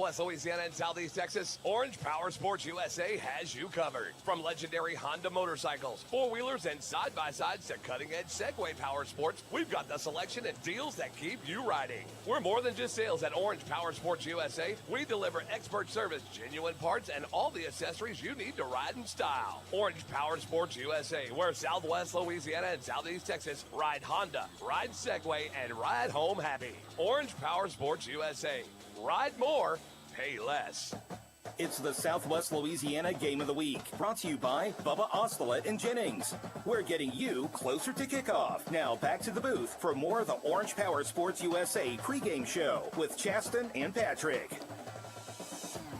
Southwest Louisiana and Southeast Texas, Orange Powersports USA has you covered. From legendary Honda motorcycles, four-wheelers, and side-by-sides to cutting-edge Segway power sports, we've got the selection and deals that keep you riding. We're more than just sales at Orange Powersports USA. We deliver expert service, genuine parts, and all the accessories you need to ride in style. Orange Powersports USA, where Southwest Louisiana and Southeast Texas ride Honda, ride Segway, and ride home happy. Orange Powersports USA. Ride more, pay less. It's the Southwest Louisiana Game of the Week, brought to you by Bubba Ostelet and Jennings. We're getting you closer to kickoff. Now back to the booth for more of the Orange Powersports USA pregame show with Chaston and Patrick.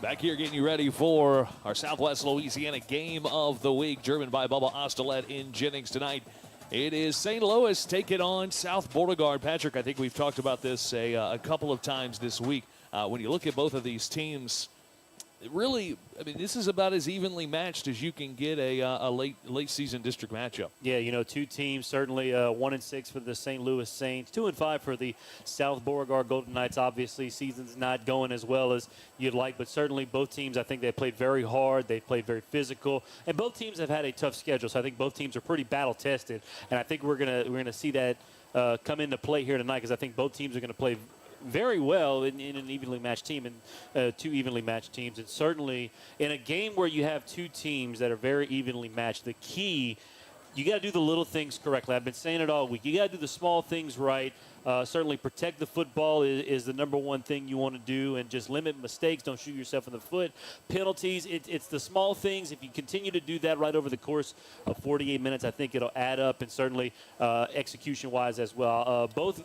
Back here getting you ready for our Southwest Louisiana Game of the Week, driven by Bubba Ostelet in Jennings tonight. It is St. Louis taking on South Beauregard. Patrick, I think we've talked about this a couple of times this week. When you look at both of these teams, really, I mean, this is about as evenly matched as you can get a late season district matchup. Yeah, you know, two teams, certainly 1-6 for the St. Louis Saints, 2-5 for the South Beauregard Golden Knights. Obviously, season's not going as well as you'd like, but certainly both teams, I think they played very hard. They played very physical, and both teams have had a tough schedule. So I think both teams are pretty battle tested, and I think we're gonna see that come into play here tonight, because I think both teams are going to play very well in an evenly matched team, and two evenly matched teams. And certainly in a game where you have two teams that are very evenly matched, the key, you got to do the little things correctly. I've been saying it all week. You got to do the small things right. Certainly protect the football is the number one thing you want to do, and just limit mistakes. Don't shoot yourself in the foot. Penalties, it's the small things. If you continue to do that right over the course of 48 minutes, I think it'll add up, and certainly execution-wise as well. Both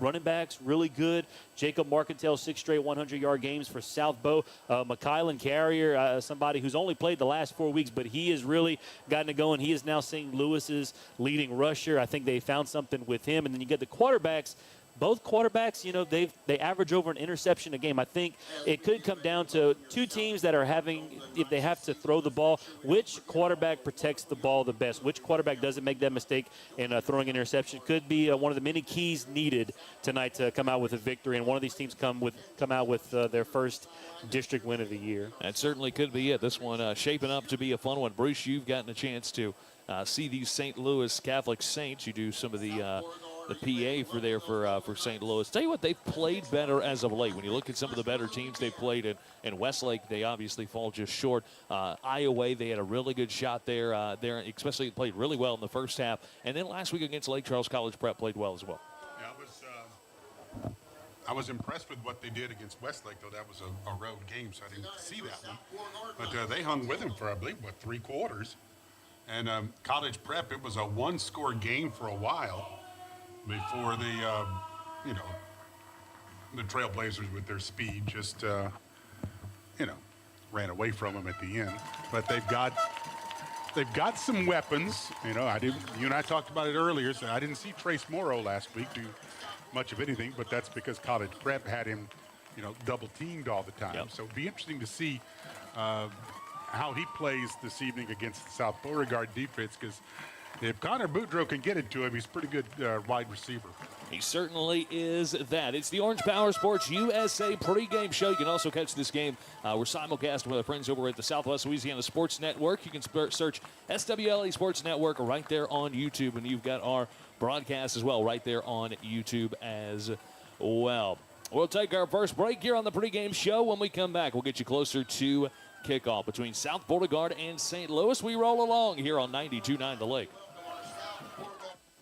running backs, really good. Jacob Marcantel, 6 straight 100-yard games for South Bow. McKylan Carrier, somebody who's only played the last 4 weeks, but he has really gotten it going. He is now St. Louis's leading rusher. I think they found something with him. And then you get the quarterbacks. Both quarterbacks, you know, they average over an interception a game. I think it could come down to two teams that are having, if they have to throw the ball, which quarterback protects the ball the best, which quarterback doesn't make that mistake in throwing an interception. Could be one of the many keys needed tonight to come out with a victory, and one of these teams come out with their first district win of the year. That certainly could be it. This one shaping up to be a fun one. Bruce, you've gotten a chance to see these St. Louis Catholic Saints. You do some of the PA for St. Louis. Tell you what, they've played better as of late. When you look at some of the better teams they've played in Westlake, they obviously fall just short. Iowa, they had a really good shot there. Especially played really well in the first half. And then last week against Lake Charles College Prep played well as well. Yeah, I was impressed with what they did against Westlake, though that was a road game, so I didn't see that one. But they hung with them for, I believe, 3 quarters. And College Prep, it was a one-score game for a while before the Trailblazers with their speed just, ran away from them at the end. But they've got some weapons. You and I talked about it earlier, so I didn't see Trace Morrow last week do much of anything, but that's because College Prep had him, double teamed all the time. Yep. So it'd be interesting to see how he plays this evening against the South Beauregard defense, because if Connor Boudreaux can get it to him, he's a pretty good wide receiver. He certainly is that. It's the Orange Powersports USA pregame show. You can also catch this game. We're simulcasting with our friends over at the Southwest Louisiana Sports Network. You can search SWLA Sports Network right there on YouTube, and you've got our broadcast as well right there on YouTube as well. We'll take our first break here on the pregame show. When we come back, we'll get you closer to kickoff between South Beauregard and St. Louis. We roll along here on 92.9 The Lake.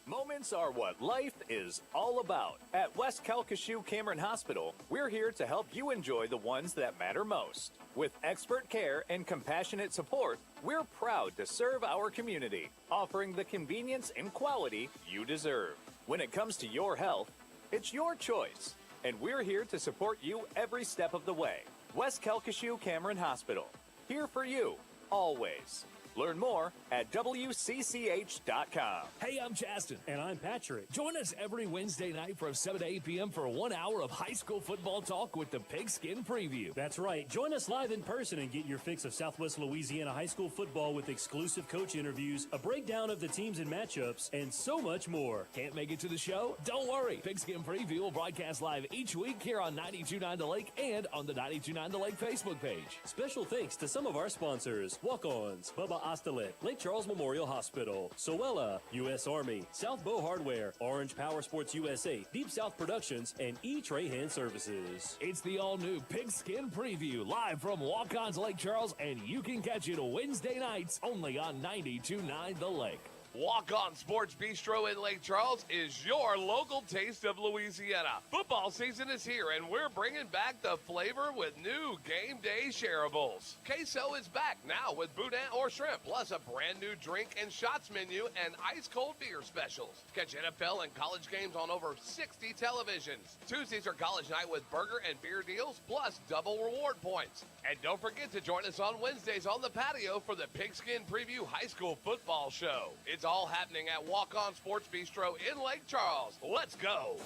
Moments are what life is all about. At West Calcasieu Cameron Hospital, we're here to help you enjoy the ones that matter most. With expert care and compassionate support, we're proud to serve our community, offering the convenience and quality you deserve. When it comes to your health, it's your choice, and we're here to support you every step of the way. West Calcasieu Cameron Hospital, here for you, always. Learn more at WCCH.com. Hey, I'm Justin. And I'm Patrick. Join us every Wednesday night from 7 to 8 p.m. for 1 hour of high school football talk with the Pigskin Preview. That's right. Join us live in person and get your fix of Southwest Louisiana high school football with exclusive coach interviews, a breakdown of the teams and matchups, and so much more. Can't make it to the show? Don't worry. Pigskin Preview will broadcast live each week here on 92.9 The Lake and on the 92.9 The Lake Facebook page. Special thanks to some of our sponsors: Walk-Ons, Bubba Ostelet, Lake Charles Memorial Hospital, Sowella, U.S. Army, South Bow Hardware, Orange Power Sports USA, Deep South Productions, and E-Trey-Hand Services. It's the all-new Pigskin Preview live from Walk-Ons Lake Charles, and you can catch it Wednesday nights only on 92.9 The Lake. Walk On Sports Bistro in Lake Charles is your local taste of Louisiana. Football season is here, and we're bringing back the flavor with new game day shareables. Queso is back now with boudin or shrimp, plus a brand new drink and shots menu and ice-cold beer specials. Catch NFL and college games on over 60 televisions. Tuesdays are college night with burger and beer deals, plus double reward points. And don't forget to join us on Wednesdays on the patio for the Pigskin Preview High School Football Show. It's all happening at Walk On Sports Bistro in Lake Charles. Let's go.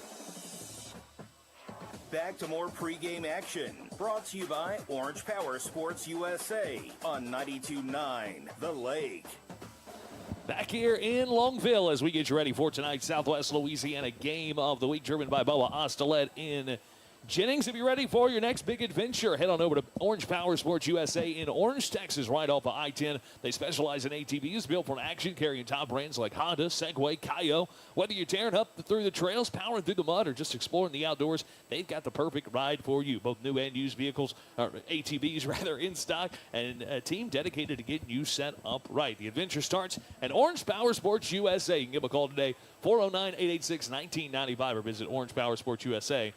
Back to more pregame action. Brought to you by Orange Power Sports USA on 92.9 The Lake. Back here in Longville as we get you ready for tonight's Southwest Louisiana game of the week, driven by Bubba Ostelet in Jennings. If you're ready for your next big adventure, head on over to Orange Power Sports USA in Orange, Texas, right off of I-10. They specialize in ATVs built for action, carrying top brands like Honda, Segway, Kayo. Whether you're tearing up through the trails, powering through the mud, or just exploring the outdoors, they've got the perfect ride for you. Both new and used vehicles, or ATVs rather, in stock, and a team dedicated to getting you set up right. The adventure starts at Orange Power Sports USA. You can give them a call today, 409-886-1995, or visit orangepowersportsusa.com.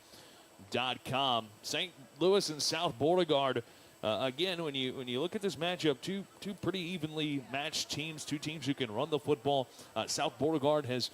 St. Louis and South Beauregard. Again, when you look at this matchup, two pretty evenly matched teams, two teams who can run the football. South Beauregard has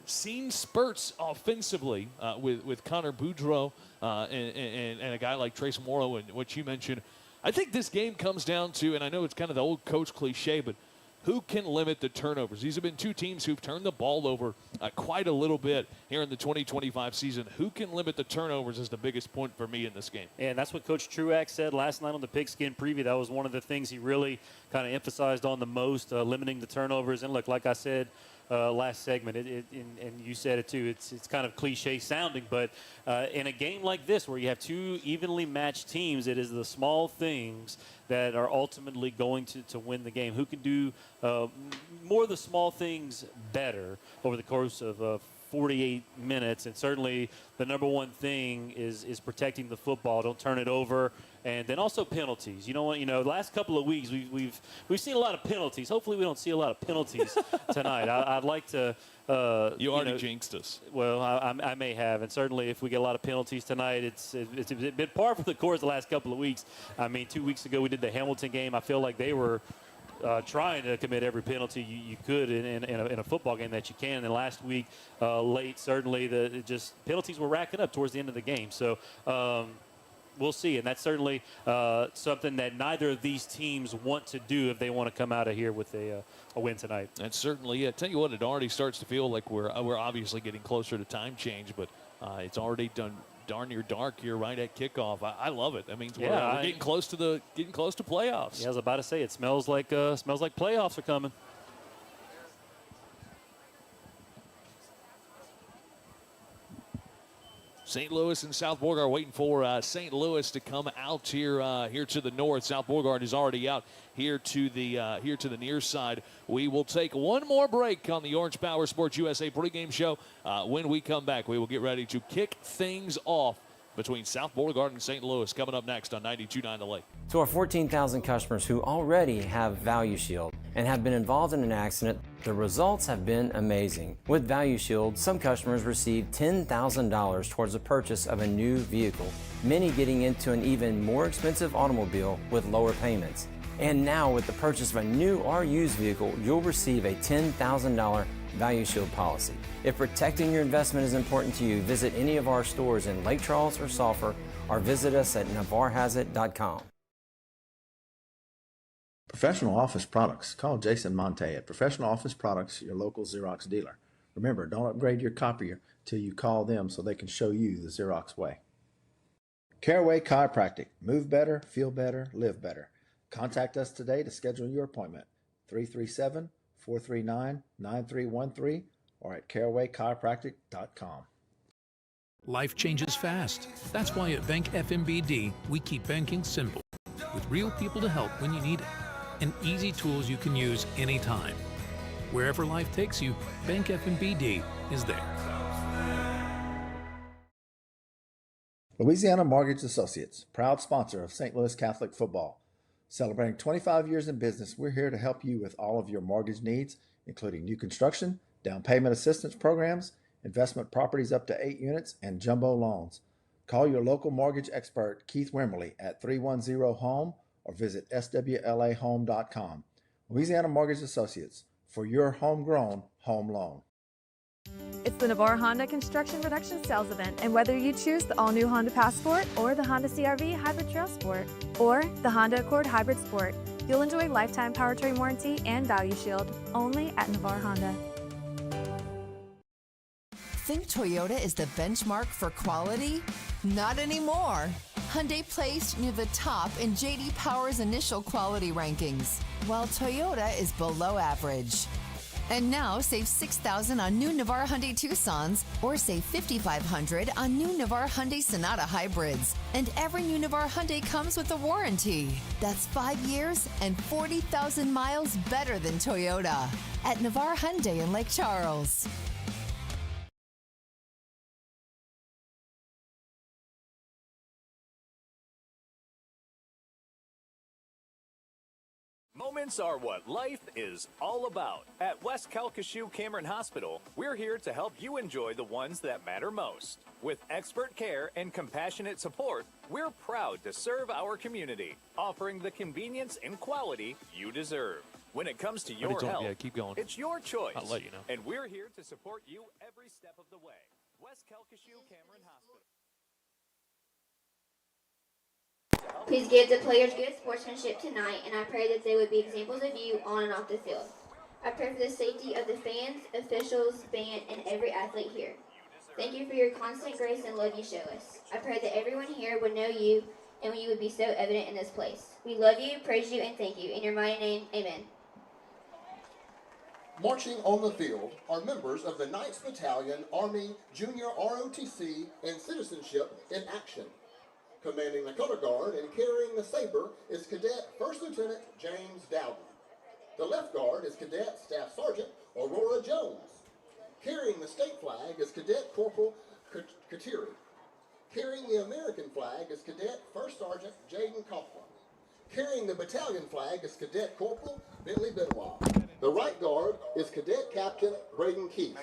seen spurts offensively with Connor Boudreau and a guy like Trace Morrow, and what you mentioned. I think this game comes down to, and I know it's kind of the old coach cliche, but who can limit the turnovers? These have been two teams who've turned the ball over quite a little bit here in the 2025 season. Who can limit the turnovers is the biggest point for me in this game. And that's what Coach Truax said last night on the Pigskin Preview. That was one of the things he really kind of emphasized on the most, limiting the turnovers. And look, like I said last segment, and you said it too, it's kind of cliche sounding, but in a game like this where you have two evenly matched teams, it is the small things that are ultimately going to win the game. Who can do more of the small things better over the course of 48 minutes, and certainly the number one thing is protecting the football. Don't turn it over, and then also penalties. The last couple of weeks we've seen a lot of penalties. Hopefully we don't see a lot of penalties tonight. I'd like to. You already jinxed us. Well, I may have, and certainly if we get a lot of penalties tonight, it's been par for the course the last couple of weeks. I mean, 2 weeks ago we did the Hamilton game. I feel like they were trying to commit every penalty you could in a football game that you can. And last week, late, certainly, penalties were racking up towards the end of the game. So we'll see. And that's certainly something that neither of these teams want to do if they want to come out of here with a win tonight. And certainly, tell you what, it already starts to feel like we're obviously getting closer to time change, but it's already done darn near dark here right at kickoff. I love it. That means we're getting close to playoffs. Yeah, I was about to say it smells like playoffs are coming. St. Louis and South Beauregard waiting for St. Louis to come out here to the north. South Beauregard is already out here to the near side. We will take one more break on the Orange Power Sports USA pregame show. When we come back, we will get ready to kick things off between South Beauregard and St. Louis coming up next on 92.9 The Lake. To our 14,000 customers who already have Value Shield and have been involved in an accident, the results have been amazing. With Value Shield, some customers receive $10,000 towards the purchase of a new vehicle, many getting into an even more expensive automobile with lower payments. And now with the purchase of a new or used vehicle, you'll receive a $10,000 Value Shield policy. If protecting your investment is important to you, visit any of our stores in Lake Charles or Sulphur, or visit us at navarrehasit.com. Professional Office Products. Call Jason Monte at Professional Office Products, your local Xerox dealer. Remember, don't upgrade your copier till you call them so they can show you the Xerox way. Caraway Chiropractic. Move better, feel better, live better. Contact us today to schedule your appointment. 337-439-9313 or at carawaychiropractic.com. Life changes fast. That's why at Bank FMBD, we keep banking simple, with real people to help when you need it, and easy tools you can use anytime. Wherever life takes you, Bank FMBD is there. Louisiana Mortgage Associates, proud sponsor of St. Louis Catholic football. Celebrating 25 years in business, we're here to help you with all of your mortgage needs, including new construction, down payment assistance programs, investment properties up to 8 units, and jumbo loans. Call your local mortgage expert, Keith Wimberly, at 310-HOME or visit swlahome.com. Louisiana Mortgage Associates, for your homegrown home loan. It's the Navarre Honda Construction Reduction Sales Event, and whether you choose the all-new Honda Passport or the Honda CR-V Hybrid Trail Sport or the Honda Accord Hybrid Sport, you'll enjoy lifetime powertrain warranty and value shield only at Navarre Honda. Think Toyota is the benchmark for quality? Not anymore. Hyundai placed near the top in J.D. Power's initial quality rankings, while Toyota is below average. And now save $6,000 on new Navarre Hyundai Tucsons or save $5,500 on new Navarre Hyundai Sonata Hybrids. And every new Navarre Hyundai comes with a warranty. That's 5 years and 40,000 miles better than Toyota at Navarre Hyundai in Lake Charles. Moments are what life is all about. At West Calcasieu Cameron Hospital, we're here to help you enjoy the ones that matter most. With expert care and compassionate support, we're proud to serve our community, offering the convenience and quality you deserve. When it comes to your health, keep going. It's your choice. I'll let you know. And we're here to support you every step of the way. West Calcasieu Cameron Hospital. Please give the players good sportsmanship tonight, and I pray that they would be examples of you on and off the field. I pray for the safety of the fans, officials, band, and every athlete here. Thank you for your constant grace and love you show us. I pray that everyone here would know you, and you would be so evident in this place. We love you, praise you, and thank you. In your mighty name, amen. Marching on the field are members of the 9th Battalion, Army, Junior ROTC, and Citizenship in Action. Commanding the color guard and carrying the saber is Cadet First Lieutenant James Dowden. The left guard is Cadet Staff Sergeant Aurora Jones. Carrying the state flag is Cadet Corporal Kateri. Carrying the American flag is Cadet First Sergeant Jaden Coughlin. Carrying the battalion flag is Cadet Corporal Bentley Benoit. The right guard is Cadet Captain Braden Keith.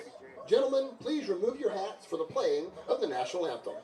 Gentlemen, please remove your hats for the playing of the national anthem.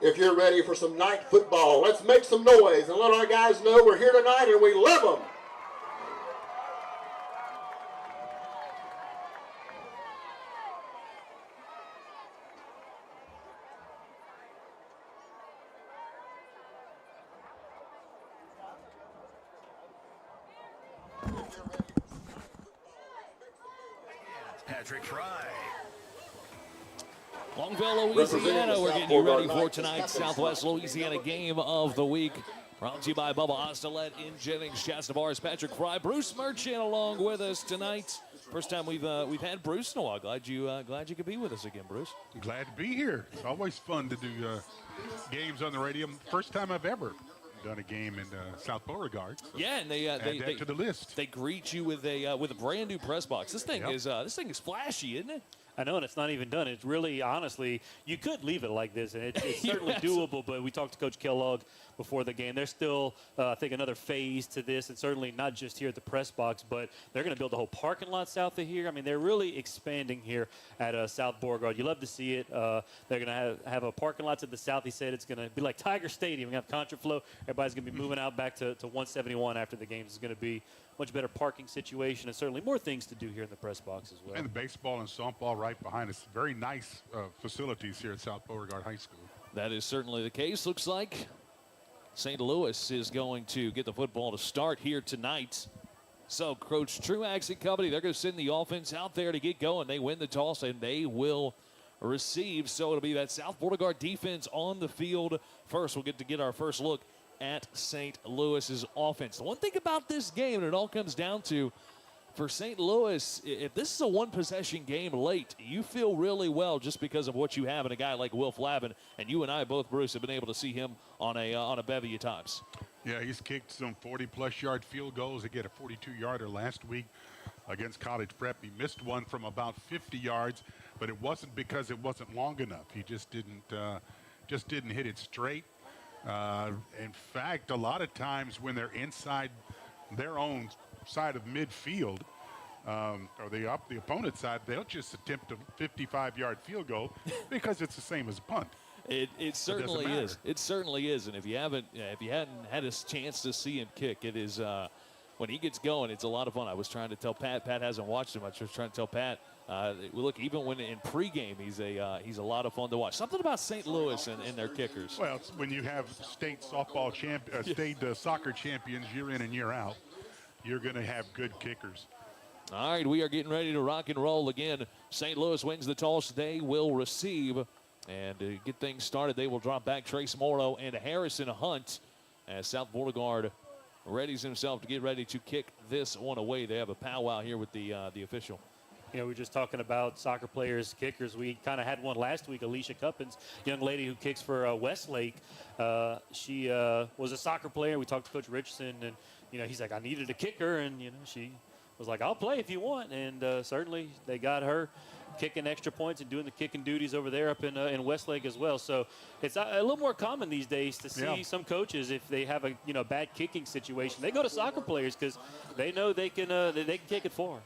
If you're ready for some night football, let's make some noise and let our guys know we're here tonight and we love them. Patrick Fry. Longville, Louisiana, we're getting you ready for tonight's Southwest Louisiana game of the week. Brought to you by Bubba Ostolet in Jennings, Chastavar's Patrick Fry. Bruce Merchant along with us tonight. First time we've had Bruce in a while. Glad you could be with us again, Bruce. Glad to be here. It's always fun to do games on the radio. First time I've ever done a game in South Beauregard. So yeah, and they add that to the list. They greet you with a brand new press box. This thing is flashy, isn't it? I know, and it's not even done. It's really, honestly, you could leave it like this, and it's certainly doable, but we talked to Coach Kellogg before the game. There's still, I think, another phase to this, and certainly not just here at the press box, but they're going to build a whole parking lot south of here. I mean, they're really expanding here at South Beauregard. You love to see it. They're going to have a parking lot to the south. He said it's going to be like Tiger Stadium. We have contraflow. Everybody's going to be moving out back to 171 after the games. It's going to be much better parking situation, and certainly more things to do here in the press box as well. And the baseball and softball right behind us. Very nice facilities here at South Beauregard High School. That is certainly the case. Looks like St. Louis is going to get the football to start here tonight. So Coach Truax and company, they're going to send the offense out there to get going. They win the toss, and they will receive. So it'll be that South Beauregard defense on the field first. We'll get our first look at St. Louis's offense. The one thing about this game, and it all comes down to, for St. Louis, if this is a one-possession game late, you feel really well just because of what you have in a guy like Will Flavin, and you and I both, Bruce, have been able to see him on a bevy of times. Yeah, he's kicked some 40-plus yard field goals. He get a 42-yarder last week against College Prep. He missed one from about 50 yards, but it wasn't because it wasn't long enough. He just didn't hit it straight. In fact, a lot of times when they're inside their own side of midfield, or the opponent's side, they'll just attempt a 55-yard field goal because it's the same as a punt. It certainly is. It certainly is. And if you hadn't had a chance to see him kick, it is when he gets going, it's a lot of fun. I was trying to tell Pat. Pat hasn't watched him much. I was trying to tell Pat. Look, even when in pregame, he's a lot of fun to watch. Something about St. Louis and their kickers. Well, when you have state softball state soccer champions year in and year out, you're going to have good kickers. All right, we are getting ready to rock and roll again. St. Louis wins the toss. They will receive. And to get things started, they will drop back Trace Morrow and Harrison Hunt as South Beauregard readies himself to get ready to kick this one away. They have a powwow here with the official. You know, we were just talking about soccer players, kickers. We kind of had one last week, Alicia Cuppins, young lady who kicks for Westlake. She was a soccer player. We talked to Coach Richardson, and, you know, he's like, I needed a kicker, and, you know, she was like, I'll play if you want. And certainly they got her kicking extra points and doing the kicking duties over there up in Westlake as well. So it's a little more common these days to see some coaches, if they have a bad kicking situation, they go to soccer players because they know they can kick it for.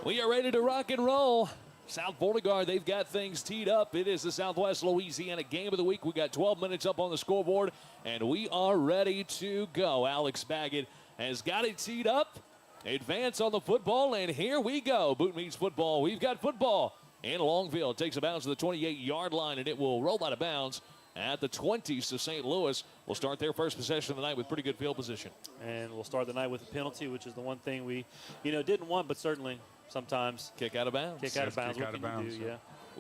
We are ready to rock and roll. South Beauregard, they've got things teed up. It is the Southwest Louisiana Game of the Week. We got 12 minutes up on the scoreboard, and we are ready to go. Alex Baggett has got it teed up. Advance on the football, and here we go. Boot meets football. We've got football in Longville. It takes a bounce to the 28-yard line, and it will roll out of bounds at the 20. So St. Louis will start their first possession of the night with pretty good field position. And we'll start the night with a penalty, which is the one thing we, didn't want, but certainly sometimes kick out of bounds. Kick out of bounds. What can you do?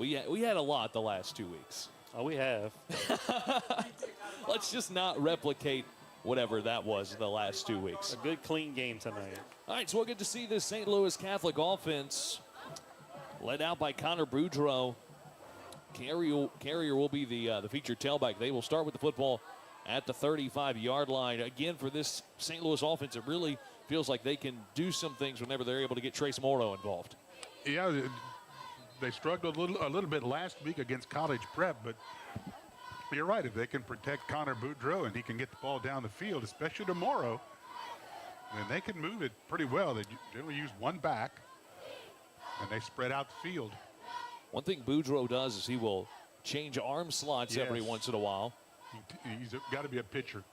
Yeah. We had a lot the last 2 weeks. Oh, we have. Let's just not replicate whatever that was the last 2 weeks. A good, clean game tonight. All right, so we'll get to see this St. Louis Catholic offense led out by Connor Boudreau. Carrier will be the featured tailback. They will start with the football at the 35-yard line. Again, for this St. Louis offense, it really feels like they can do some things whenever they're able to get Trace Morrow involved. Yeah, they struggled a little bit last week against College Prep, but you're right. If they can protect Connor Boudreau and he can get the ball down the field, especially to Morrow, then they can move it pretty well. They generally use one back, and they spread out the field. One thing Boudreau does is he will change arm slots every once in a while. He's got to be a pitcher.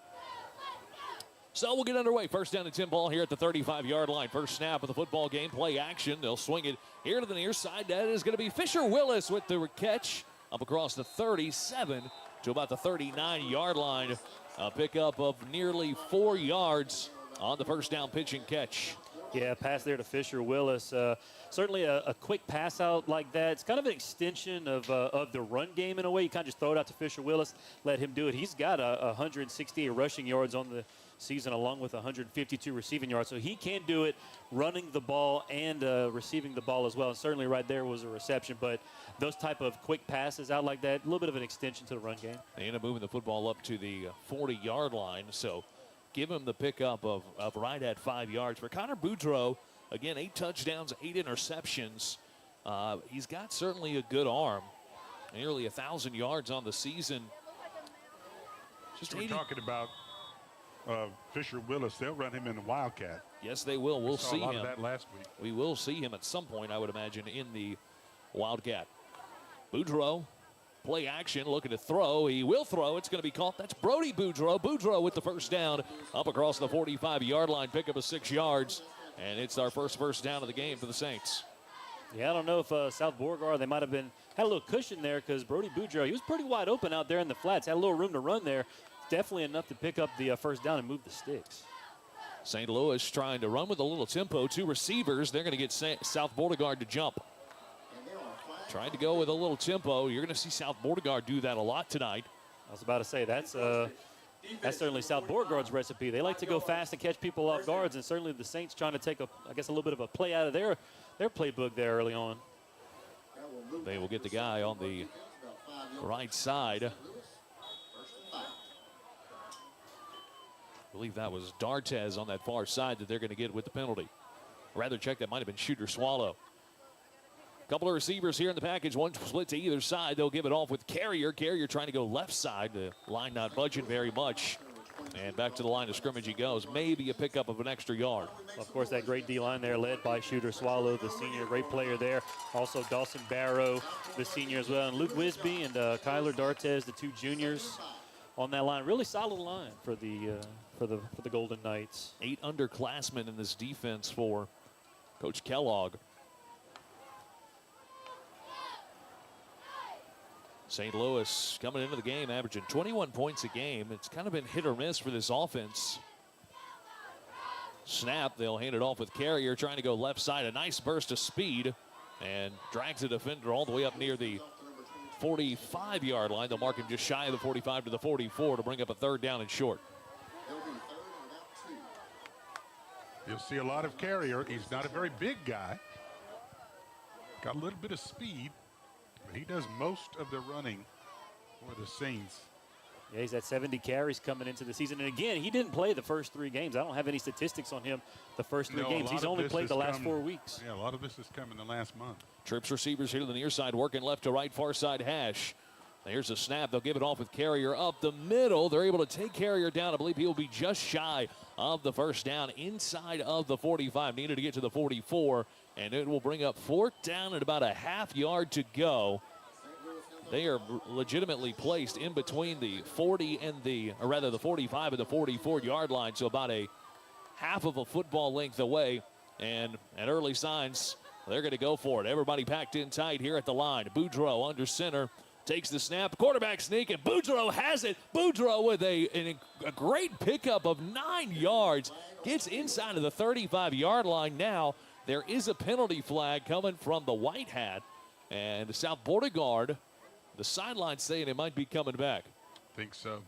So we'll get underway. First down and 10 ball here at the 35-yard line. First snap of the football game. Play action. They'll swing it here to the near side. That is going to be Fisher Willis with the catch up across the 37 to about the 39-yard line. A pickup of nearly 4 yards on the first down pitch and catch. Yeah, pass there to Fisher Willis. Certainly a quick pass out like that. It's kind of an extension of the run game in a way. You kind of just throw it out to Fisher Willis, let him do it. He's got 168 rushing yards on the season along with 152 receiving yards. So he can do it running the ball and receiving the ball as well. And certainly right there was a reception. But those type of quick passes out like that, a little bit of an extension to the run game. They end up moving the football up to the 40-yard line. So give him the pickup of right at 5 yards. For Connor Boudreaux, again, 8 touchdowns, 8 interceptions. He's got certainly a good arm. Nearly 1,000 yards on the season. Just we're talking about Fisher Willis. They'll run him in the Wildcat. Yes, they will. We'll see a lot him. of that last week. We will see him at some point, I would imagine, in the Wildcat. Boudreaux, play action, looking to throw. He will throw. It's going to be caught. That's Brody Boudreaux. Boudreaux with the first down up across the 45-yard line. Pick up a 6 yards. And it's our first down of the game for the Saints. Yeah, I don't know if South Beauregard, they might have had a little cushion there because Brody Boudreaux, he was pretty wide open out there in the flats. Had a little room to run there. Definitely enough to pick up the first down and move the sticks. St. Louis trying to run with a little tempo. 2 receivers. They're going to get South Beauregard to jump. Trying to go with a little tempo. You're going to see South Beauregard do that a lot tonight. I was about to say, that's certainly South Beauregard's recipe. They like to go fast and catch people off guards, and certainly the Saints trying to take, a little bit of a play out of their playbook there early on. They will get the guy on the right side. I believe that was Dartez on that far side that they're going to get with the penalty. Rather check, that might have been Shooter Swallow. Couple of receivers here in the package. One split to either side. They'll give it off with Carrier. Carrier trying to go left side. The line not budging very much. And back to the line of scrimmage he goes. Maybe a pickup of an extra yard. Of course, that great D-line there led by Shooter Swallow, the senior, great player there. Also Dawson Barrow, the senior as well. And Luke Wisby and Kyler Dartez, the 2 juniors on that line. Really solid line for the Golden Knights. 8 underclassmen in this defense for Coach Kellogg. St. Louis coming into the game averaging 21 points a game. It's kind of been hit or miss for this offense. Snap, they'll hand it off with Carrier trying to go left side. A nice burst of speed and drags the defender all the way up near the 45-yard line. They'll mark him just shy of the 45 to the 44 to bring up a 3rd down and short. You'll see a lot of Carrier. He's not a very big guy. Got a little bit of speed. He does most of the running for the Saints. Yeah, he's at 70 carries coming into the season. And again, he didn't play the first 3 games. I don't have any statistics on him the first 3 games. He's only played the last 4 weeks. Yeah, a lot of this has come in the last month. Trips receivers here to the near side, working left to right, far side hash. There's a snap. They'll give it off with Carrier up the middle. They're able to take Carrier down. I believe he'll be just shy of the first down inside of the 45. Needed to get to the 44, and it will bring up 4th down and about a half yard to go. They are legitimately placed in between the 40 and the 45 and the 44-yard line, so about a half of a football length away. And at early signs, they're going to go for it. Everybody packed in tight here at the line. Boudreaux under center. Takes the snap, quarterback sneak, and Boudreaux has it. Boudreaux with a great pickup of 9 yards. Gets inside of the 35-yard line now. There is a penalty flag coming from the White Hat. And South Beauregard, the sideline saying it might be coming back. Think so.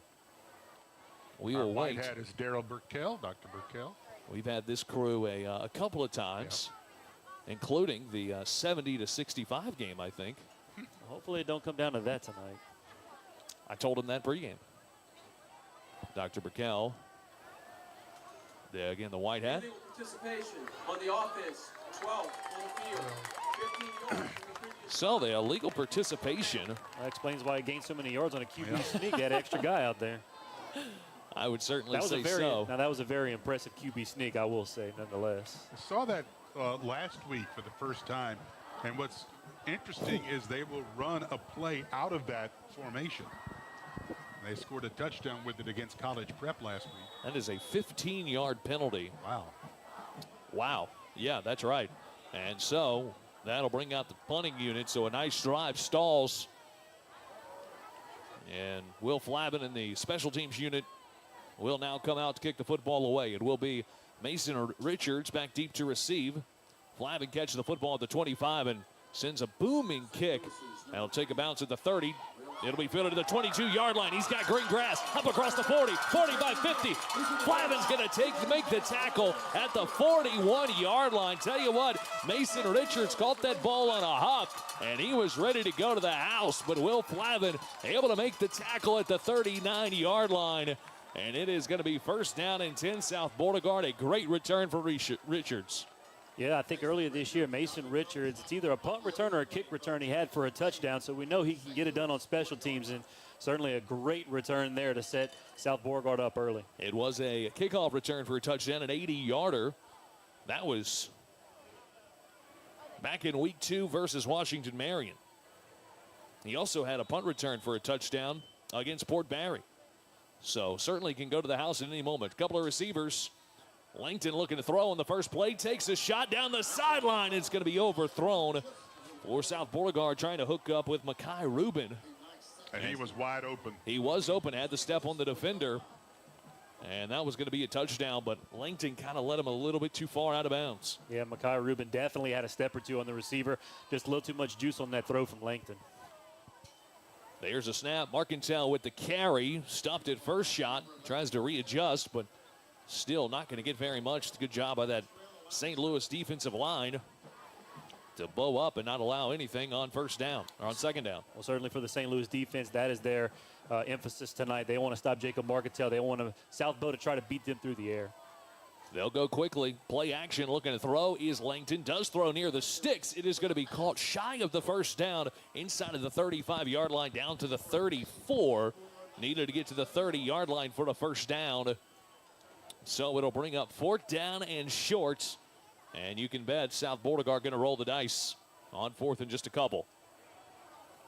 We will wait. White Hat is Daryl Burkell, Dr. Burkell. We've had this crew a couple of times, including the 70-65 game, I think. Hopefully it don't come down to that tonight. I told him that pregame. Dr. Burkell. There again, the White Hat. Participation on the offense, 12 on the field, 15 yards. So the illegal participation. That explains why he gained so many yards on a QB sneak. That extra guy out there. I would certainly say so. Now that was a very impressive QB sneak, I will say, nonetheless. I saw that last week for the first time, and what's interesting is they will run a play out of that formation. They scored a touchdown with it against College Prep last week. That is a 15-yard penalty. Wow. Yeah, that's right. And so that'll bring out the punting unit. So a nice drive stalls. And Will Flavin in the special teams unit will now come out to kick the football away. It will be Mason Richards back deep to receive. Flavin catches the football at the 25 and sends a booming kick. That'll take a bounce at the 30. It'll be fielded to the 22-yard line. He's got green grass up across the 40, 45, 50. Flavin's going to make the tackle at the 41-yard line. Tell you what, Mason Richards caught that ball on a hop, and he was ready to go to the house. But Will Flavin able to make the tackle at the 39-yard line. And it is going to be first down and 10 South Beauregard. A great return for Richards. Yeah, I think earlier this year, Mason Richards, it's either a punt return or a kick return he had for a touchdown, so we know he can get it done on special teams, and certainly a great return there to set South Beauregard up early. It was a kickoff return for a touchdown, an 80-yarder. That was back in week 2 versus Washington Marion. He also had a punt return for a touchdown against Port Barry. So certainly can go to the house at any moment. A couple of receivers. Langton looking to throw on the first play, takes a shot down the sideline. It's going to be overthrown for South Beauregard, trying to hook up with Makai Rubin. And he was wide open. He was open, had the step on the defender, and that was going to be a touchdown, but Langton kind of let him a little bit too far out of bounds. Yeah, Makai Rubin definitely had a step or two on the receiver. Just a little too much juice on that throw from Langton. There's a snap. Marcantel with the carry. Stuffed at first shot. Tries to readjust, but still not going to get very much. Good job by that St. Louis defensive line to bow up and not allow anything on first down or on second down. Well, certainly for the St. Louis defense, that is their emphasis tonight. They want to stop Jacob Marcantel. They want South Bow to try to beat them through the air. They'll go quickly. Play action, looking to throw is Langton. Does throw near the sticks. It is going to be caught shy of the first down inside of the 35-yard line down to the 34. Needed to get to the 30-yard line for a first down. So it'll bring up 4th down and short. And you can bet South Beauregard going to roll the dice on 4th and just a couple.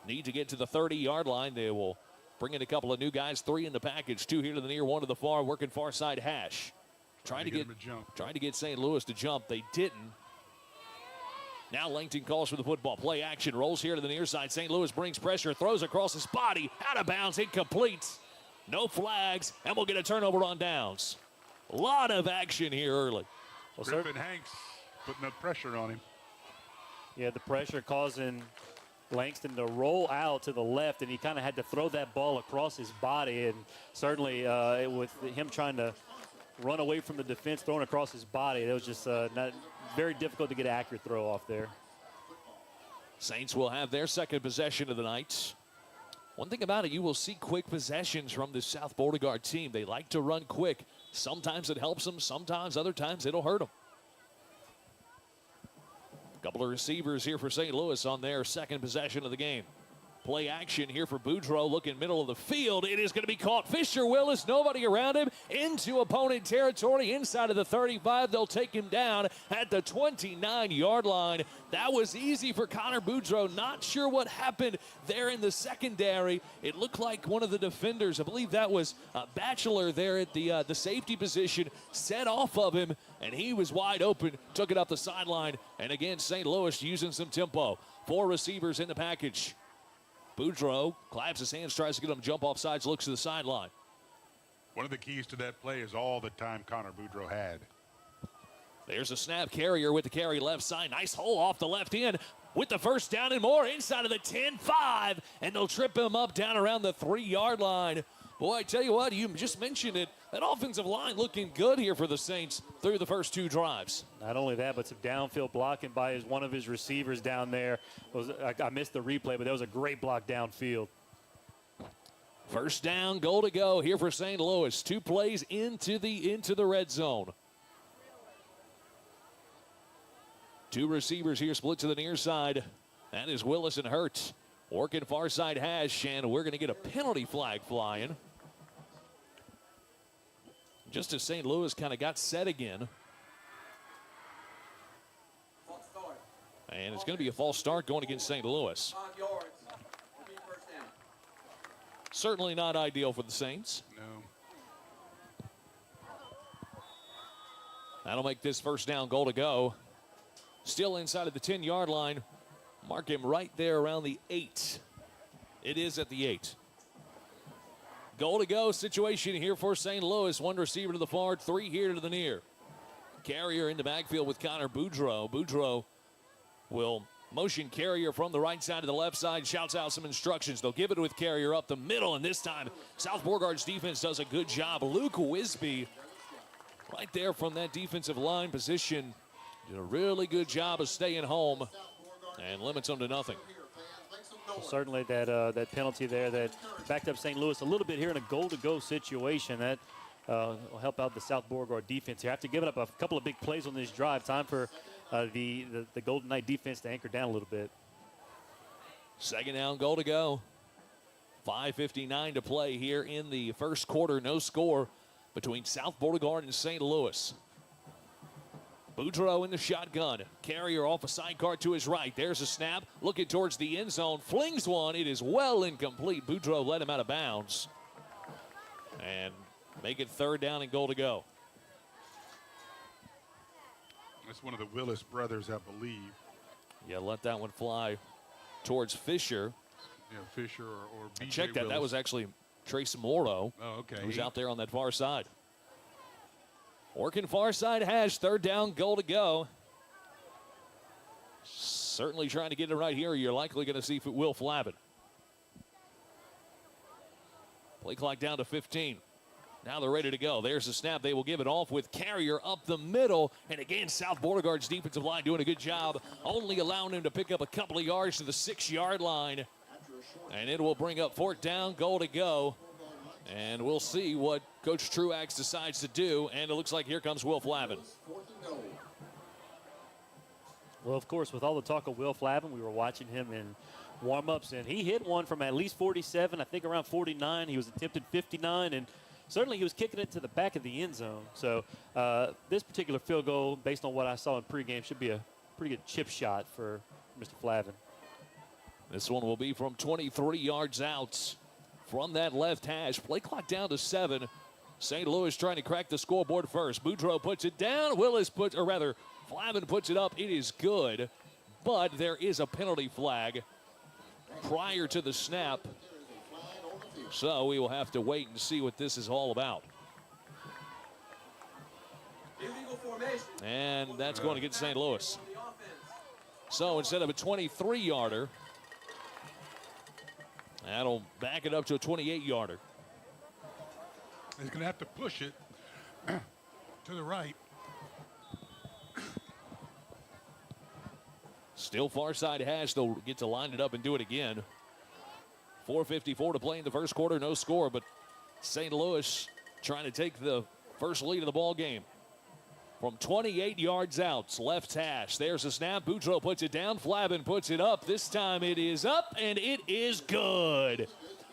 Need to get to the 30-yard line. They will bring in a couple of new guys. 3 in the package. 2 here to the near, 1 to the far. Working far side hash. Trying to get St. Louis to jump. They didn't. Now Langton calls for the football. Play action. Rolls here to the near side. St. Louis brings pressure. Throws across his body. Out of bounds. Incomplete. No flags. And we'll get a turnover on downs. A lot of action here early. Well, Griffin Hanks putting the pressure on him. Yeah, the pressure causing Langston to roll out to the left, and he kind of had to throw that ball across his body. And certainly with him trying to run away from the defense, throwing across his body, it was just not very difficult to get an accurate throw off there. Saints will have their second possession of the night. One thing about it, you will see quick possessions from the South Beauregard team. They like to run quick. Sometimes it helps them. Sometimes, other times, it'll hurt them. A couple of receivers here for St. Louis on their second possession of the game. Play action here for Boudreaux, looking middle of the field. It is going to be caught. Fisher Willis, nobody around him, into opponent territory inside of the 35. They'll take him down at the 29-yard line. That was easy for Connor Boudreaux. Not sure what happened there in the secondary. It looked like one of the defenders, I believe that was Batchelor there at the safety position, set off of him, and he was wide open, took it up the sideline. And again, St. Louis using some tempo. 4 receivers in the package. Boudreaux claps his hands, tries to get him to jump off sides, looks to the sideline. One of the keys to that play is all the time Connor Boudreaux had. There's a snap. Carrier with the carry left side. Nice hole off the left end with the first down and more inside of the 10-5. And they'll trip him up down around the 3-yard line. Boy, I tell you what, you just mentioned it. That offensive line looking good here for the Saints through the first 2 drives. Not only that, but some downfield blocking by one of his receivers down there. I missed the replay, but that was a great block downfield. First down, goal to go here for St. Louis. 2 plays into the red zone. 2 receivers here split to the near side. That is Willis and Hurt. Working far side hash, and we're going to get a penalty flag flying. Just as St. Louis kind of got set again. And it's going to be a false start going against St. Louis. 5 yards. It'll be first down. Certainly not ideal for the Saints. No. That'll make this first down, goal to go. Still inside of the 10-yard line. Mark him right there around the 8. It is at the 8. Goal to go situation here for St. Louis. 1 receiver to the far, 3 here to the near. Carrier in the backfield with Connor Boudreaux. Boudreaux will motion Carrier from the right side to the left side, shouts out some instructions. They'll give it with Carrier up the middle, and this time South Beauregard's defense does a good job. Luke Wisby right there from that defensive line position did a really good job of staying home and limits them to nothing. Well, certainly that penalty there that backed up St. Louis a little bit here in a goal-to-go situation. That will help out the South Beauregard defense here. After giving up a couple of big plays on this drive, time for the Golden Knight defense to anchor down a little bit. Second down, goal to go. 5:59 to play here in the first quarter. No score between South Beauregard and St. Louis. Boudreaux in the shotgun. Carrier off a sidecar to his right. There's a snap. Looking towards the end zone. Flings one. It is well incomplete. Boudreaux let him out of bounds. And make it third down and goal to go. That's one of the Willis brothers, I believe. Yeah, let that one fly towards Fisher. Yeah, Fisher or B.J. Check that. Willis. That was actually Trace Morto. Oh, okay. Who's out there on that far side. Working far side hash. Third down, goal to go. Certainly trying to get it right here. You're likely going to see Will Flavin. Play clock down to 15. Now they're ready to go. There's the snap. They will give it off with Carrier up the middle. And again, South Beauregard's defensive line doing a good job, only allowing him to pick up a couple of yards to the 6-yard line. And it will bring up fourth down, goal to go. And we'll see what Coach Truax decides to do. And it looks like here comes Will Flavin. Well, of course, with all the talk of Will Flavin, we were watching him in warm-ups, and he hit one from at least 47, I think around 49. He was attempted 59, and certainly he was kicking it to the back of the end zone. So this particular field goal, based on what I saw in pregame, should be a pretty good chip shot for Mr. Flavin. This one will be from 23 yards out from that left hash. Play clock down to 7. St. Louis trying to crack the scoreboard first. Boudreaux puts it down. Flavin puts it up. It is good, but there is a penalty flag prior to the snap. So we will have to wait and see what this is all about. And that's going to get St. Louis. So instead of a 23-yarder, that'll back it up to a 28-yarder. He's going to have to push it to the right. Still far side hash. They'll get to line it up and do it again. 4:54 to play in the first quarter. No score, but St. Louis trying to take the first lead of the ball game. From 28 yards out, left hash. There's a snap. Boudreaux puts it down. Flavin puts it up. This time it is up, and it is good.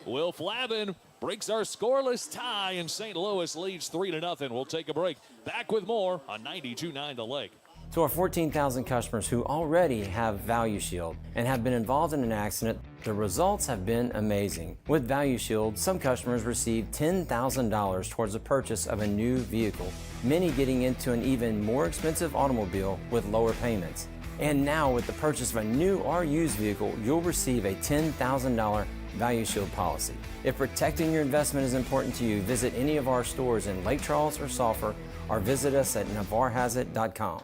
Will Flavin breaks our scoreless tie, and St. Louis leads 3-0. We'll take a break. Back with more on 92.9 The Lake. To our 14,000 customers who already have Value Shield and have been involved in an accident, the results have been amazing. With Value Shield, some customers receive $10,000 towards the purchase of a new vehicle, many getting into an even more expensive automobile with lower payments. And now with the purchase of a new or used vehicle, you'll receive a $10,000 Value Shield policy. If protecting your investment is important to you, visit any of our stores in Lake Charles or Sulphur, or visit us at navarrehasIt.com.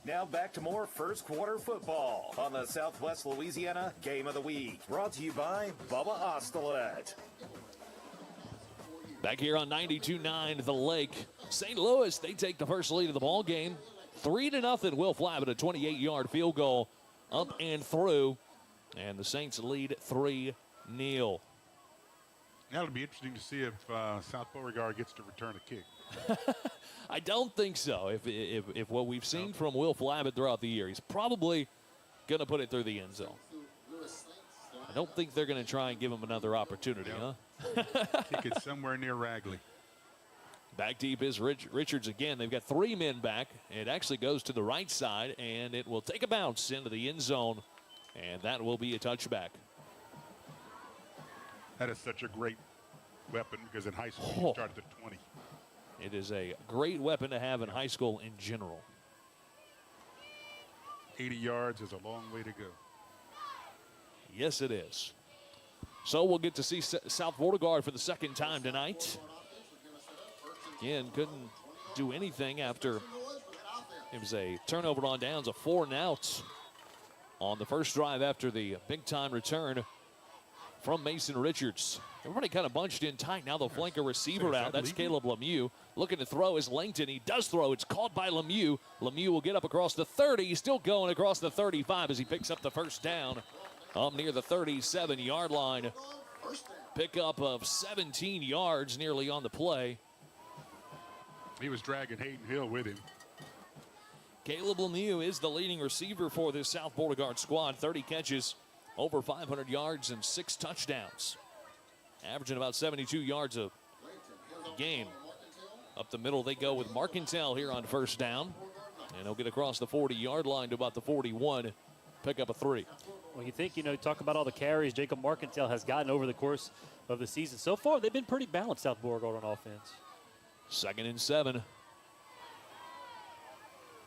Now back to more first quarter football on the Southwest Louisiana Game of the Week. Brought to you by Bubba Ostelet. Back here on 92.9 The Lake. St. Louis, they take the first lead of the ball game. 3-0. Will Flavin, a 28-yard field goal up and through. And the Saints lead 3-0. Now it'll be interesting to see if South Beauregard gets to return a kick. I don't think so. If what we've seen from Will Flavin throughout the year, he's probably going to put it through the end zone. I don't think they're going to try and give him another opportunity, huh? Kick it somewhere near Ragley. Back deep is Richards again. They've got 3 men back. It actually goes to the right side, and it will take a bounce into the end zone, and that will be a touchback. That is such a great weapon because in high school you started at 20. It is a great weapon to have in high school in general. 80 yards is a long way to go. Yes, it is. So we'll get to see South Beauregard for the second time tonight. Again, couldn't do anything after it was a turnover on downs, a 4 and out on the first drive after the big-time return from Mason Richards. Everybody kind of bunched in tight. Now they'll flank a receiver out. That's Caleb Lemieux. Looking to throw is Langton. He does throw. It's caught by Lemieux. Lemieux will get up across the 30. He's still going across the 35 as he picks up the first down up near the 37-yard line. Pickup of 17 yards nearly on the play. He was dragging Hayden Hill with him. Caleb Lemieux is the leading receiver for this South Beauregard squad. 30 catches, over 500 yards, and 6 touchdowns. Averaging about 72 yards a game. Up the middle they go with Marcantel here on first down. And he'll get across the 40-yard line to about the 41. Pick up a 3. Well, you think, talk about all the carries Jacob Marcantel has gotten over the course of the season. So far, they've been pretty balanced, South Beauregard, on offense. 2nd and 7.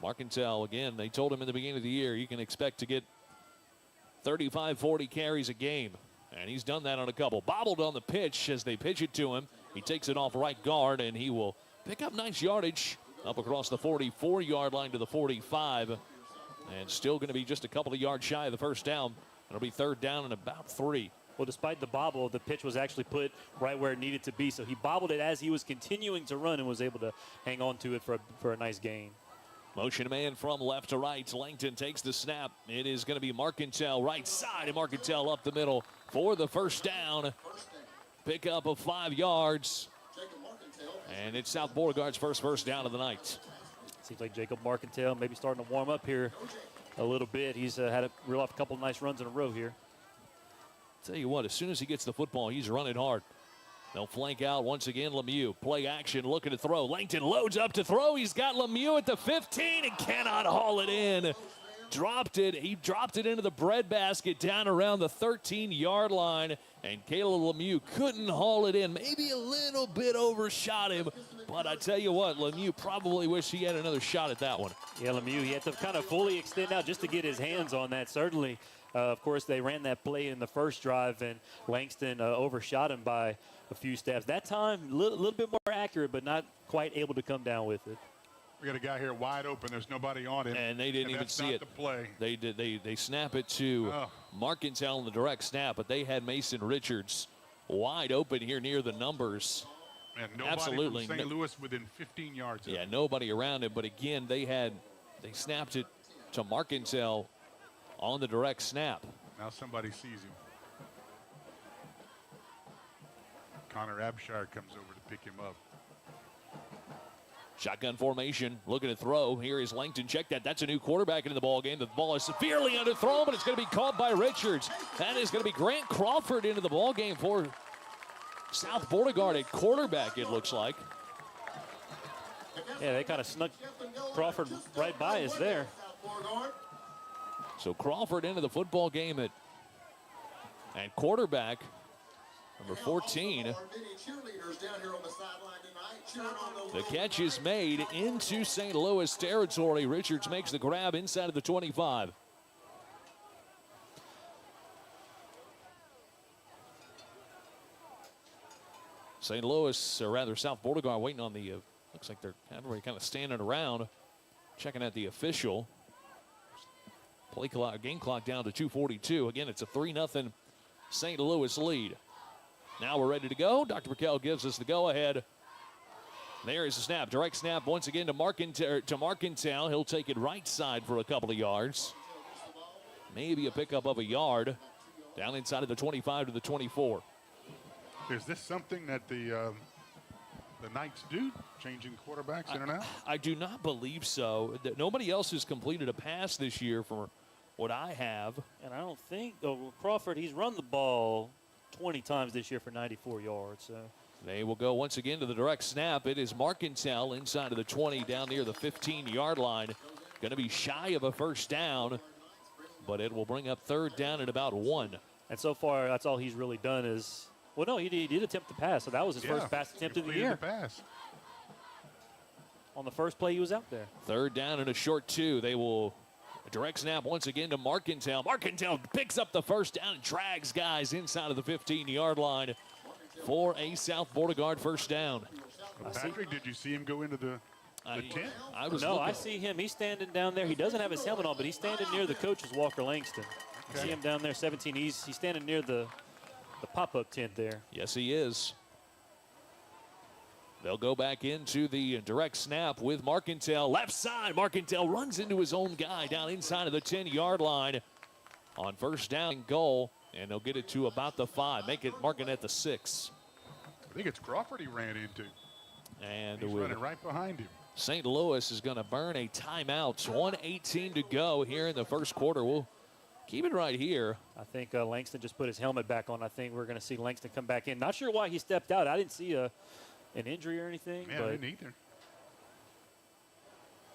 Marcantel, again, they told him in the beginning of the year, you can expect to get 35, 40 carries a game. And he's done that on a couple. Bobbled on the pitch as they pitch it to him. He takes it off right guard, and he will pick up nice yardage up across the 44-yard line to the 45. And still going to be just a couple of yards shy of the first down. It'll be 3rd down and about 3. Well, despite the bobble, the pitch was actually put right where it needed to be. So he bobbled it as he was continuing to run and was able to hang on to it for a nice gain. Motion man from left to right. Langton takes the snap. It is going to be Marcantel right side, and Marcantel up the middle for the first down. Pickup of 5 yards. And it's South Beauregard's first down of the night. Seems like Jacob Marcantel maybe starting to warm up here a little bit. He's had to reel off a couple of nice runs in a row here. Tell you what, as soon as he gets the football, he's running hard. They'll flank out once again. Lemieux, play action, looking to throw. Langton loads up to throw. He's got Lemieux at the 15 and cannot haul it in. Dropped it. He dropped it into the breadbasket down around the 13-yard line, and Caleb Lemieux couldn't haul it in. Maybe a little bit overshot him, but I tell you what, Lemieux probably wished he had another shot at that one. Yeah, Lemieux, he had to kind of fully extend out just to get his hands on that. Certainly, of course, they ran that play in the first drive, and Langston overshot him by a few steps. That time, a little bit more accurate, but not quite able to come down with it. We got a guy here wide open. There's nobody on him. And they didn't even see it. The play. They snap it to Marcantel in the direct snap, but they had Mason Richards wide open here near the numbers. And nobody Absolutely. from St. Louis within 15 yards. Yeah, nobody around him. But again, they snapped it to Marcantel on the direct snap. Now somebody sees him. Connor Abshire comes over to pick him up. Shotgun formation, looking to throw. Here is Langton. Check that. That's a new quarterback into the ball game. The ball is severely underthrown, but it's going to be caught by Richards. That is going to be Grant Crawford into the ball game for South Beauregard at quarterback, it looks like. Yeah, they kind of snuck Crawford right by us there. So Crawford into the football game at quarterback, number 14. The catch is made into St. Louis territory. Richards makes the grab inside of the 25. St. Louis, or rather South Beauregard, waiting on the, looks like they're everybody kind of standing around, checking at the official. Play clock, game clock down to 2:42. Again, it's a 3-0 St. Louis lead. Now we're ready to go. Dr. Burkell gives us the go-ahead. There is a snap. Direct snap once again to Marcantel. He'll take it right side for a couple of yards. Maybe a pickup of a yard. Down inside of the 25 to the 24. Is this something that the Knights do, changing quarterbacks in and out? I do not believe so. Nobody else has completed a pass this year for what I have. And I don't think, Crawford, he's run the ball 20 times this year for 94 yards. So they will go once again to the direct snap. It is Marcantel inside of the 20 down near the 15-yard line. Going to be shy of a first down, but it will bring up 3rd down at about 1. And so far, that's all he's really done is, well, no, he did attempt the pass, so that was his first pass attempt of the year. Pass. On the first play, he was out there. 3rd down and a short 2. They will direct snap once again to Marcantel. Marcantel picks up the first down and drags guys inside of the 15-yard line for a South Beauregard first down. Patrick, did you see him go into the The 10? I see him. He's standing down there. He doesn't have his helmet on, but he's standing near the coach's Walker Langston. I see him down there, 17. He's standing near the pop-up tent there. Yes, he is. They'll go back into the direct snap with Marcantel. Left side, Marcantel runs into his own guy down inside of the 10-yard line on first down and goal, and they'll get it to about the 5, make it marking at the 6. I think it's Crawford he ran into. And he's running right behind him. St. Louis is going to burn a timeout. 1:18 to go here in the first quarter. We'll keep it right here. I think Langston just put his helmet back on. I think we're going to see Langston come back in. Not sure why he stepped out. I didn't see an injury or anything. Yeah, but I didn't either.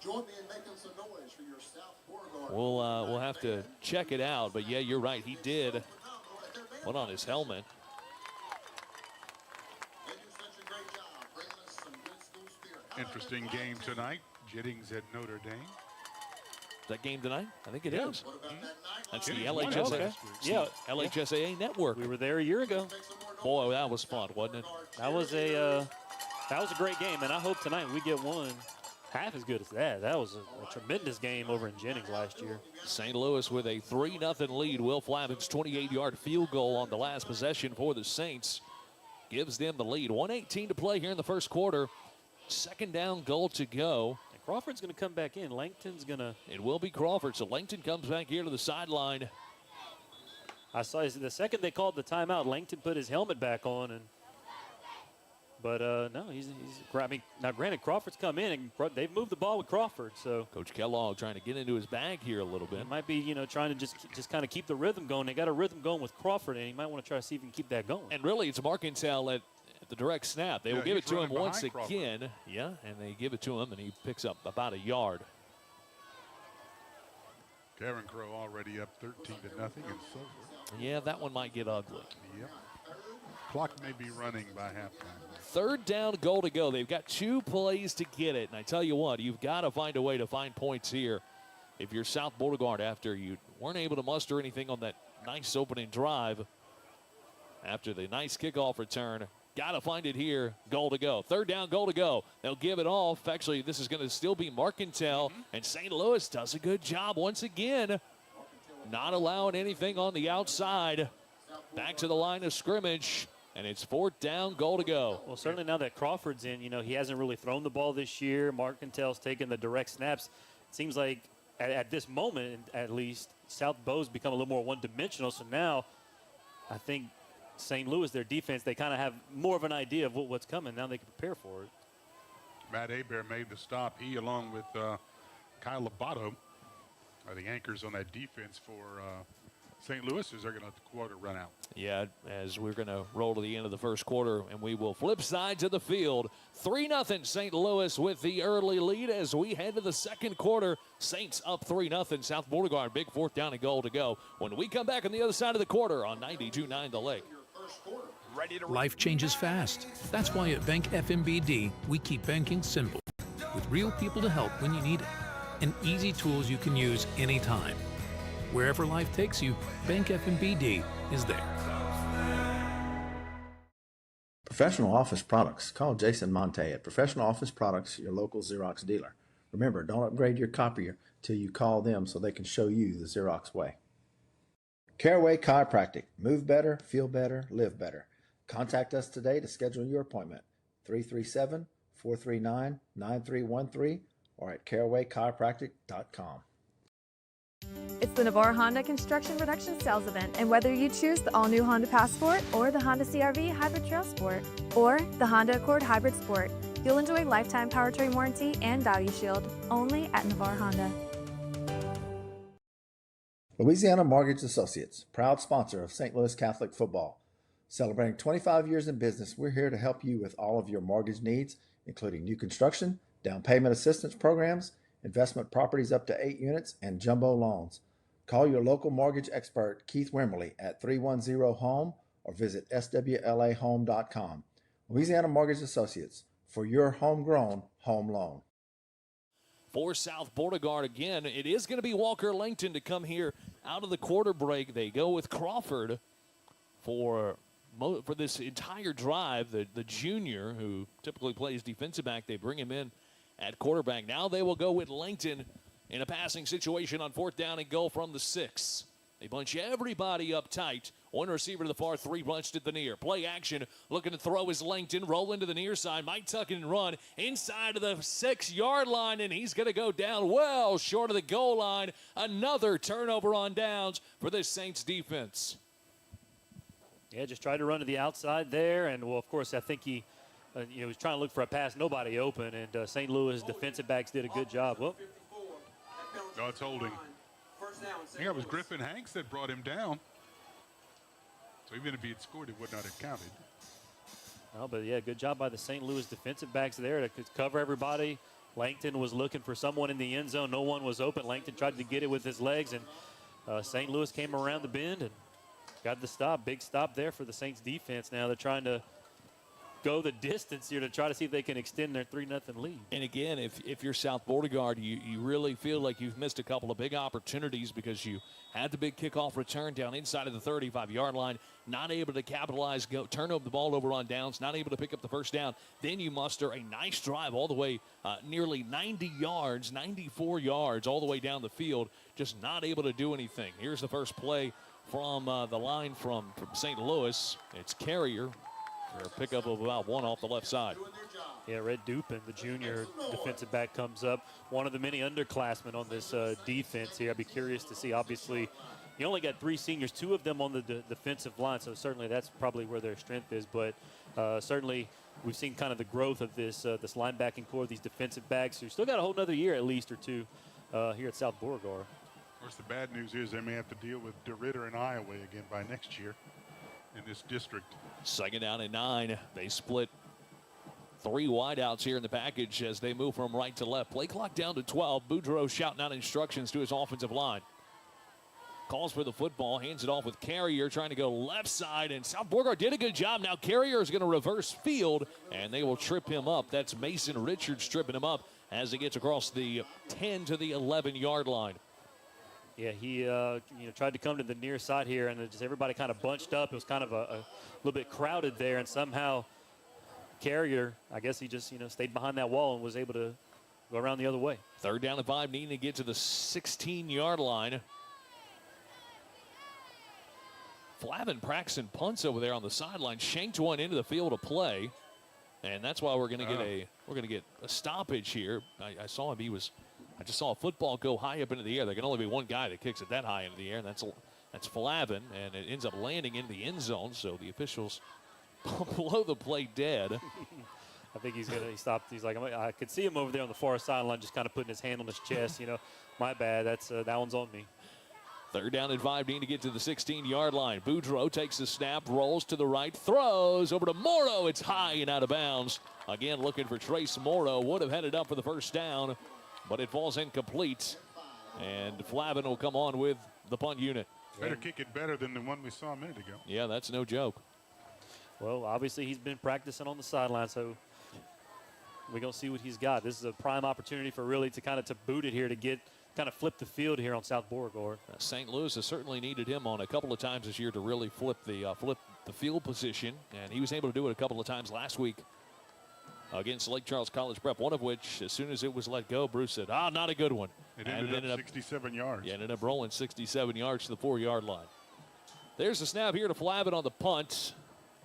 Join me in making some noise for your South Beauregard. We'll have to check it out. But, yeah, you're right. He did put on his helmet. Interesting game tonight. Jennings at Notre Dame. Is that game tonight? I think it is. That's the Jennings LHSAA. okay. Yeah, LHSAA network. We were there a year ago. Boy, that was fun, wasn't it? That was a great game, and I hope tonight we get one half as good as that. That was a tremendous game over in Jennings last year. St. Louis with a 3-0 lead. Will Flavin's 28-yard field goal on the last possession for the Saints gives them the lead. 1:18 to play here in the first quarter. Second down, goal to go. And Crawford's going to come back in. Langton's going to. It will be Crawford. So Langton comes back here to the sideline. I saw the second they called the timeout, Langton put his helmet back on, but no, he's. I mean, now granted, Crawford's come in and they've moved the ball with Crawford. So Coach Kellogg trying to get into his bag here a little bit. It might be trying to just kind of keep the rhythm going. They got a rhythm going with Crawford, and he might want to try to see if he can keep that going. And really, it's Marcantel at the direct snap. They will give it to him once again. Yeah, and they give it to him, and he picks up about a yard. Karen Crow already up 13-0 in silver. Yeah, that one might get ugly. Yep. Clock may be running by halftime. Third down, goal to go. They've got 2 plays to get it. And I tell you what, you've got to find a way to find points here. If you're South Beauregard after you weren't able to muster anything on that nice opening drive, after the nice kickoff return, got to find it here. Goal to go. Third down, goal to go. They'll give it off. Actually, this is going to still be Marcantel. And St. Louis does a good job once again, not allowing anything on the outside. Back to the line of scrimmage. And it's 4th down, goal to go. Well, certainly now that Crawford's in, he hasn't really thrown the ball this year. Marcantel's taking the direct snaps. It seems like at this moment, at least, South Beau's become a little more one-dimensional. So now I think St. Louis, their defense, they kind of have more of an idea of what's coming. Now they can prepare for it. Matt Hebert made the stop. He, along with Kyle Labato, are the anchors on that defense for St. Louis, as they're going to let the quarter run out. Yeah, as we're going to roll to the end of the first quarter, and we will flip sides of the field. 3-0 St. Louis with the early lead as we head to the second quarter. Saints up 3-0. South Beauregard, big 4th down and goal to go. When we come back on the other side of the quarter on 92.9 The Lake. Life changes fast. That's why at Bank FMBD, we keep banking simple, with real people to help when you need it, and easy tools you can use anytime. Wherever life takes you, Bank FMBD is there. Professional Office Products. Call Jason Monte at Professional Office Products, your local Xerox dealer. Remember, don't upgrade your copier till you call them so they can show you the Xerox way. Caraway Chiropractic. Move better, feel better, live better. Contact us today to schedule your appointment. 337-439-9313 or at carawaychiropractic.com. It's the Navarre Honda Construction Reduction Sales Event, and whether you choose the all-new Honda Passport or the Honda CR-V Hybrid Trail Sport or the Honda Accord Hybrid Sport, you'll enjoy lifetime powertrain warranty and value shield only at Navarre Honda. Louisiana Mortgage Associates, proud sponsor of St. Louis Catholic football. Celebrating 25 years in business, we're here to help you with all of your mortgage needs, including new construction, down payment assistance programs, investment properties up to 8 units, and jumbo loans. Call your local mortgage expert, Keith Wimberly, at 310-HOME or visit swlahome.com. Louisiana Mortgage Associates, for your homegrown home loan. For South Beauregard again, it is going to be Walker Langton to come here out of the quarter break. They go with Crawford for this entire drive. The junior, who typically plays defensive back, they bring him in at quarterback. Now they will go with Langton in a passing situation on 4th down and goal from the 6. They bunch everybody up tight. One receiver to the far, 3 bunched at the near. Play action, looking to throw is Langton. Roll into the near side, might tuck it and run inside of the 6-yard line, and he's going to go down well short of the goal line. Another turnover on downs for this Saints defense. Yeah, just tried to run to the outside there, and, well, of course, I think he was trying to look for a pass. Nobody open, and St. Louis defensive backs did a good job. Well, no, it's holding. I think it was Griffin Hanks that brought him down. So even if he had scored, it would not have counted. No, but, yeah, good job by the St. Louis defensive backs there to cover everybody. Langton was looking for someone in the end zone. No one was open. Langton tried to get it with his legs, and St. Louis came around the bend and got the stop. Big stop there for the Saints defense. Now they're trying to go the distance here to try to see if they can extend their 3-0 lead. And again, if you're South Beauregard, you really feel like you've missed a couple of big opportunities because you had the big kickoff return down inside of the 35-yard line, not able to capitalize, turn over the ball over on downs, not able to pick up the first down. Then you muster a nice drive all the way nearly 90 yards, 94 yards all the way down the field, just not able to do anything. Here's the first play from the line from St. Louis. It's Carrier. For a pickup of about 1 off the left side. Yeah, Red Dupin, the junior defensive back, comes up. One of the many underclassmen on this defense here. I'd be curious to see. Obviously, you only got 3 seniors, 2 of them on the defensive line, so certainly that's probably where their strength is. But certainly we've seen kind of the growth of this linebacking core, these defensive backs who still got a whole other year at least or 2 here at South Beauregard. Of course, the bad news is they may have to deal with DeRitter and Iowa again by next year in this district. 2nd down and 9. They split 3 wideouts here in the package as they move from right to left. Play clock down to 12. Boudreaux shouting out instructions to his offensive line. Calls for the football, hands it off with Carrier, trying to go left side, and South Beauregard did a good job. Now Carrier is going to reverse field, and they will trip him up. That's Mason Richards tripping him up as he gets across the 10 to the 11-yard line. Yeah, he tried to come to the near side here, and just everybody kind of bunched up. It was kind of a little bit crowded there, and somehow Carrier, I guess he just stayed behind that wall and was able to go around the other way. 3rd down and 5, needing to get to the 16-yard line. Flavin Praxton punts over there on the sideline, shanked one into the field of play, and that's why we're going to get a stoppage here. I saw him. I just saw a football go high up into the air. There can only be one guy that kicks it that high into the air, and that's Flavin, and it ends up landing in the end zone. So the officials blow the play dead. I think he stopped. He's like, I could see him over there on the far sideline, just kind of putting his hand on his chest. My bad. That one's on me. 3rd down and 5, need to get to the 16-yard line. Boudreaux takes the snap, rolls to the right, throws over to Morrow. It's high and out of bounds. Again, looking for Trace Morrow. Would have headed up for the first down, but it falls incomplete. And Flavin will come on with the punt unit. Better kick it better than the one we saw a minute ago. Yeah, that's no joke. Well, obviously he's been practicing on the sideline, so we're going to see what he's got. This is a prime opportunity for really to boot it here to kind of flip the field here on South Beauregard. St. Louis has certainly needed him on a couple of times this year to really flip the field position, and he was able to do it a couple of times last week against Lake Charles College Prep, one of which, as soon as it was let go, Bruce said, not a good one. It ended up 67 yards. Yeah, ended up rolling 67 yards to the 4-yard line. There's the snap here to Flavin on the punt.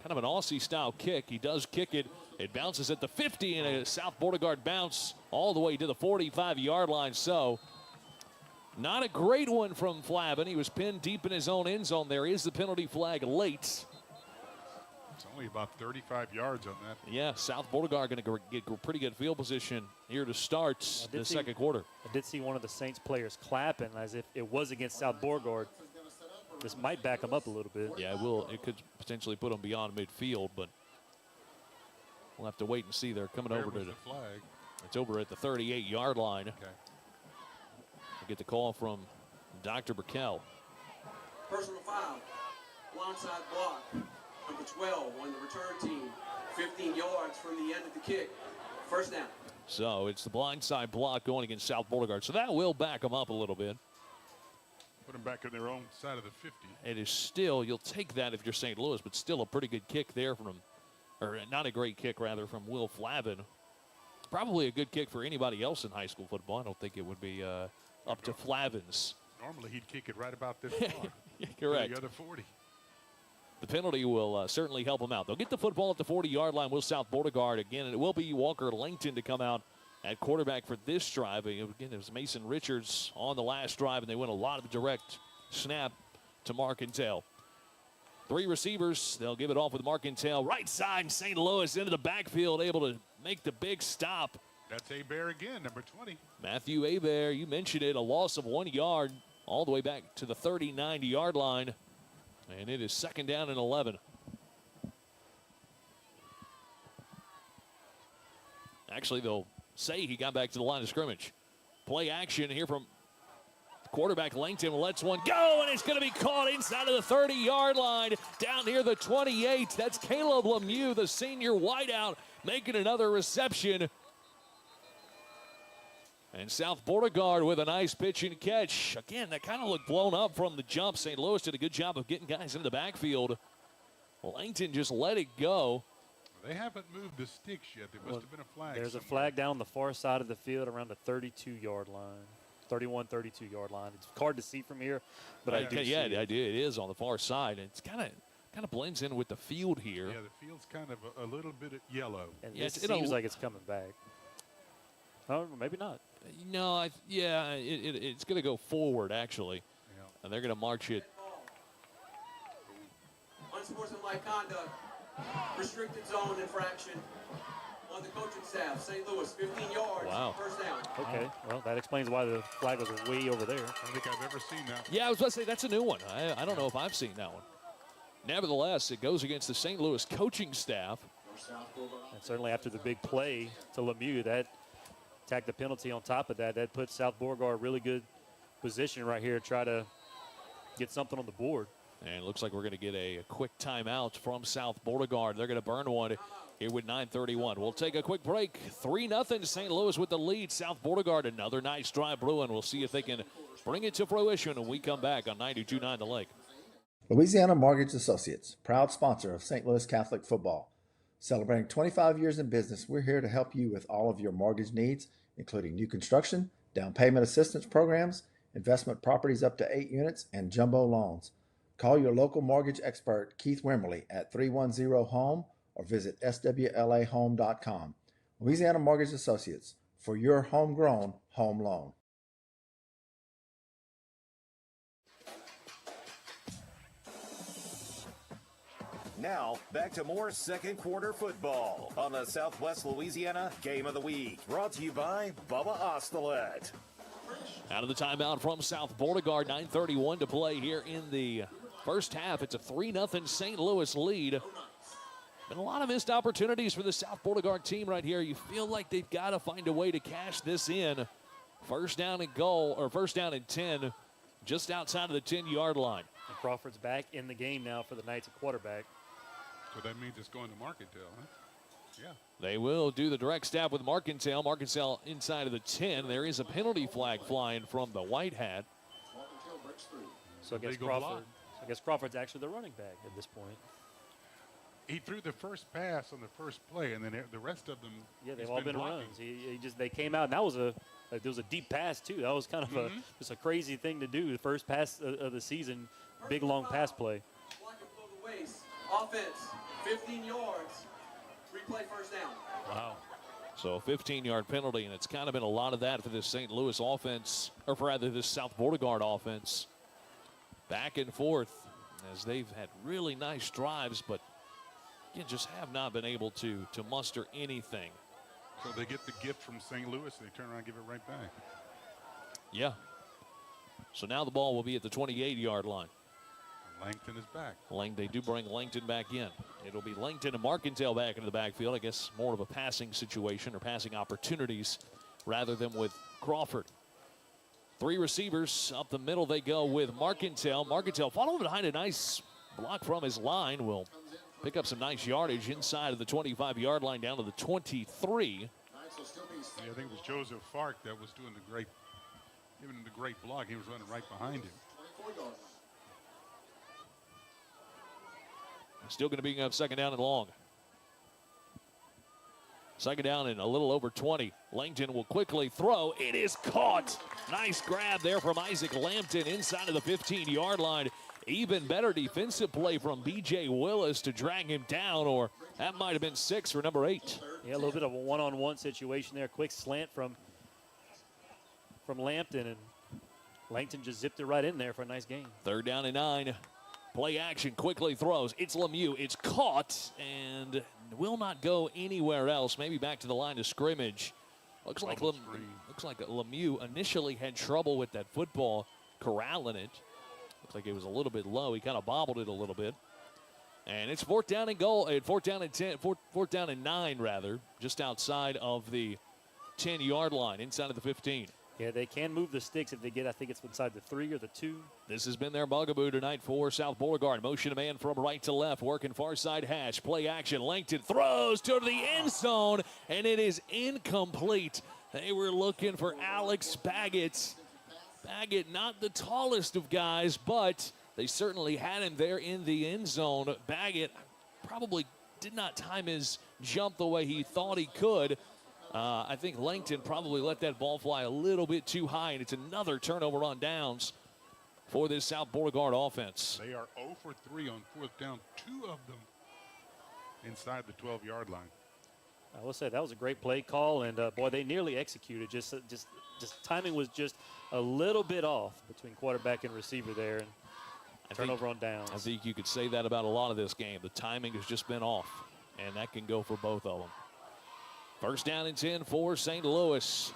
Kind of an Aussie-style kick. He does kick it. It bounces at the 50, and a South Beauregard bounce all the way to the 45-yard line. So, not a great one from Flavin. He was pinned deep in his own end zone. There is the penalty flag late. It's only about 35 yards on that. Yeah, South Beauregard going to get pretty good field position here to start the second quarter. I did see one of the Saints players clapping as if it was against South Beauregard. This might back them up a little bit. Yeah, it will. It could potentially put them beyond midfield, but we'll have to wait and see. They're coming over to the flag. It's over at the 38-yard line. Okay. We'll get the call from Dr. Burkell. Personal foul, blindside block, number 12 on the return team, 15 yards from the end of the kick. First down. So it's the blindside block going against South Beauregard. So that will back them up a little bit. Put them back on their own side of the 50. It is still, you'll take that if you're St. Louis, but still a pretty good kick there or not a great kick, rather, from Will Flavin. Probably a good kick for anybody else in high school football. I don't think it would be up to Flavins. Normally he'd kick it right about this far. Correct. The other 40. The penalty will certainly help them out. They'll get the football at the 40-yard line. Will South Beauregard again, and it will be Walker Langton to come out at quarterback for this drive. Again, it was Mason Richards on the last drive, and they went a lot of direct snap to Marcantel. 3 receivers. They'll give it off with Marcantel. Right side, St. Louis into the backfield, able to make the big stop. That's Abear again, number 20. Matthew Abear, you mentioned it, a loss of 1 yard all the way back to the 39-yard line. And it is 2nd down and 11. Actually, they'll say he got back to the line of scrimmage. Play action here from quarterback Langton. Lets one go, and it's going to be caught inside of the 30-yard line down near the 28. That's Caleb Lemieux, the senior wideout, making another reception. And South Beauregard with a nice pitch and catch. Again, that kind of looked blown up from the jump. St. Louis did a good job of getting guys into the backfield. Langton just let it go. They haven't moved the sticks yet. There must have been a flag. There's somewhere. a flag down the far side of the field around the 32-yard line. 31, 32-yard line. It's hard to see from here, but I do see it. It is on the far side. It's kind of blends in with the field here. Yeah, the field's kind of a little bit yellow. And it seems like it's coming back. Oh, maybe not. No, it's going to go forward, actually. Yeah. And they're going to march it. Unsportsmanlike conduct, restricted zone infraction on the coaching staff. St. Louis, 15 yards, Wow. first down. Okay, well, that explains why the flag was way over there. I don't think I've ever seen that. Yeah, I was about to say, that's a new one. I don't know if I've seen that one. Nevertheless, it goes against the St. Louis coaching staff. And certainly after the big play to Lemieux, that tacked the penalty on top of that. That puts South Beauregard really good position right here to try to get something on the board. And it looks like we're going to get a quick timeout from South Beauregard. They're going to burn one here with 9:31. We'll take a quick break. 3-0 St. Louis with the lead. South Beauregard, another nice drive brewing. We'll see if they can bring it to fruition when we come back on 92.9 The Lake. Louisiana Mortgage Associates, proud sponsor of St. Louis Catholic football. Celebrating 25 years in business, we're here to help you with all of your mortgage needs, including new construction, down payment assistance programs, investment properties up to 8 units, and jumbo loans. Call your local mortgage expert, Keith Wimberly, at 310-HOME or visit swlahome.com. Louisiana Mortgage Associates, for your homegrown home loan. Now, back to more second quarter football on the Southwest Louisiana Game of the Week. Brought to you by Bubba Ostelet. Out of the timeout from South Beauregard, 9:31 to play here in the first half. It's a 3-0 St. Louis lead. Been a lot of missed opportunities for the South Beauregard team right here. You feel like they've got to find a way to cash this in. First down and goal, or first down and 10, just outside of the 10-yard line. And Crawford's back in the game now for the Knights at quarterback. So that means it's going to Marcantel, huh? Yeah. They will do the direct stab with Marcantel. Marcantel inside of the 10. There is a penalty flag flying from the white hat. So I guess Crawford's actually the running back at this point. He threw the first pass on the first play, and then the rest of them. Yeah, they've all been runs. They came out, and that was there was a deep pass too. That was kind of just a crazy thing to do. The first pass of the season, big long pass play. Blocking below the waist. Offense, 15 yards. Replay first down. Wow. So a 15-yard penalty, and it's kind of been a lot of that for this St. Louis offense, or for rather this South Beauregard offense. Back and forth as they've had really nice drives, but again, just have not been able to muster anything. So they get the gift from St. Louis, and they turn around and give it right back. Yeah. So now the ball will be at the 28-yard line. Langton is back. They do bring Langton back in. It'll be Langton and Marcantel back into the backfield. I guess more of a passing situation or passing opportunities rather than with Crawford. 3 receivers up the middle they go with Marcantel. Marcantel following behind a nice block from his line will pick up some nice yardage inside of the 25-yard line down to the 23. Yeah, I think it was Joseph Fark that was doing giving him the great block. He was running right behind him. Still going to be up second down and long. Second down and a little over 20. Langton will quickly throw. It is caught. Nice grab there from Isaac Lampton inside of the 15-yard line. Even better defensive play from B.J. Willis to drag him down, or that might have been 6 for number 8. Yeah, a little bit of a one-on-one situation there. Quick slant from Lampton, and Langton just zipped it right in there for a nice gain. Third down and 9. Play action, quickly throws. It's Lemieux. It's caught and will not go anywhere else. Maybe back to the line of scrimmage. Looks like Lemieux initially had trouble with that football, corralling it. Looks like it was a little bit low. He kind of bobbled it a little bit. And it's fourth down and 9 rather, just outside of the 10-yard line, inside of the 15. Yeah, they can move the sticks if they get, I think it's inside the 3 or the 2. This has been their bugaboo tonight for South Beauregard. Motion man from right to left, working far side hash. Play action, Langton throws to the end zone, and it is incomplete. They were looking for Alex Baggett. Baggett, not the tallest of guys, but they certainly had him there in the end zone. Baggett probably did not time his jump the way he thought he could. I think Langton probably let that ball fly a little bit too high, and it's another turnover on downs for this South Beauregard offense. They are 0 for 3 on fourth down, 2 of them inside the 12-yard line. I will say that was a great play call, and boy, they nearly executed. Just timing was just a little bit off between quarterback and receiver there, and turnover on downs. I think you could say that about a lot of this game. The timing has just been off, and that can go for both of them. First down and 10 for St. Louis.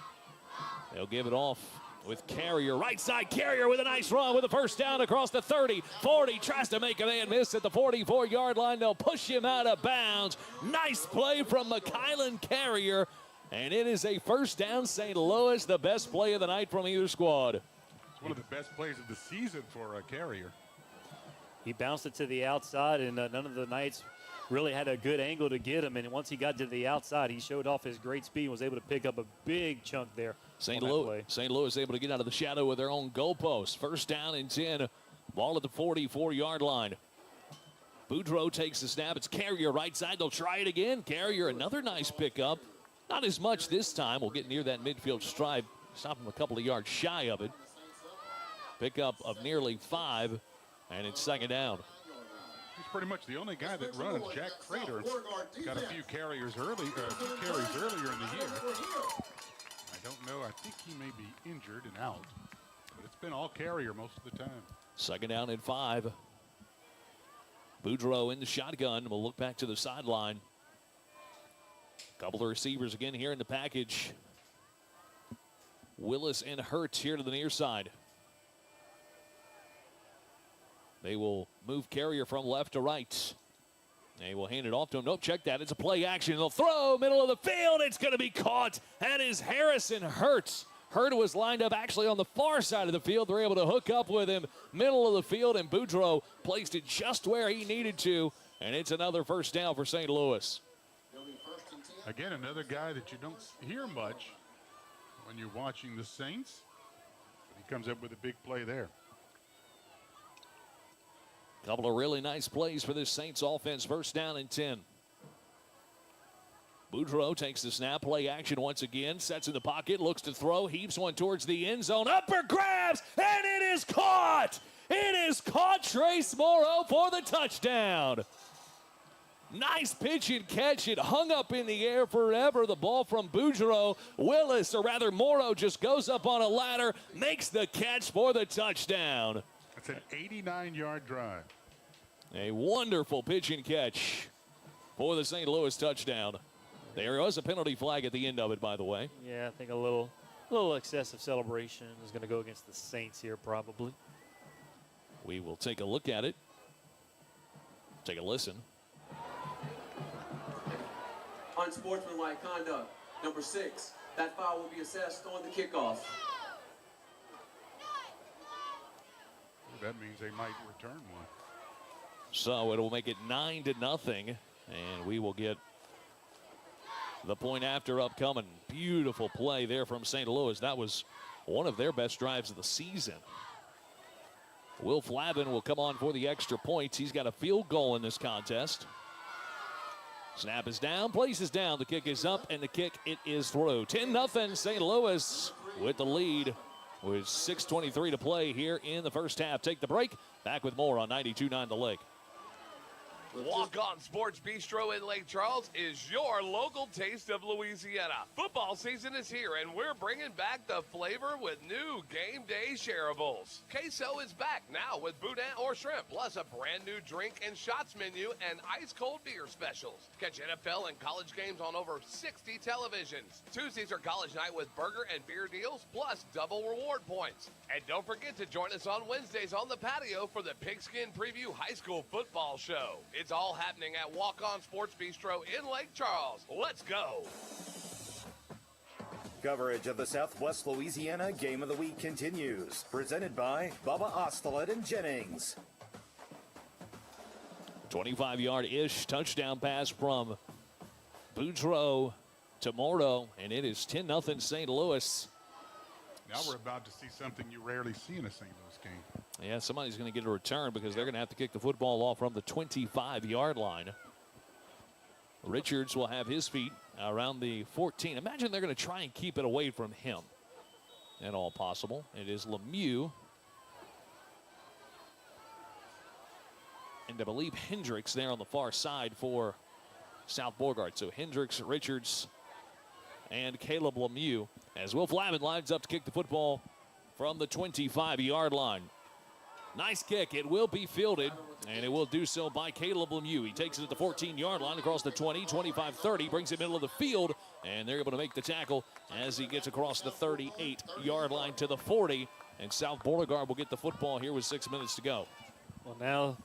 They'll give it off with Carrier. Right side, Carrier with a nice run with a first down across the 30, 40. Tries to make a man miss at the 44-yard line. They'll push him out of bounds. Nice play from McKylan Carrier. And it is a first down, St. Louis, the best play of the night from either squad. It's one of the best plays of the season for Carrier. He bounced it to the outside, and none of the Knights really had a good angle to get him, and once he got to the outside, he showed off his great speed and was able to pick up a big chunk there. St. Louis able to get out of the shadow with their own goalpost. First down and 10, ball at the 44-yard line. Boudreaux takes the snap. It's Carrier right side. They'll try it again. Carrier, another nice pickup. Not as much this time. We'll get near that midfield stripe. Stop him a couple of yards shy of it. Pickup of nearly 5, and it's second down. He's pretty much the only guy that runs. Jack Crater got a few carries earlier in the year. I don't know. I think he may be injured and out, but it's been all Carrier most of the time. Second down and 5. Boudreaux in the shotgun. We'll look back to the sideline. Couple of receivers again here in the package. Willis and Hurts here to the near side. They will move Carrier from left to right. They will hand it off to him. Nope, check that. It's a play action. They'll throw, middle of the field. It's going to be caught. That is Harrison Hurts. Hurts was lined up actually on the far side of the field. They're able to hook up with him, middle of the field, and Boudreaux placed it just where he needed to, and it's another first down for St. Louis. Again, another guy that you don't hear much when you're watching the Saints. But he comes up with a big play there. Couple of really nice plays for this Saints offense. First down and 10. Boudreaux takes the snap, play action once again, sets in the pocket, looks to throw, heaves one towards the end zone, upper grabs, and it is caught! It is caught, Trace Morrow for the touchdown. Nice pitch and catch. It hung up in the air forever. The ball from Boudreaux. Willis, or rather Morrow, just goes up on a ladder, makes the catch for the touchdown. It's an 89-yard drive. A wonderful pitch and catch for the St. Louis touchdown. There was a penalty flag at the end of it, by the way. Yeah, I think a little excessive celebration is going to go against the Saints here probably. We will take a look at it. Take a listen. Unsportsmanlike conduct. Number 6. That foul will be assessed on the kickoff. That means they might return one. So it'll make it 9-0, and we will get the point after upcoming. Beautiful play there from St. Louis. That was one of their best drives of the season. Will Flavin will come on for the extra points. He's got a field goal in this contest. Snap is down, place is down, the kick is up, and the kick, it is through. 10-0 St. Louis with the lead with 6:23 to play here in the first half. Take the break. Back with more on 92.9 The Lake. Walk On Sports Bistro in Lake Charles is your local taste of Louisiana. Football season is here, and we're bringing back the flavor with new game day shareables. Queso is back now with boudin or shrimp, plus a brand new drink and shots menu and ice-cold beer specials. Catch NFL and college games on over 60 televisions. Tuesdays are college night with burger and beer deals, plus double reward points. And don't forget to join us on Wednesdays on the patio for the Pigskin Preview High School Football Show. It's all happening at Walk On Sports Bistro in Lake Charles. Let's go. Coverage of the Southwest Louisiana Game of the Week continues. Presented by Bubba Ostelet and Jennings. 25-yard-ish touchdown pass from Boudreaux to Morto, and it is 10-0 St. Louis. Now we're about to see something you rarely see in a St. Louis game. Yeah, somebody's going to get a return because they're going to have to kick the football off from the 25-yard line. Richards will have his feet around the 14. Imagine they're going to try and keep it away from him at all possible. It is Lemieux. And I believe Hendricks there on the far side for South Beauregard. So Hendricks, Richards, and Caleb Lemieux as Will Flavin lines up to kick the football from the 25-yard line. Nice kick. It will be fielded, and it will do so by Caleb Lemieux. He takes it at the 14-yard line across the 20, 25, 30, brings it middle of the field, and they're able to make the tackle as he gets across the 38-yard line to the 40, and South Beauregard will get the football here with 6 minutes to go. Well, now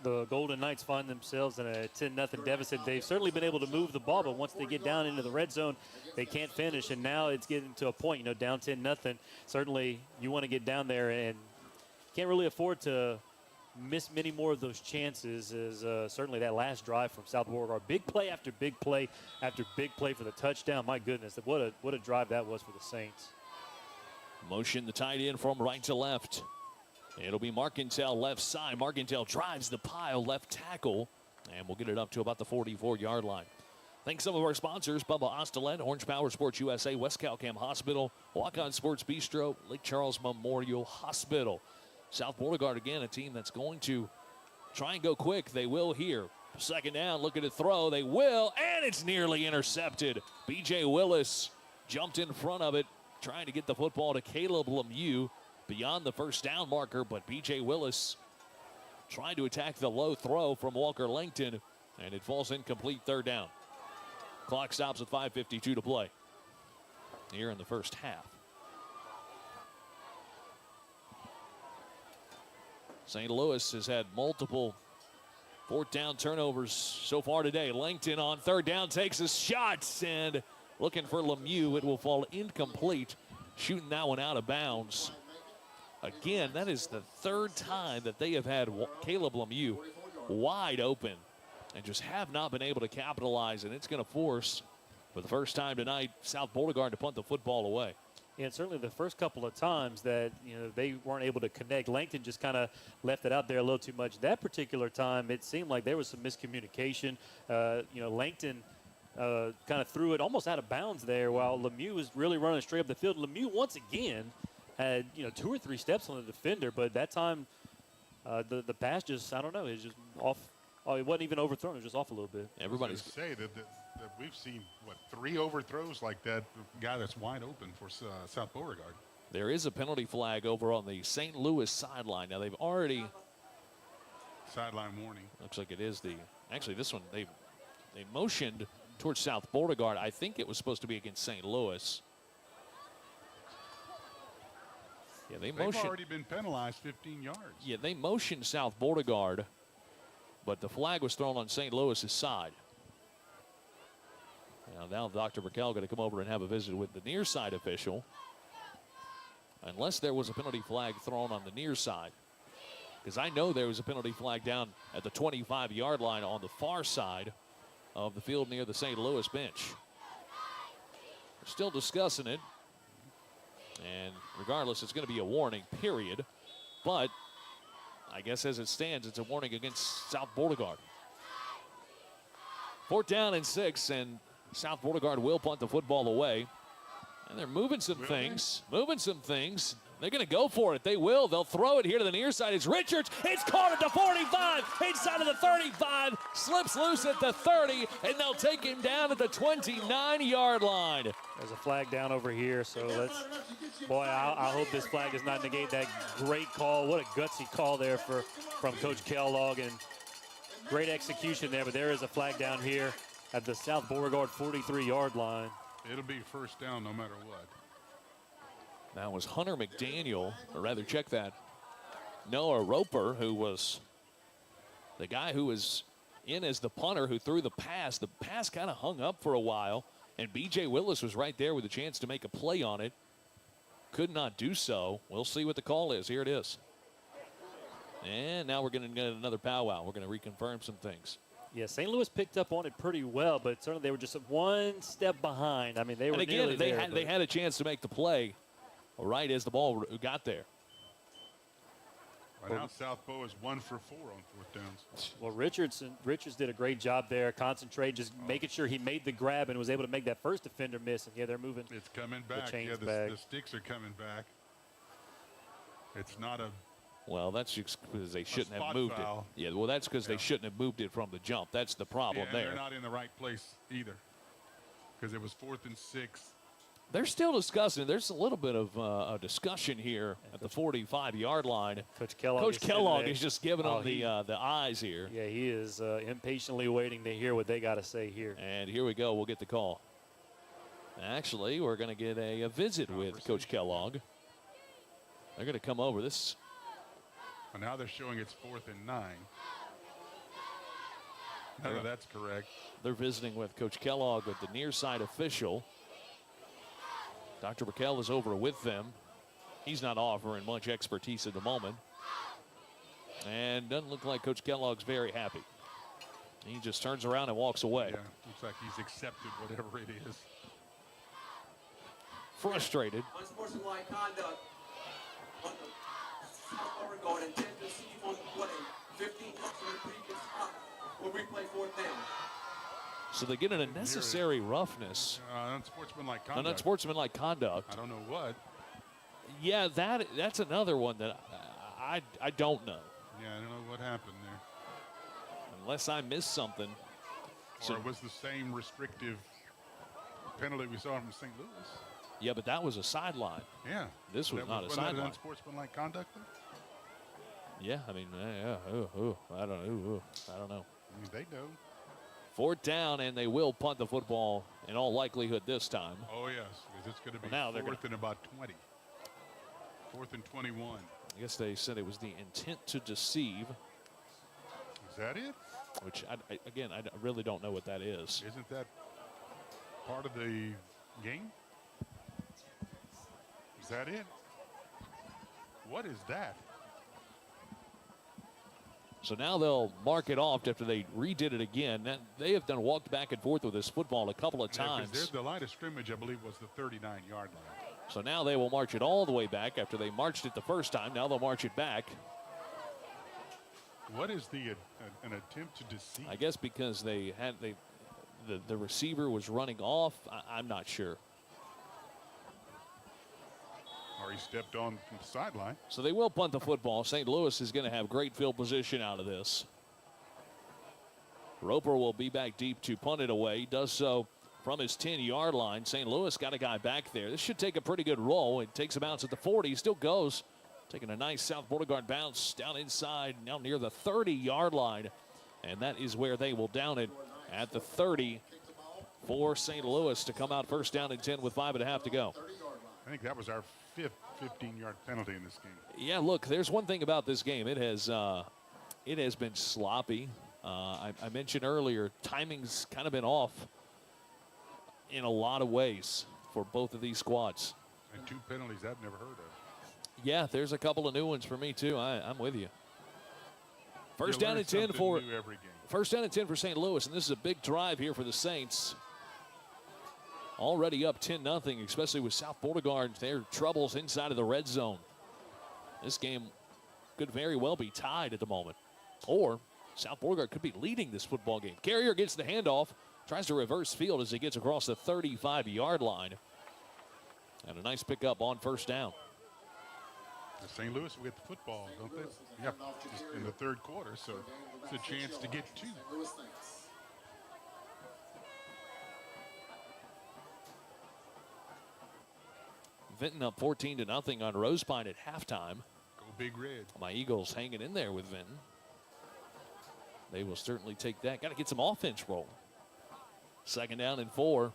the Golden Knights find themselves in a 10-0 deficit. They've certainly been able to move the ball, but once they get down into the red zone, they can't finish, and now it's getting to a point, down 10-0. Certainly you want to get down there and can't really afford to miss many more of those chances as certainly that last drive from South Beauregard. Big play after big play after big play for the touchdown. My goodness, what a drive that was for the Saints. Motion the tight end from right to left. It'll be Marcantel left side. Marcantel drives the pile left tackle, and we'll get it up to about the 44-yard line. Thanks some of our sponsors, Bubba Ostelet, Orange Power Sports USA, West Calcam Hospital, Walk On Sports Bistro, Lake Charles Memorial Hospital. South Beauregard, again, a team that's going to try and go quick. They will here. Second down, look at it throw. They will, and it's nearly intercepted. B.J. Willis jumped in front of it, trying to get the football to Caleb Lemieux beyond the first down marker, but B.J. Willis trying to attack the low throw from Walker Langton, and it falls incomplete. Third down. Clock stops at 5:52 to play here in the first half. St. Louis has had multiple fourth down turnovers so far today. Langton on third down takes a shot, and looking for Lemieux. It will fall incomplete, shooting that one out of bounds. Again, that is the third time that they have had Caleb Lemieux wide open and just have not been able to capitalize, and it's going to force, for the first time tonight, South Beauregard to punt the football away. Yeah, and certainly the first couple of times that they weren't able to connect, Langton just kind of left it out there a little too much. That particular time, it seemed like there was some miscommunication. Langton kind of threw it almost out of bounds there while Lemieux was really running straight up the field. Lemieux once again had 2 or 3 steps on the defender, but that time the pass just, I don't know, it's just off. Oh, it wasn't even overthrown. It was just off a little bit. Everybody's say that we've seen, 3 overthrows like that, the guy that's wide open for South Beauregard. There is a penalty flag over on the St. Louis sideline. Now, they've already. Sideline warning. Looks like it is actually, this one, they motioned towards South Beauregard. I think it was supposed to be against St. Louis. Yeah, they've already been penalized 15 yards. Yeah, they motioned South Beauregard, but the flag was thrown on St. Louis's side. Now Dr. Burkell going to come over and have a visit with the near side official. Unless there was a penalty flag thrown on the near side. Because I know there was a penalty flag down at the 25-yard line on the far side of the field near the St. Louis bench. We're still discussing it. And regardless, it's going to be a warning, period. But I guess as it stands, it's a warning against South Beauregard. 4th down and 6, and South Beauregard will punt the football away. And they're moving some things. They're going to go for it. They will. They'll throw it here to the near side. It's Richards. It's caught at the 45. Inside of the 35. Slips loose at the 30. And they'll take him down at the 29-yard line. There's a flag down over here. So I hope this flag does not negate that great call. What a gutsy call there from Coach Kellogg. And great execution there. But there is a flag down here at the South Beauregard 43-yard line. It'll be 1st down no matter what. That was Hunter McDaniel, or rather, check that. Noah Roper, who was the guy who was in as the punter who threw the pass. The pass kind of hung up for a while, and B.J. Willis was right there with a chance to make a play on it. Could not do so. We'll see what the call is. Here it is. And now we're going to get another powwow. We're going to reconfirm some things. Yeah, St. Louis picked up on it pretty well, but certainly they were just one step behind. I mean, they were nearly there. They had a chance to make the play right as the ball got there. Right now, South Bow is 1 for 4 on 4th downs. Well, Richards did a great job there. Concentrate, just making sure he made the grab and was able to make that first defender miss. And yeah, they're moving. It's coming back. The chains the sticks are coming back. It's not a. Well, that's just because they shouldn't have moved foul. it. Yeah, well, that's because they shouldn't have moved it from the jump. That's the problem there. They're not in the right place either, because it was 4th and 6. They're still discussing. There's a little bit of a discussion here at the 45-yard line. Coach Kellogg is just giving them the eyes here. Yeah, he is impatiently waiting to hear what they got to say here. And here we go. We'll get the call. Actually, we're going to get a visit with Coach Kellogg. They're going to come over. This. Well, now they're showing it's 4th and 9. None of that's correct. They're visiting with Coach Kellogg, with the near side official. Dr. Burkell is over with them. He's not offering much expertise at the moment. And doesn't look like Coach Kellogg's very happy. He just turns around and walks away. Yeah, looks like he's accepted whatever it is. Frustrated. Unsportsmanlike conduct on the South Beauregard intent to deceive on the play. 15 yards from the previous stop when we play 4th down. So they get an unnecessary roughness. Unsportsmanlike conduct. An unsportsmanlike conduct. I don't know what. Yeah, that's another one that I don't know. Yeah, I don't know what happened there. Unless I missed something. Or it was the same restrictive penalty we saw from St. Louis. Yeah, but that was a sideline. Yeah. This was not a sideline. That unsportsmanlike conduct then? Yeah, I mean, I don't know. I don't know. I mean, they know. 4th down, and they will punt the football in all likelihood this time. Oh, yes, because it's going to be now 4th and about 20. 4th and 21. I guess they said it was the intent to deceive. Is that it? Which, I really don't know what that is. Isn't that part of the game? Is that it? What is that? So now they'll mark it off after they redid it again. They have walked back and forth with this football a couple of times. The line of scrimmage, I believe, was the 39-yard line. So now they will march it all the way back after they marched it the first time. Now they'll march it back. What is an attempt to deceive? I guess because the receiver was running off. I'm not sure. Or he stepped on the sideline. So they will punt the football. St. Louis is going to have great field position out of this. Roper will be back deep to punt it away. He does so from his 10-yard line. St. Louis got a guy back there. This should take a pretty good roll. It takes a bounce at the 40. Still goes. Taking a nice South Beauregard bounce down inside, now near the 30-yard line. And that is where they will down it at the 30 for St. Louis to come out 1st down and 10 with 5.5 to go. I think that was our 5th 15-yard penalty in this game. Yeah, look, there's one thing about this game. It has been sloppy. I mentioned earlier, timing's kind of been off in a lot of ways for both of these squads. And 2 penalties I've never heard of. Yeah, there's a couple of new ones for me too. I'm with you. First down and 10 for St. Louis, and this is a big drive here for the Saints. Already up 10-0, especially with South Beauregard. Their troubles inside of the red zone. This game could very well be tied at the moment. Or South Beauregard could be leading this football game. Carrier gets the handoff. Tries to reverse field as he gets across the 35-yard line. And a nice pickup on first down. St. Louis will get the football, don't they? Yep, just in the third quarter, so it's a chance to get 2. Vinton up 14-0 on Rose Pine at halftime. Go Big Red. My Eagles hanging in there with Vinton. They will certainly take that. Got to get some offense rolling. 2nd down and 4.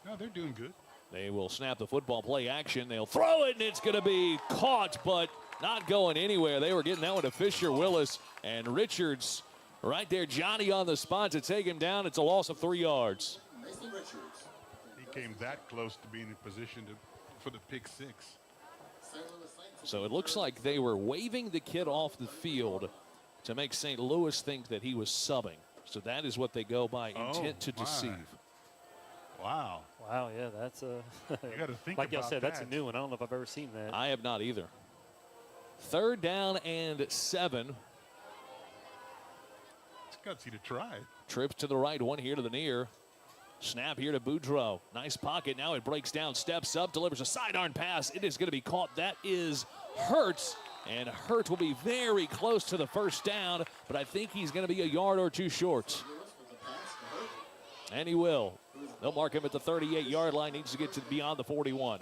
No, they're doing good. They will snap the football, play action. They'll throw it, and it's going to be caught, but not going anywhere. They were getting that one to Fisher, Willis, and Richards right there. Johnny on the spot to take him down. It's a loss of 3 yards. Mason Richards. He came that close to being in position for the pick 6. So it looks like they were waving the kid off the field to make St. Louis think that he was subbing. So that is what they go by, intent to deceive. Wow. Wow, yeah, that's a you got to think like y'all about said, that's a that. new one. I don't know if I've ever seen that. I have not either. 3rd down and 7. It's gutsy to try. Trips to the right, one here to the near. Snap here to Boudreaux. Nice pocket. Now it breaks down, steps up, delivers a sidearm pass. It is going to be caught. That is Hurts. And Hurt will be very close to the first down, but I think he's going to be a yard or 2 short. And he will. They'll mark him at the 38-yard line. Needs to get to beyond the 41.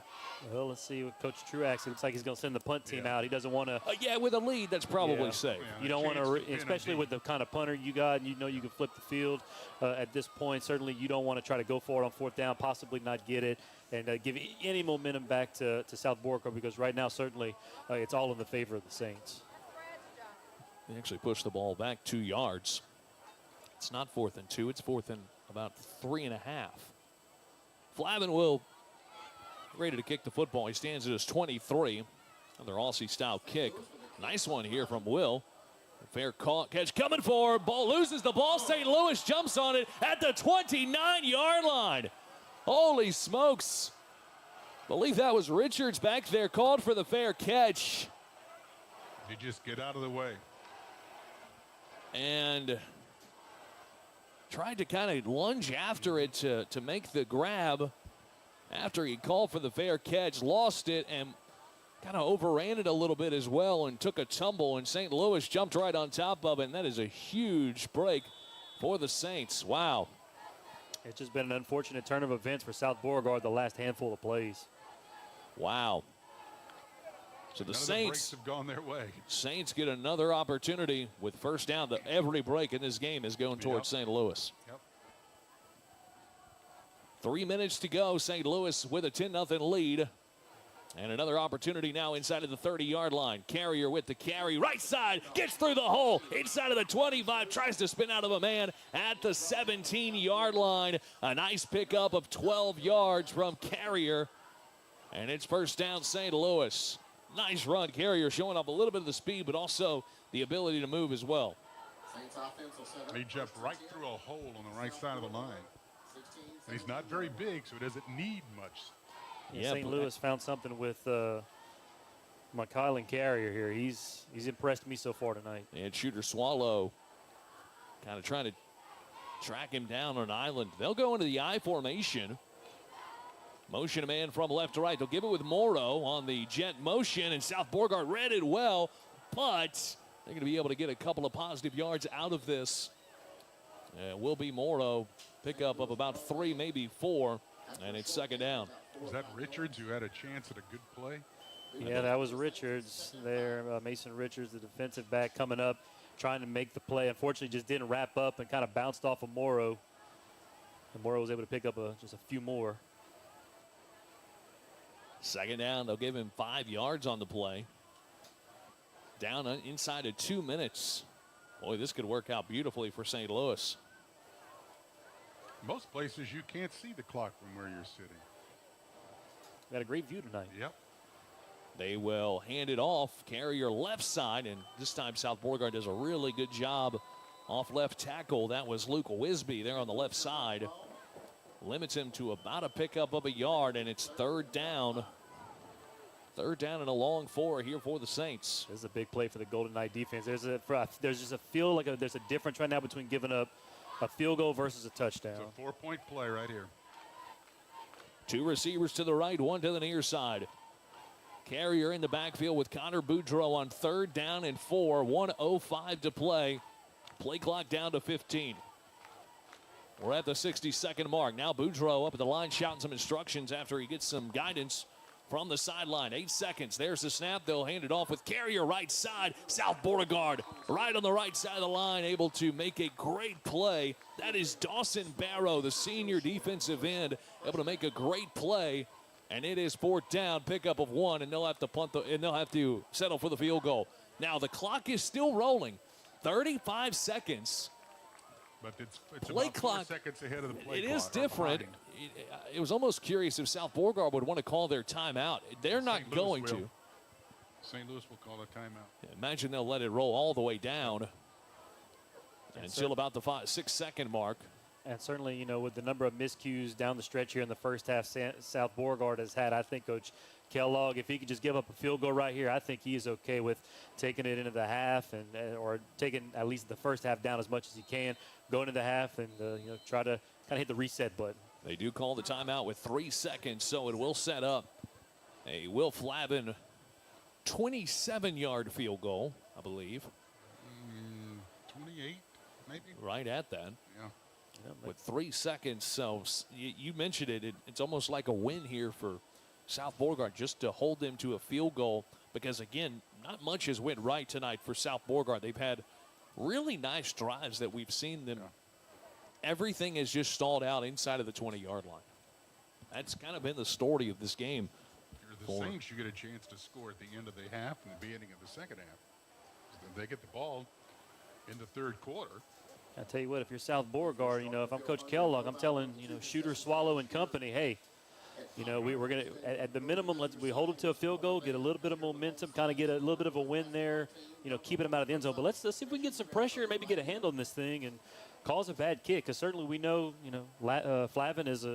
Well, let's see what Coach Truax. It looks like he's going to send the punt team out. He doesn't want to. Yeah, with a lead, that's probably safe. Yeah, you don't want to, especially with the kind of punter you got, and you know you can flip the field at this point. Certainly, you don't want to try to go for it on 4th down, possibly not get it, and give any momentum back to South Beauregard, because right now, certainly, it's all in the favor of the Saints. They actually pushed the ball back 2 yards. It's not 4th and 2. It's 4th and about 3.5. Flavin will ready to kick the football. He stands at his 23. Another Aussie-style kick. Nice one here from Will. Fair catch coming for. Ball loses the ball. St. Louis jumps on it at the 29-yard line. Holy smokes. Believe that was Richards back there. Called for the fair catch. You just get out of the way. And tried to kind of lunge after it to make the grab after he called for the fair catch, lost it, and kind of overran it a little bit as well and took a tumble, and St. Louis jumped right on top of it, and that is a huge break for the Saints. Wow. It's just been an unfortunate turn of events for South Beauregard the last handful of plays. Wow. So the Saints have gone their way. Saints get another opportunity with first down. Every break in this game is going towards St. Louis. Yep. 3 minutes to go. St. Louis with a 10-0 lead. And another opportunity now inside of the 30-yard line. Carrier with the carry. Right side. Gets through the hole. Inside of the 25. Tries to spin out of a man at the 17-yard line. A nice pickup of 12 yards from Carrier. And it's first down St. Louis. Nice run. Carrier showing up a little bit of the speed, but also the ability to move as well. He jumped right through a hole on the right side of the line. And he's not very big, so he doesn't need much. Yeah, St. Louis found something with McKylan Carrier here. He's impressed me so far tonight. And shooter Swallow kind of trying to track him down on an island. They'll go into the I formation. Motion a man from left to right. They'll give it with Morrow on the jet motion, and South Beauregard read it well, but they're going to be able to get a couple of positive yards out of this. Will be Morrow. Pickup of about 3, maybe 4, and it's second down. Was that Richards who had a chance at a good play? Yeah, that was Richards there. Mason Richards, the defensive back, coming up, trying to make the play. Unfortunately, just didn't wrap up and kind of bounced off of Morrow. And Morrow was able to pick up just a few more. Second down, they'll give him 5 yards on the play. Down inside of 2 minutes. Boy, this could work out beautifully for St. Louis. Most places you can't see the clock from where you're sitting. Got a great view tonight. Yep. They will hand it off. Carrier left side, and this time South Beauregard does a really good job off left tackle. That was Luke Wisby there on the left side. Limits him to about a pickup of a yard, and it's third down. Third down and a long 4 here for the Saints. This is a big play for the Golden Knight defense. There's just a feel like there's a difference right now between giving up a field goal versus a touchdown. It's a 4-point play right here. 2 receivers to the right, 1 to the near side. Carrier in the backfield with Connor Boudreaux on 3rd down and 4. 1:05 to play. Play clock down to 15. We're at the 60-second mark. Now Boudreaux up at the line shouting some instructions after he gets some guidance from the sideline. 8 seconds. There's the snap. They'll hand it off with Carrier right side. South Beauregard right on the right side of the line, able to make a great play. That is Dawson Barrow, the senior defensive end, able to make a great play. And it is 4th down, pickup of 1, and they'll have to settle for the field goal. Now the clock is still rolling. 35 seconds. But it's play about 4 clock, seconds ahead of the play it clock. is different. It was almost curious if South Beauregard would want to call their timeout. They're not going to. St. Louis will call a timeout. Imagine they'll let it roll all the way down until about the 6-second mark. And certainly, you know, with the number of miscues down the stretch here in the first half South Beauregard has had, I think Coach Kellogg, if he could just give up a field goal right here, I think he is okay with taking it into the half or taking at least the first half down as much as he can, going into the half and try to kind of hit the reset button. They do call the timeout with 3 seconds, so it will set up a Will Flavin 27-yard field goal, I believe. 28, maybe? Right at that. Yeah. With 3 seconds, so you mentioned it. It's almost like a win here for South Beauregard just to hold them to a field goal because, again, not much has went right tonight for South Beauregard. They've had really nice drives that we've seen them. Yeah. Everything has just stalled out inside of the 20-yard line. That's kind of been the story of this game. The Saints, you get a chance to score at the end of the half and the beginning of the second half. So they get the ball in the third quarter. I tell you what, if you're South Beauregard, if I'm Coach Kellogg, I'm telling, Shooter, Swallow, and company, hey, we're going to, at the minimum, we hold them to a field goal, get a little bit of momentum, kind of get a little bit of a win there, keeping them out of the end zone. But let's see if we can get some pressure and maybe get a handle on this thing and cause a bad kick. Because certainly we know, Flavin is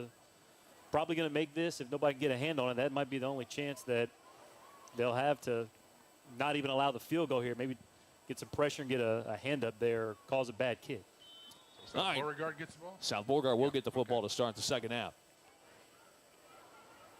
probably going to make this. If nobody can get a hand on it, that might be the only chance that they'll have to not even allow the field goal here. Maybe get some pressure and get a hand up there or cause a bad kick. South Beauregard gets the ball? South Beauregard will get the football to start the second half.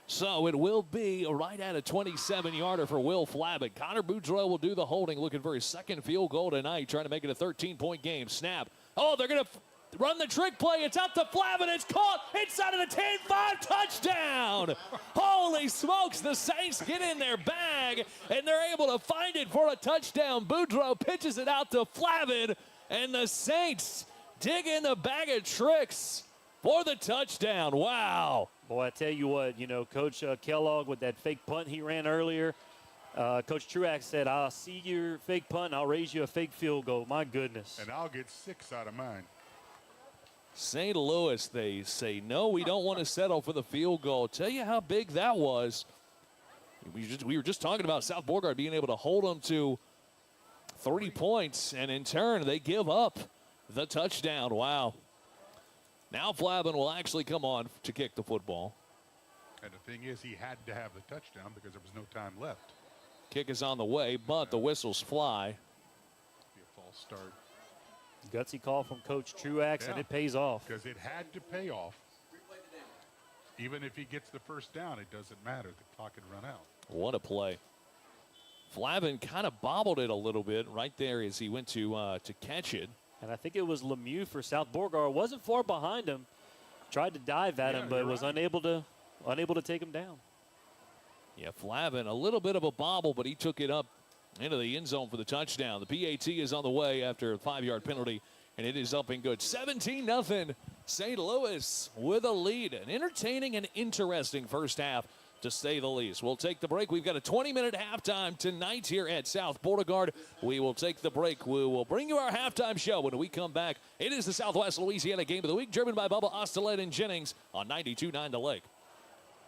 So it will be right at a 27-yarder for Will Flavin. Connor Boudreaux will do the holding, looking for his second field goal tonight, trying to make it a 13-point game. Snap. Oh, they're going to run the trick play. It's out to Flavin. It's caught inside of the 10-5 touchdown. Holy smokes, the Saints get in their bag, and they're able to find it for a touchdown. Boudreaux pitches it out to Flavin, and the Saints dig in the bag of tricks for the touchdown. Wow. Boy, I tell you what, Coach Kellogg with that fake punt he ran earlier, Coach Truax said, I'll see your fake punt, I'll raise you a fake field goal. My goodness. And I'll get 6 out of mine. St. Louis, they say, no, we don't want to settle for the field goal. Tell you how big that was. We were just talking about South Beauregard being able to hold them to 3 points, and in turn, they give up the touchdown. Wow. Now Flavin will actually come on to kick the football. And the thing is, he had to have the touchdown because there was no time left. Kick is on the way, but the whistles fly. Be a false start. Gutsy call from Coach Truax, and it pays off. Because it had to pay off. Even if he gets the first down, it doesn't matter. The clock had run out. What a play. Flavin kind of bobbled it a little bit right there as he went to catch it. And I think it was Lemieux for South Beauregard. Wasn't far behind him. Tried to dive at him, but was unable to take him down. Yeah, Flavin, a little bit of a bobble, but he took it up into the end zone for the touchdown. The PAT is on the way after a 5-yard penalty, and it is up and good. 17-0. St. Louis with a lead. An entertaining and interesting first half, to say the least. We'll take the break. We've got a 20-minute halftime tonight here at South Beauregard. We will take the break. We will bring you our halftime show when we come back. It is the Southwest Louisiana Game of the Week, driven by Bubba Ostelet and Jennings on 92.9 The Lake.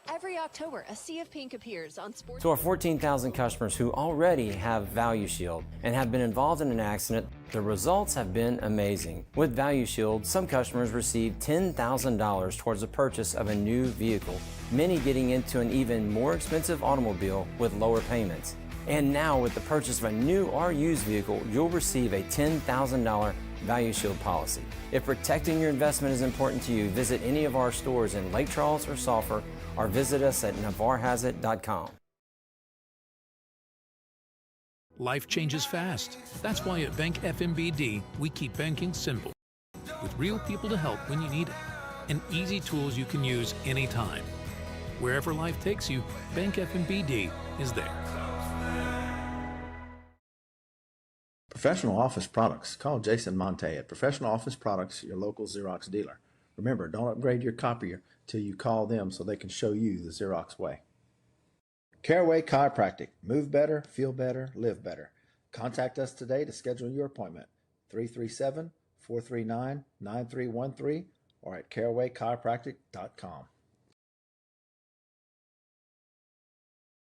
Every October, a sea of pink appears on sports. To our 14,000 customers who already have Value Shield and have been involved in an accident, the results have been amazing. With Value Shield, some customers receive $10,000 towards the purchase of a new vehicle, many getting into an even more expensive automobile with lower payments. And now with the purchase of a new or used vehicle, you'll receive a $10,000 Value Shield policy. If protecting your investment is important to you, visit any of our stores in Lake Charles or Sulphur, or visit us at navarrehasIt.com. Life changes fast. That's why at Bank FMBD, we keep banking simple. With real people to help when you need it, and easy tools you can use anytime. Wherever life takes you, Bank FMBD is there. Professional Office Products. Call Jason Monte at Professional Office Products, your local Xerox dealer. Remember, don't upgrade your copier till you call them so they can show you the Xerox way. Caraway Chiropractic. Move better, feel better, live better. Contact us today to schedule your appointment. 337-439-9313 or at carawaychiropractic.com.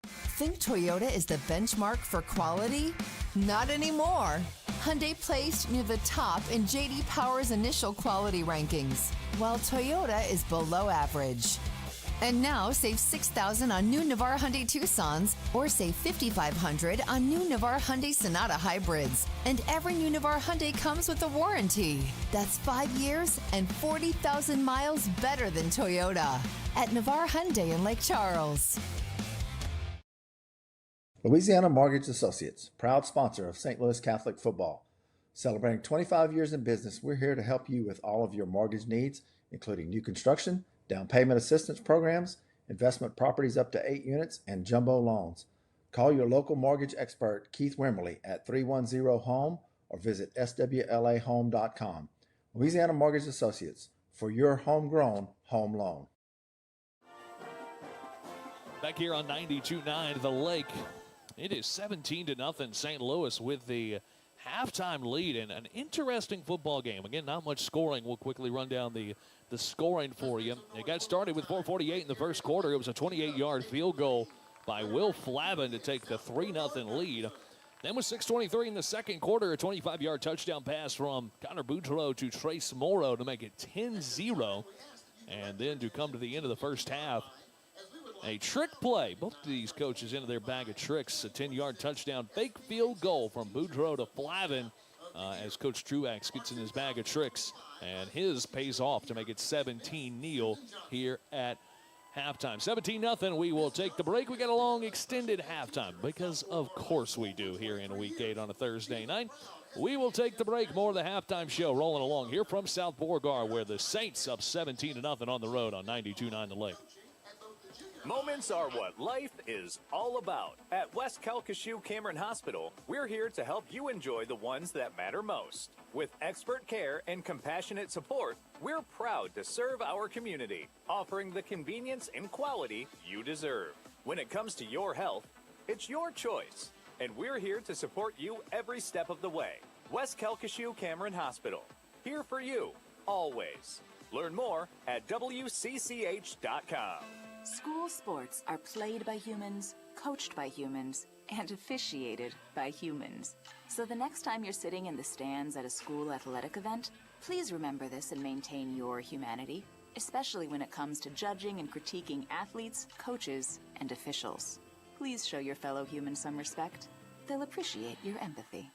Think Toyota is the benchmark for quality? Not anymore. Hyundai placed near the top in J.D. Power's initial quality rankings, while Toyota is below average. And now save $6,000 on new Navara Hyundai Tucsons, or save $5,500 on new Navara Hyundai Sonata Hybrids. And every new Navara Hyundai comes with a warranty. That's 5 years and 40,000 miles better than Toyota. At Navara Hyundai in Lake Charles. Louisiana Mortgage Associates, proud sponsor of St. Louis Catholic football. Celebrating 25 years in business, we're here to help you with all of your mortgage needs, including new construction, down payment assistance programs, investment properties up to 8 units, and jumbo loans. Call your local mortgage expert, Keith Wimberly, at 310-HOME or visit swlahome.com. Louisiana Mortgage Associates, for your homegrown home loan. Back here on 92.9 The Lake, it is 17-0 St. Louis with the halftime lead in an interesting football game. Again, not much scoring. We'll quickly run down the scoring for you. It got started with 4:48 in the first quarter. It was a 28-yard field goal by Will Flavin to take the 3-0 lead. Then with 6:23 in the second quarter, a 25-yard touchdown pass from Connor Boudreaux to Trace Morrow to make it 10-0. And then to come to the end of the first half, a trick play. Both of these coaches into their bag of tricks. A 10-yard touchdown fake field goal from Boudreaux to Flavin as Coach Truax gets in his bag of tricks. And his pays off to make it 17-0 here at halftime. 17-0. We will take the break. We got a long extended halftime because of course we do here in Week 8 on a Thursday night. We will take the break. More of the halftime show rolling along here from South Beauregard, where the Saints up 17-0 on the road on 92.9 The Lake. Moments are what life is all about. At West Calcasieu Cameron Hospital, we're here to help you enjoy the ones that matter most. With expert care and compassionate support, we're proud to serve our community, offering the convenience and quality you deserve. When it comes to your health, it's your choice, and we're here to support you every step of the way. West Calcasieu Cameron Hospital, here for you, always. Learn more at WCCH.com. School sports are played by humans, coached by humans, and officiated by humans. So the next time you're sitting in the stands at a school athletic event, please remember this and maintain your humanity, especially when it comes to judging and critiquing athletes, coaches, and officials. Please show your fellow humans some respect. They'll appreciate your empathy.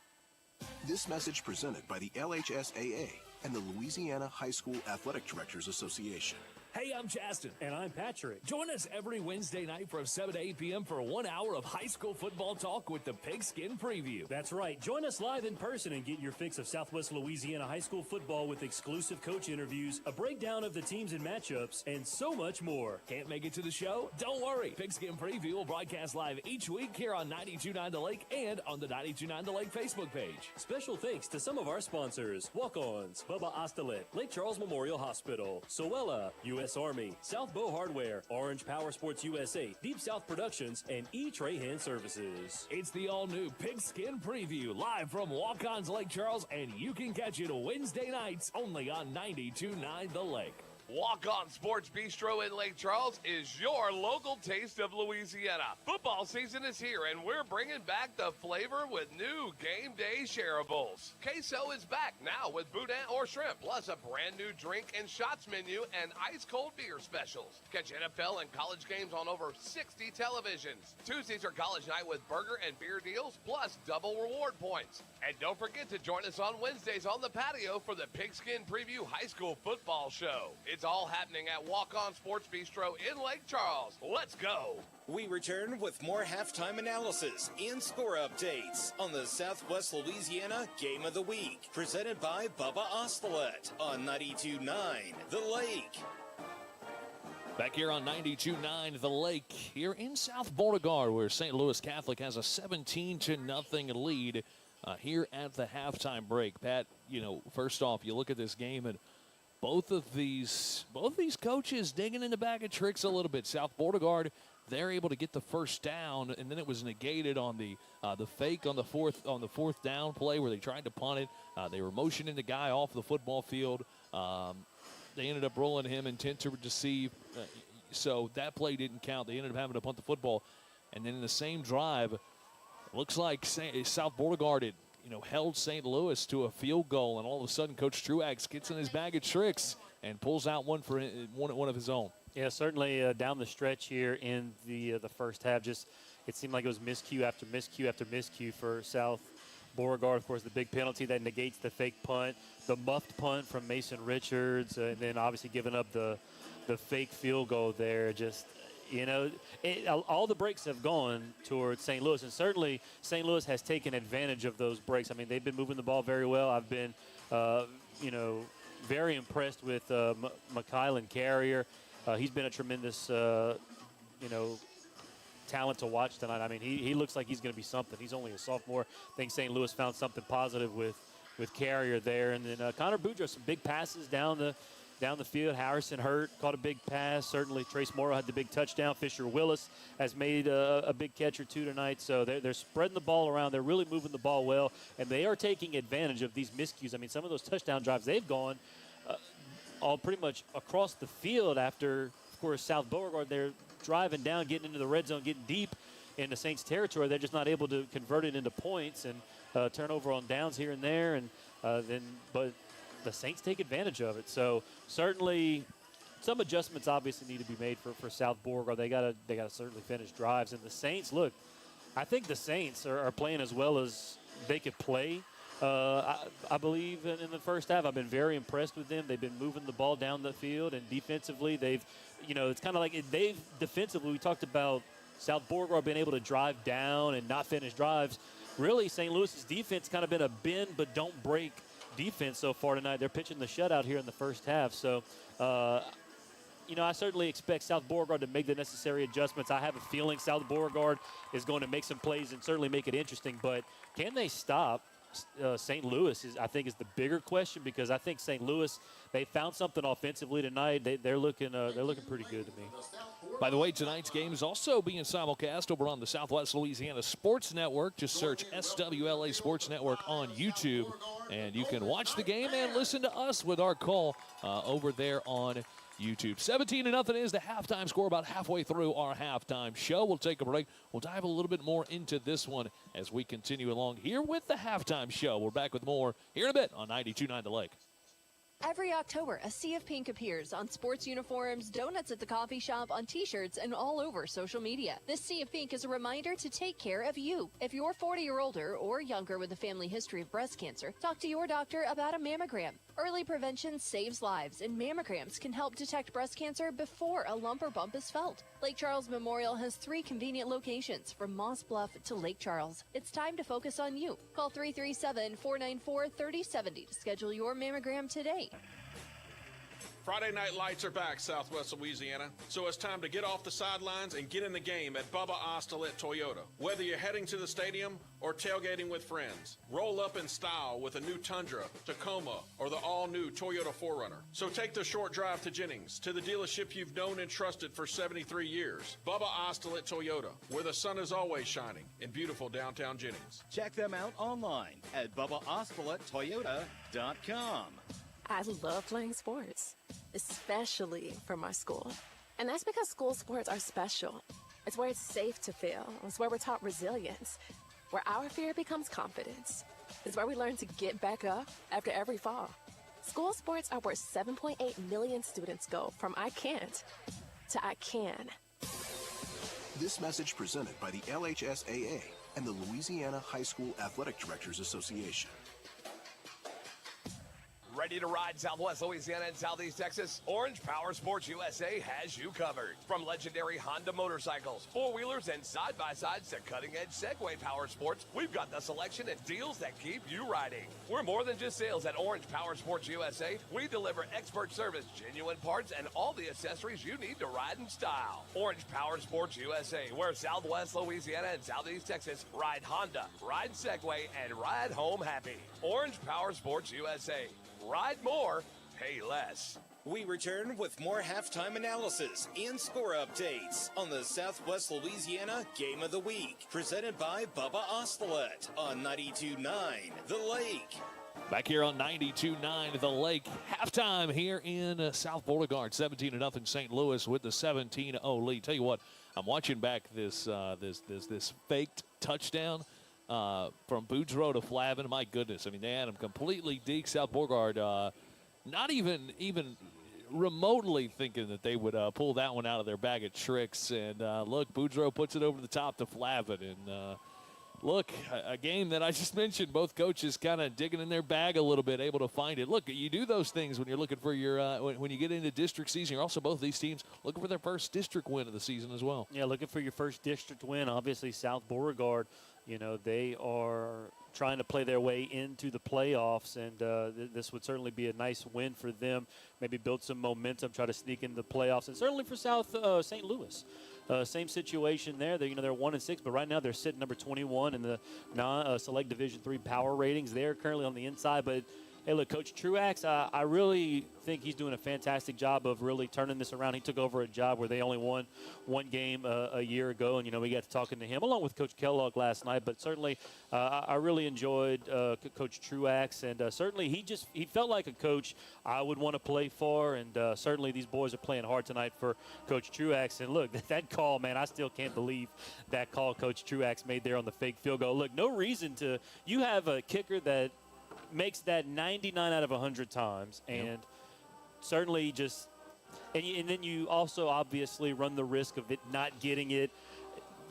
This message presented by the LHSAA and the Louisiana High School Athletic Directors Association. Hey, I'm Chaston. And I'm Patrick. Join us every Wednesday night from 7 to 8 p.m. for 1 hour of high school football talk with the Pigskin Preview. That's right. Join us live in person and get your fix of Southwest Louisiana high school football with exclusive coach interviews, a breakdown of the teams and matchups, and so much more. Can't make it to the show? Don't worry. Pigskin Preview will broadcast live each week here on 92.9 The Lake and on the 92.9 The Lake Facebook page. Special thanks to some of our sponsors: Walk-Ons, Bubba Ostelet, Lake Charles Memorial Hospital, Soella, U.S. Army, South Bow Hardware, Orange Powersports USA, Deep South Productions, and E-Trade Services. It's the all-new Pigskin Preview, live from Walk-Ons Lake Charles, and you can catch it Wednesday nights only on 92.9 The Lake. Walk-On Sports Bistro in Lake Charles is your local taste of Louisiana. Football season is here, and we're bringing back the flavor with new game day shareables. Queso is back now with boudin or shrimp, plus a brand new drink and shots menu and ice-cold beer specials. Catch NFL and college games on over 60 televisions. Tuesdays are college night with burger and beer deals, plus double reward points. And don't forget to join us on Wednesdays on the patio for the Pigskin Preview High School Football Show. It's all happening at Walk-On Sports Bistro in Lake Charles. Let's go. We return with more halftime analysis and score updates on the Southwest Louisiana Game of the Week, presented by Bubba Ostelet on 92.9 The Lake. Back here on 92.9 The Lake, here in South Beauregard, where St. Louis Catholic has a 17-0 lead here at the halftime break. Pat, first off, you look at this game and both of these coaches digging in the bag of tricks a little bit. South Beauregard, they're able to get the first down, and then it was negated on the fake on the fourth down play where they tried to punt it. They were motioning the guy off the football field. They ended up rolling him intent to deceive, so that play didn't count. They ended up having to punt the football, and then in the same drive, it looks like South Beauregard had held St. Louis to a field goal, and all of a sudden Coach Truax gets in his bag of tricks and pulls out one of his own. Yeah, certainly down the stretch here in the first half, it seemed like it was miscue after miscue after miscue for South Beauregard. Of course, the big penalty that negates the fake punt, the muffed punt from Mason Richards, and then obviously giving up the fake field goal there. All the breaks have gone towards St. Louis, and certainly St. Louis has taken advantage of those breaks. I mean, they've been moving the ball very well. I've been, very impressed with Mykaelen Carrier. He's been a tremendous, talent to watch tonight. I mean, he looks like he's going to be something. He's only a sophomore. I think St. Louis found something positive with Carrier there. And then Connor Boudreaux, some big passes down the field. Harrison Hurt caught a big pass. Certainly Trace Morrow had the big touchdown. Fisher Willis has made a big catch or two tonight. So they're spreading the ball around. They're really moving the ball well, and they are taking advantage of these miscues. I mean, some of those touchdown drives, they've gone all pretty much across the field after, of course, South Beauregard, they're driving down, getting into the red zone, getting deep in the Saints territory. They're just not able to convert it into points and turnover on downs here and there. But the Saints take advantage of it. So certainly some adjustments obviously need to be made for South Beauregard. They gotta certainly finish drives. And the Saints, look, I think the Saints are playing as well as they could play. I believe in the first half. I've been very impressed with them. They've been moving the ball down the field, and defensively it's kind of like defensively, we talked about South Beauregard being able to drive down and not finish drives. Really, St. Louis's defense kind of been a bend but don't break defense so far tonight. They're pitching the shutout here in the first half. So, I certainly expect South Beauregard to make the necessary adjustments. I have a feeling South Beauregard is going to make some plays and certainly make it interesting. But can they stop St. Louis I think is the bigger question, because I think St. Louis, they found something offensively tonight. They're looking pretty good to me. By the way, tonight's game is also being simulcast over on the Southwest Louisiana Sports Network. Just search SWLA Sports Network on YouTube, and you can watch the game and listen to us with our call over there on YouTube. 17-0 is the halftime score, about halfway through our halftime show. We'll take a break. We'll dive a little bit more into this one as we continue along here with the halftime show. We're back with more here in a bit on 92.9 The Lake. Every October, a sea of pink appears on sports uniforms, donuts at the coffee shop, on t-shirts, and all over social media. This sea of pink is a reminder to take care of you. If you're 40 or older or younger with a family history of breast cancer, talk to your doctor about a mammogram. Early prevention saves lives, and mammograms can help detect breast cancer before a lump or bump is felt. Lake Charles Memorial has 3 convenient locations from Moss Bluff to Lake Charles. It's time to focus on you. Call 337-494-3070 to schedule your mammogram today. Friday Night Lights are back, Southwest Louisiana, so it's time to get off the sidelines and get in the game at Bubba Ostelet Toyota. Whether you're heading to the stadium or tailgating with friends, roll up in style with a new Tundra, Tacoma, or the all-new Toyota 4Runner. So take the short drive to Jennings, to the dealership you've known and trusted for 73 years. Bubba Ostelet Toyota, where the sun is always shining in beautiful downtown Jennings. Check them out online at BubbaOsteletToyota.com. I love playing sports, especially for my school. And that's because school sports are special. It's where it's safe to fail. It's where we're taught resilience, where our fear becomes confidence. It's where we learn to get back up after every fall. School sports are where 7.8 million students go from I can't to I can. This message presented by the LHSAA and the Louisiana High School Athletic Directors Association. Ready to ride Southwest Louisiana and Southeast Texas? Orange Power Sports USA has you covered. From legendary Honda motorcycles, four-wheelers, and side-by-sides to cutting-edge Segway power sports, we've got the selection and deals that keep you riding. We're more than just sales at Orange Power Sports USA. We deliver expert service, genuine parts, and all the accessories you need to ride in style. Orange Power Sports USA, where Southwest Louisiana and Southeast Texas ride Honda, ride Segway, and ride home happy. Orange Power Sports USA. Ride more, pay less. We return with more halftime analysis and score updates on the Southwest Louisiana Game of the Week, presented by Bubba Ostelet on 92.9 The Lake. Back here on 92.9 The Lake, halftime here in South Beauregard, 17-0 St. Louis with the 17-0 lead. Tell you what, I'm watching back this faked touchdown from Boudreaux to Flavin. My goodness, I mean, they had him completely deke. South Beauregard not even remotely thinking that they would pull that one out of their bag of tricks. And look, Boudreaux puts it over the top to Flavin. And look, a game that I just mentioned, both coaches kind of digging in their bag a little bit, able to find it. Look, you do those things when you're looking for your when you get into district season. You're also, both these teams, looking for their first district win of the season as well. Yeah, looking for your first district win. Obviously, South Beauregard, you know, they are trying to play their way into the playoffs, and this would certainly be a nice win for them. Maybe build some momentum, try to sneak into the playoffs, and certainly for South St. Louis. Same situation there. They're 1-6, but right now they're sitting number 21 in the select Division III power ratings. They're currently on the inside, but hey, look, Coach Truax, I really think he's doing a fantastic job of really turning this around. He took over a job where they only won one game a year ago, and, you know, we got to talking to him along with Coach Kellogg last night. But certainly I really enjoyed Coach Truax, and certainly he felt like a coach I would want to play for, and certainly these boys are playing hard tonight for Coach Truax. And look, that call, man, I still can't believe that call Coach Truax made there on the fake field goal. Look, no reason to – you have a kicker that – makes that 99 out of 100 times, and certainly just and then you also obviously run the risk of it not getting it,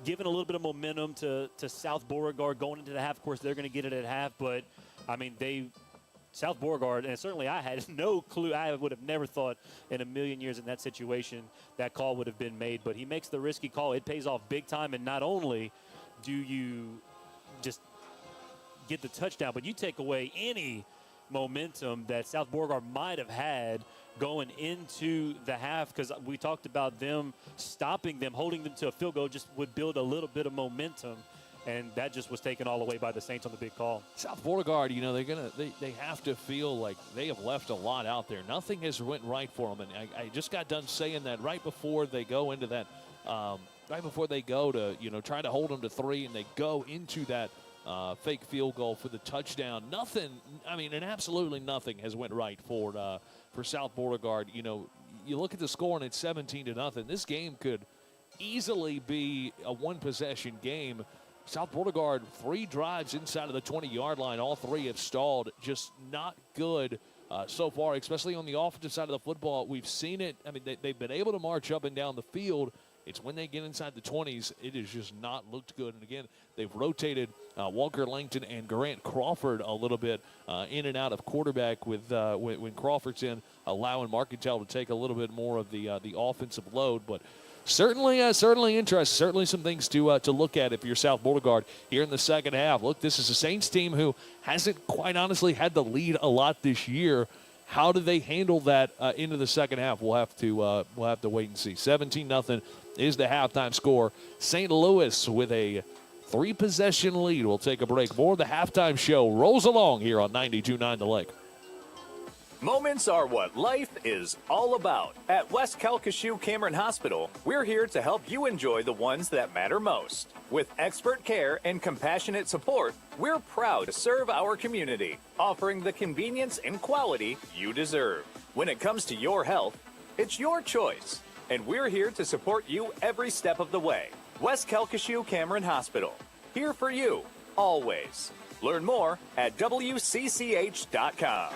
giving a little bit of momentum to South Beauregard going into the half. Of course, they're going to get it at half, but I mean, South Beauregard, and certainly I had no clue. I would have never thought in a million years in that situation that call would have been made, but he makes the risky call. It pays off big time, and not only do you just get the touchdown, but you take away any momentum that South Beauregard might have had going into the half, because we talked about them stopping them, holding them to a field goal just would build a little bit of momentum, and that just was taken all away by the Saints on the big call. South Beauregard, you know, they have to feel like they have left a lot out there. Nothing has went right for them, and I just got done saying that right before they go into that, right before they go to, you know, try to hold them to 3, and they go into that fake field goal for the touchdown. Nothing, I mean, and absolutely nothing has went right for South Beauregard. You know, you look at the score and it's 17-0. This game could easily be a one-possession game. South Beauregard, 3 drives inside of the 20-yard line. All 3 have stalled. Just not good so far, especially on the offensive side of the football. We've seen it. I mean, they've been able to march up and down the field. It's when they get inside the 20s, it has just not looked good. And, again, they've rotated Walker Langton and Grant Crawford a little bit in and out of quarterback with when Crawford's in, allowing Marcantel to take a little bit more of the offensive load. But certainly interesting. Certainly some things to look at if you're South Beauregard here in the second half. Look, this is a Saints team who hasn't quite honestly had the lead a lot this year. How do they handle that into the second half? We'll have to wait and see. 17-0 is the halftime score. St. Louis with a 3-possession lead. We'll take a break. More of the halftime show rolls along here on 92.9 The Lake. Moments are what life is all about. At West Calcasieu Cameron Hospital, we're here to help you enjoy the ones that matter most. With expert care and compassionate support, we're proud to serve our community, offering the convenience and quality you deserve. When it comes to your health, it's your choice, and we're here to support you every step of the way. West Calcasieu Cameron Hospital, here for you, always. Learn more at WCCH.com.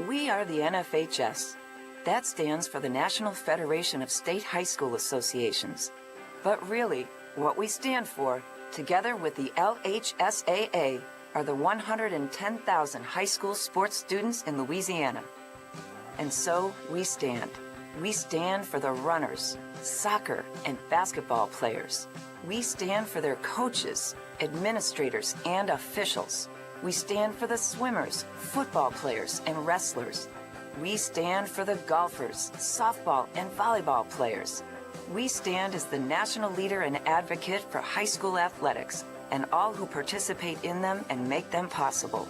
We are the NFHS. That stands for the National Federation of State High School Associations. But really, what we stand for, together with the LHSAA, are the 110,000 high school sports students in Louisiana. And so we stand. We stand for the runners, soccer and basketball players. We stand for their coaches, administrators, and officials. We stand for the swimmers, football players, and wrestlers. We stand for the golfers, softball, and volleyball players. We stand as the national leader and advocate for high school athletics and all who participate in them and make them possible.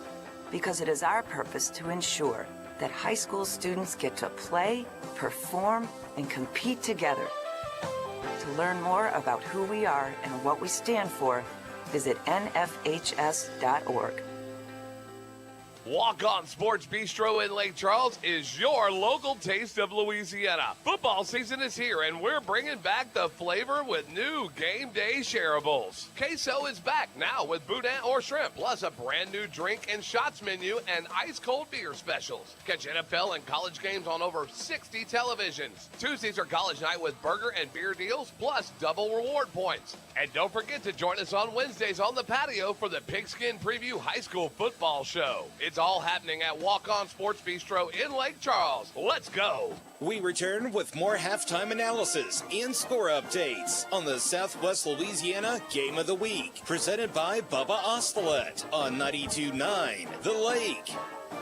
Because it is our purpose to ensure that high school students get to play, perform, and compete together. To learn more about who we are and what we stand for, visit nfhs.org. Walk-On Sports Bistro in Lake Charles is your local taste of Louisiana. Football season is here, and we're bringing back the flavor with new game day shareables. Queso is back now with boudin or shrimp, plus a brand new drink and shots menu and ice-cold beer specials. Catch NFL and college games on over 60 televisions. Tuesdays are college night with burger and beer deals, plus double reward points. And don't forget to join us on Wednesdays on the patio for the Pigskin Preview High School Football Show. It's all happening at Walk-On Sports Bistro in Lake Charles. Let's go. We return with more halftime analysis and score updates on the Southwest Louisiana Game of the Week, presented by Bubba Ostelet on 92.9 The Lake.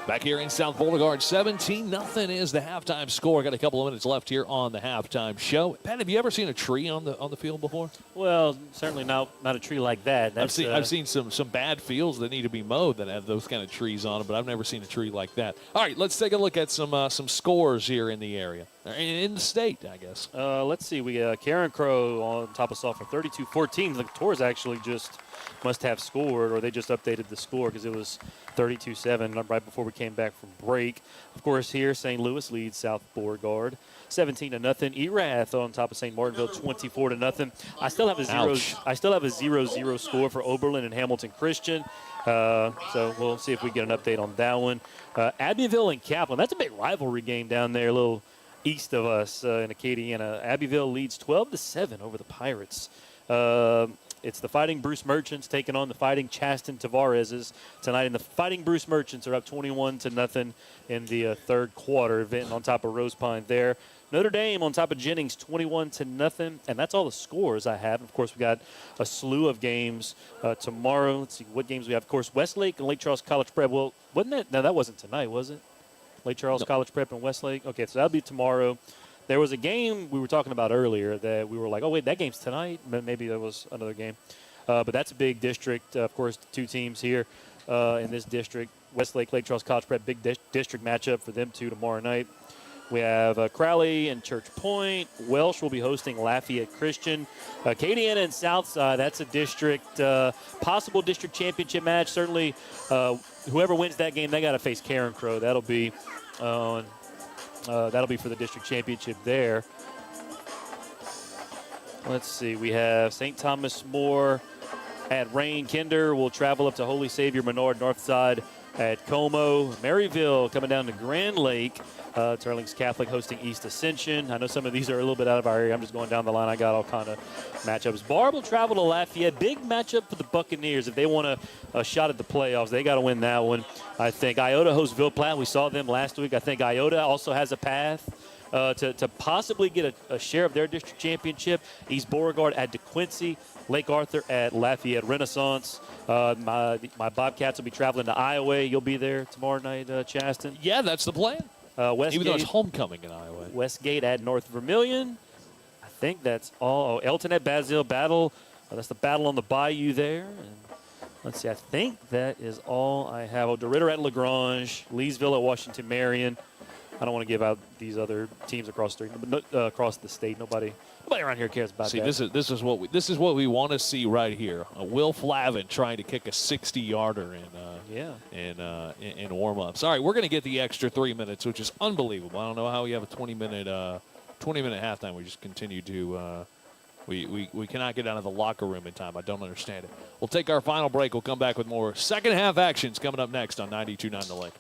Back here in South Beauregard, 17-0 is the halftime score. Got a couple of minutes left here on the halftime show. Pat, have you ever seen a tree on the field before? Well, certainly not a tree like that. I've seen some bad fields that need to be mowed that have those kind of trees on them, but I've never seen a tree like that. All right, let's take a look at some scores here in the area, in the state, I guess. Let's see. We got Karen Crow on top of Sulphur, 32-14. The Tours actually just must have scored, or they just updated the score because it was 32-7 right before we came back from break. Of course, here St. Louis leads South Beauregard 17-0. Erath on top of St. Martinville 24-0. I still have a 0-0 score for Oberlin and Hamilton Christian. So we'll see if we get an update on that one. Abbeville and Kaplan. That's a big rivalry game down there, a little east of us in Acadiana. Abbeville leads 12-7 over the Pirates. It's the Fighting Bruce Merchants taking on the Fighting Chaston Tavareses tonight. And the Fighting Bruce Merchants are up 21-0 in the third quarter, event on top of Rose Pine there. Notre Dame on top of Jennings, 21-0. And that's all the scores I have. Of course, we got a slew of games tomorrow. Let's see what games we have. Of course, Westlake and Lake Charles College Prep. Well, wasn't that? No, that wasn't tonight, was it? Lake Charles College Prep and Westlake. Okay, so that'll be tomorrow. There was a game we were talking about earlier that we were like, oh, wait, that game's tonight? Maybe there was another game. But that's a big district. Of course, two teams here in this district. Westlake, Lake Charles College Prep, big district matchup for them two tomorrow night. We have Crowley and Church Point. Welsh will be hosting Lafayette Christian. Acadiana and Southside, that's a district, possible district championship match. Certainly, whoever wins that game, they got to face Karen Crow. That'll be for the district championship there. Let's see. We have St. Thomas More at Rain. Kinder will travel up to Holy Savior Menard Northside at Como. Maryville coming down to Grand Lake. Turlings Catholic hosting East Ascension. I know some of these are a little bit out of our area. I'm just going down the line. I got all kind of matchups. Barb will travel to Lafayette. Big matchup for the Buccaneers. If they want a shot at the playoffs, they got to win that one, I think. Iota hosts Ville Platte. We saw them last week. I think Iota also has a path to possibly get a share of their district championship. East Beauregard at DeQuincy. Lake Arthur at Lafayette Renaissance. My Bobcats will be traveling to Iowa. You'll be there tomorrow night, Chaston? Yeah, that's the plan. Westgate, even though it's homecoming in Iowa. Westgate at North Vermilion. I think that's all. Elton at Basile Battle. That's the battle on the bayou there. And Let's see. I think that is all I have. Oh, DeRidder at LaGrange, Leesville at Washington Marion. I don't want to give out these other teams across the state. Nobody around here cares about that. See, this is what we want to see right here. Will Flavin trying to kick a 60-yarder in warm-ups. All right, we're going to get the extra 3 minutes, which is unbelievable. I don't know how we have a 20-minute halftime. We just continue to we cannot get out of the locker room in time. I don't understand it. We'll take our final break. We'll come back with more second half actions coming up next on 92.9 The Lake.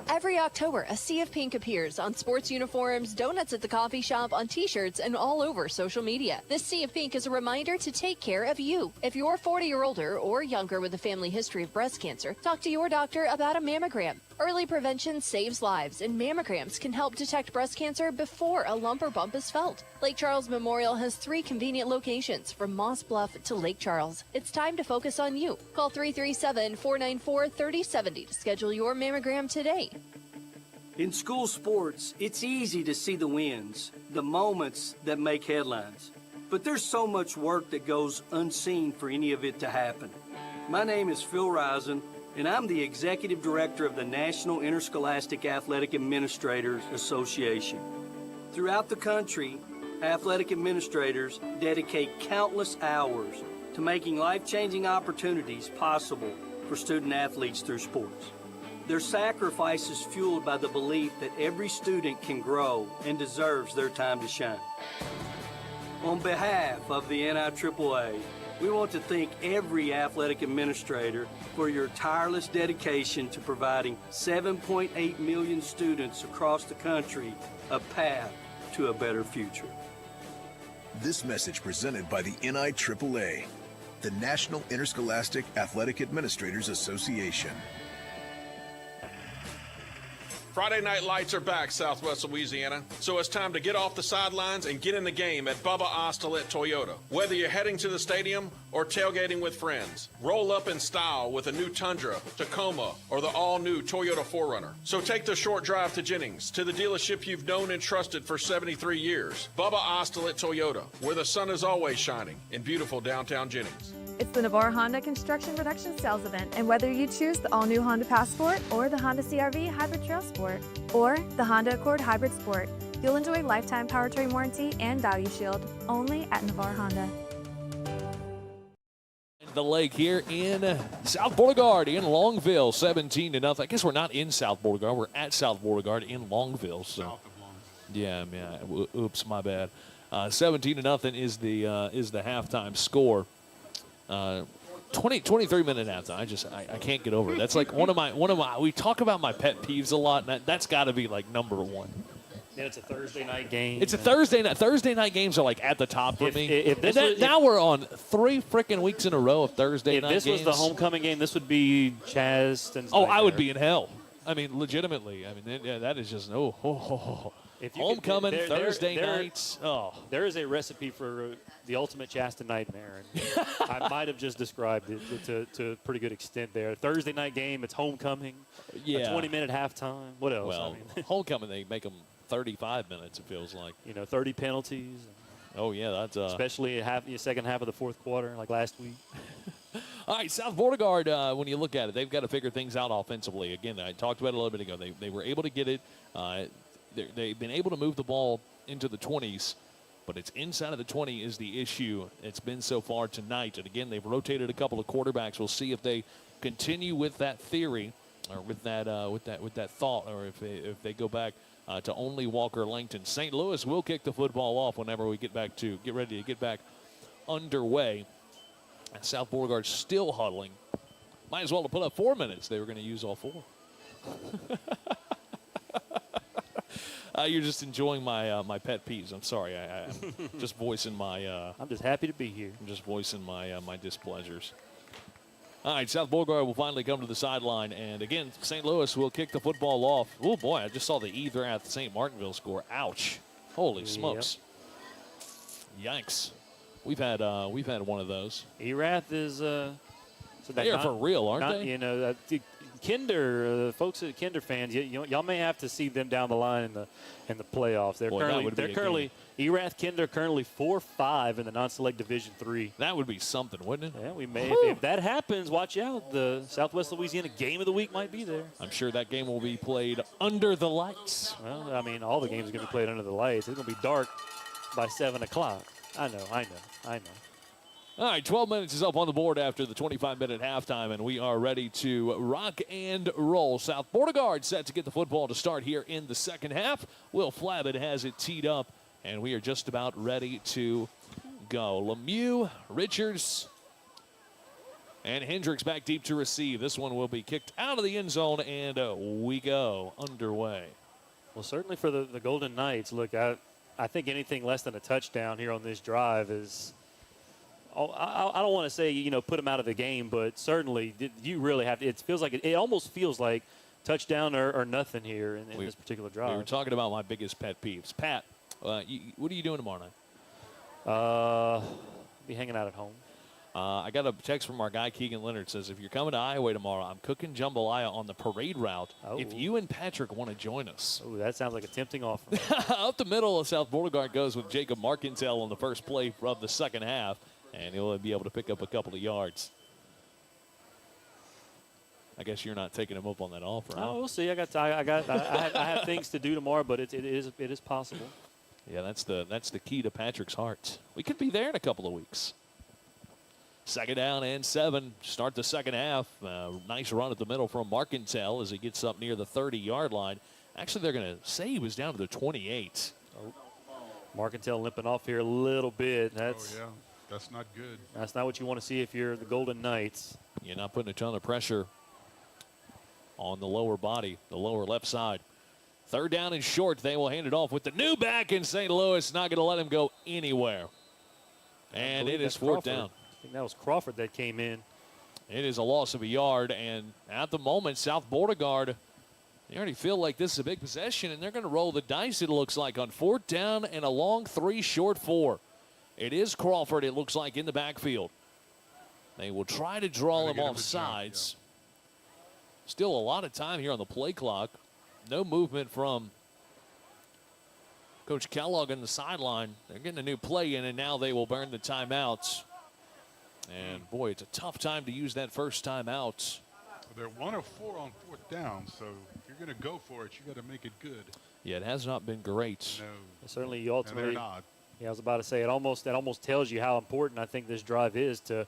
Every October, a sea of pink appears on sports uniforms, donuts at the coffee shop, on T-shirts, and all over social media. This sea of pink is a reminder to take care of you. If you're 40 or older or younger with a family history of breast cancer, talk to your doctor about a mammogram. Early prevention saves lives, and mammograms can help detect breast cancer before a lump or bump is felt. Lake Charles Memorial has 3 convenient locations from Moss Bluff to Lake Charles. It's time to focus on you. Call 337-494-3070 to schedule your mammogram today. In school sports, it's easy to see the wins, the moments that make headlines. But there's so much work that goes unseen for any of it to happen. My name is Phil Risen, and I'm the Executive Director of the National Interscholastic Athletic Administrators Association. Throughout the country, athletic administrators dedicate countless hours to making life-changing opportunities possible for student athletes through sports. Their sacrifice is fueled by the belief that every student can grow and deserves their time to shine. On behalf of the NIAAA, we want to thank every athletic administrator for your tireless dedication to providing 7.8 million students across the country a path to a better future. This message presented by the NIAAA, the National Interscholastic Athletic Administrators Association. Friday night lights are back, Southwest Louisiana, so it's time to get off the sidelines and get in the game at Bubba Ostolet Toyota. Whether you're heading to the stadium or tailgating with friends, roll up in style with a new Tundra, Tacoma, or the all-new Toyota 4Runner. So take the short drive to Jennings, to the dealership you've known and trusted for 73 years. Bubba Ostolet Toyota, where the sun is always shining in beautiful downtown Jennings. It's the Navarre Honda Construction Reduction Sales Event, and whether you choose the all-new Honda Passport or the Honda CR-V Hybrid Trail Sport or the Honda Accord Hybrid Sport, you'll enjoy lifetime powertrain warranty and value shield only at Navarre Honda. The Lake here in South Beauregard in Longville, 17-0. I guess we're not in South Beauregard. We're at South Beauregard in Longville. So. South of Longville. Yeah. Oops, my bad. 17-0 is the halftime score. 23-minute halftime. I can't get over it. That's like one of my. We talk about my pet peeves a lot, and that's got to be like number one. And it's a Thursday night game. It's a Thursday night. Thursday night games are like at the top for me. Now we're on 3 freaking weeks in a row of Thursday night games. If this was the homecoming game, this would be Chaston's. Oh, I would be in hell. I mean, legitimately. I mean, that is just homecoming Thursday nights. Oh, there is a recipe for the ultimate Chaston nightmare. And I might have just described it to a pretty good extent there. Thursday night game, it's homecoming. Yeah. A 20-minute halftime. What else? Well, homecoming, they make them 35 minutes, it feels like. 30 penalties. Oh, yeah, that's especially the second half of the fourth quarter, like last week. All right, South Beauregard, when you look at it, they've got to figure things out offensively. Again, I talked about it a little bit ago. They were able to get it. They've been able to move the ball into the 20s, but it's inside of the 20 is the issue. It's been so far tonight. And, again, they've rotated a couple of quarterbacks. We'll see if they continue with that theory or with that thought, or if they go back to only Walker Langton. St. Louis will kick the football off whenever we get ready to get back underway. South Beauregard still huddling. Might as well have put up 4 minutes. They were going to use all 4. You're just enjoying my pet peeves. I'm sorry. I'm just voicing my. I'm just happy to be here. I'm just voicing my displeasures. All right, South Beauregard will finally come to the sideline, and again, St. Louis will kick the football off. Oh boy, I just saw the Erath St. Martinville score. Ouch! Holy smokes! Yikes! We've had one of those. Erath is. They are for real, aren't they? Kinder, folks at Kinder fans, y'all may have to see them down the line in the playoffs. They're currently Erath Kinder currently 4-5 in the non-select Division III. That would be something, wouldn't it? Yeah, we may. If that happens, watch out. The Southwest Louisiana Game of the Week might be there. I'm sure that game will be played under the lights. Well, I mean, all the games are going to be played under the lights. It's going to be dark by 7 o'clock. I know. All right, 12 minutes is up on the board after the 25-minute halftime, and we are ready to rock and roll. South Beauregard set to get the football to start here in the second half. Will Flabbit has it teed up, and we are just about ready to go. Lemieux, Richards, and Hendricks back deep to receive. This one will be kicked out of the end zone, and we go underway. Well, certainly for the Golden Knights, look, I think anything less than a touchdown here on this drive is – I don't want to say, put them out of the game, but certainly you really have to. It feels like it almost feels like touchdown or nothing here in this particular drive. We were talking about my biggest pet peeves. Pat, what are you doing tomorrow night? Be hanging out at home. I got a text from our guy, Keegan Leonard, says, if you're coming to Iowa tomorrow, I'm cooking jambalaya on the parade route. Oh. If you and Patrick want to join us. Oh, that sounds like a tempting offer. Up the middle of South Beauregard goes with Jacob Markintel on the first play of the second half. And he'll be able to pick up a couple of yards. I guess you're not taking him up on that offer. Oh, we'll see. I have things to do tomorrow, but it is possible. Yeah, that's the key to Patrick's heart. We could be there in a couple of weeks. Second down and 7. Start the second half. Nice run at the middle from Markintel as he gets up near the 30-yard line. Actually, they're going to say he was down to the 28. Oh. Markintel limping off here a little bit. That's not good. That's not what you want to see if you're the Golden Knights. You're not putting a ton of pressure on the lower body, the lower left side. Third down and short. They will hand it off with the new back in St. Louis. Not going to let him go anywhere. And it is fourth down. I think that was Crawford that came in. It is a loss of a yard. And at the moment, South Beauregard, they already feel like this is a big possession, and they're going to roll the dice, it looks like, on fourth down and a long 3, short 4. It is Crawford, it looks like, in the backfield. They will try to draw him off sides. Yeah. Still a lot of time here on the play clock. No movement from Coach Kellogg on the sideline. They're getting a new play in, and now they will burn the timeouts. And, boy, it's a tough time to use that first timeout. They're 1 of 4 on fourth down, so if you're going to go for it, you got to make it good. Yeah, it has not been great. No. Certainly, you ultimately. And they're not. Yeah, I was about to say, that almost tells you how important I think this drive is to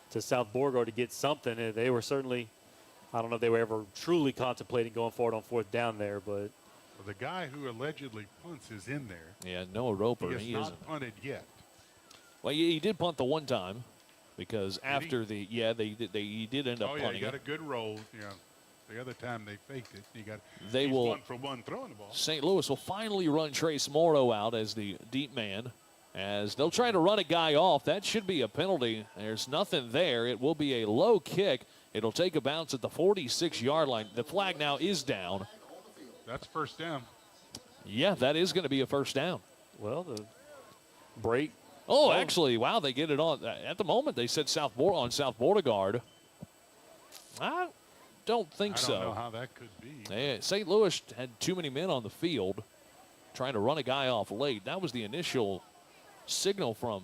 South Beauregard to get something. They were certainly, I don't know if they were ever truly contemplating going forward on fourth down there, but. Well, the guy who allegedly punts is in there. Yeah, Noah Roper. He has not punted yet. Well, he did punt the one time because after he did end up punting. Oh, yeah, he got a good roll. Yeah. The other time they faked it. They will 1 for 1 throwing the ball. St. Louis will finally run Trace Morrow out as the deep man. As they'll try to run a guy off. That should be a penalty. There's nothing there. It will be a low kick. It'll take a bounce at the 46-yard line. The flag now is down. That's first down. Yeah, that is going to be a first down. Well, the break. Oh, actually, wow, they get it on. At the moment, they said South Beauregard. I don't think so. I don't know how that could be. St. Louis had too many men on the field trying to run a guy off late. That was the initial signal from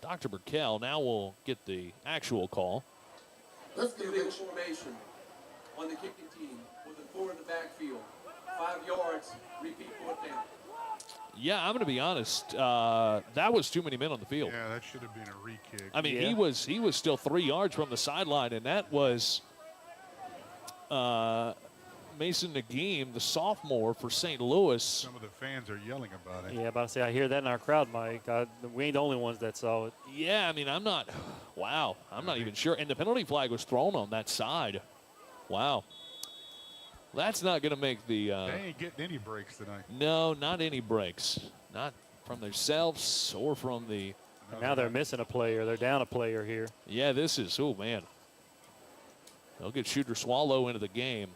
Dr. Burkell. Now we'll get the actual call. Let's do the formation on the kicking team with the 4 in the backfield. 5 yards, repeat fourth down. Yeah, I'm going to be honest. That was too many men on the field. Yeah, that should have been a re-kick. I mean, he was still 3 yards from the sideline, and that was Mason Nagim, the sophomore for St. Louis. Some of the fans are yelling about it. Yeah, about to say, I hear that in our crowd, Mike. We ain't the only ones that saw it. Yeah, I mean, I'm not even sure. And the penalty flag was thrown on that side. Wow. That's not going to make the. They ain't getting any breaks tonight. No, not any breaks. Not from themselves or from the. Now they're missing a player. They're down a player here. Yeah, this is, oh, man. They'll get Shooter Swallow into the game.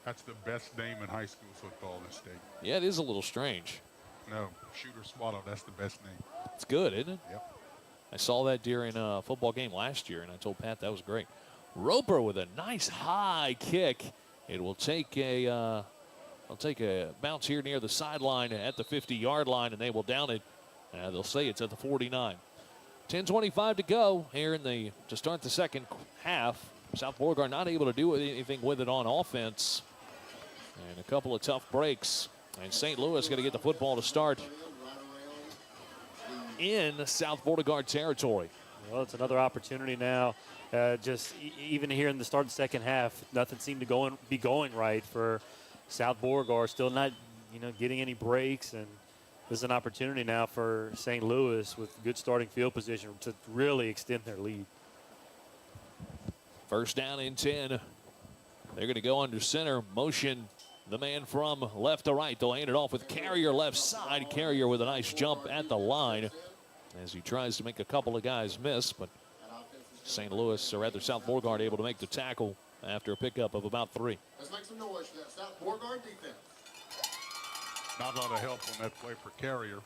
That's the best name in high school football in the state. Yeah, it is a little strange. No, Shooter Swallow, that's the best name. It's good, isn't it? Yep. I saw that during a football game last year, and I told Pat that was great. Roper with a nice high kick. It will take a bounce here near the sideline at the 50-yard line, and they will down it. They'll say it's at the 49. 10:25 to go here to start the second half. South Beauregard not able to do anything with it on offense. And a couple of tough breaks. And St. Louis going to get the football to start in South Beauregard territory. Well, it's another opportunity now. Even here in the start of the second half, nothing seemed to be going right for South Beauregard. Still not, getting any breaks, and this is an opportunity now for St. Louis with good starting field position to really extend their lead. First down and 10. They're going to go under center. Motion the man from left to right. They'll hand it off with Carrier left side. Carrier with a nice jump at the line as he tries to make a couple of guys miss, but St. Louis, or rather South Beauregard, able to make the tackle after a pickup of about 3. Let's make some noise for that South Beauregard defense. Not a lot of help on that play for Carrier.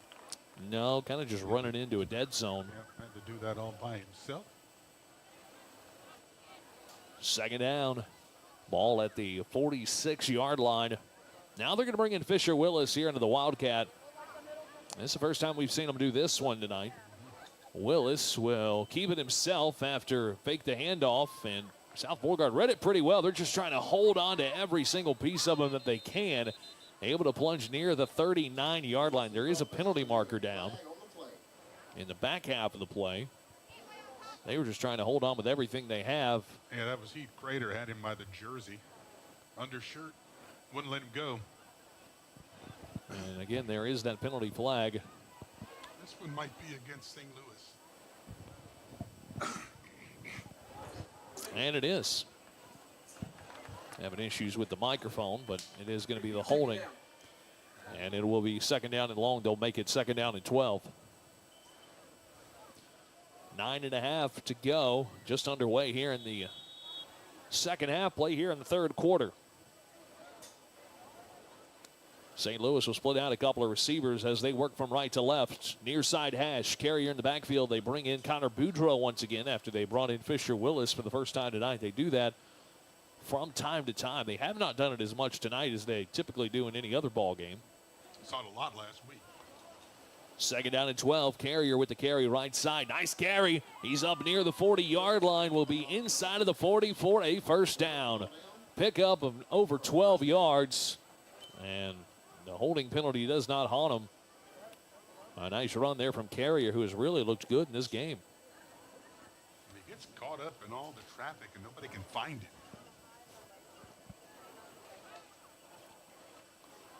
No, kind of just running into a dead zone. Yeah, had to do that all by himself. Second down. Ball at the 46-yard line. Now they're going to bring in Fisher Willis here into the Wildcat. This is the first time we've seen him do this one tonight. Willis will keep it himself after fake the handoff, and South Beauregard read it pretty well. They're just trying to hold on to every single piece of him that they can. Able to plunge near the 39-yard line. There is a penalty marker down in the back half of the play. They were just trying to hold on with everything they have. Yeah, that was Heath Crater, had him by the jersey. Undershirt, wouldn't let him go. And again, there is that penalty flag. This one might be against St. Louis. And it is. Having issues with the microphone, but it is going to be the holding. And it will be second down and long. They'll make it second down and 12. 9.5 to go. Just underway here in the second half. Play here in the third quarter. St. Louis will split out a couple of receivers as they work from right to left. Near side hash. Carrier in the backfield. They bring in Connor Boudreaux once again after they brought in Fisher Willis for the first time tonight. They do that from time to time. They have not done it as much tonight as they typically do in any other ball game. Saw it a lot last week. Second down and 12. Carrier with the carry right side. Nice carry. He's up near the 40-yard line. Will be inside of the 40 for a first down. Pickup of over 12 yards. And the holding penalty does not haunt him. A nice run there from Carrier, who has really looked good in this game. He gets caught up in all the traffic and nobody can find him.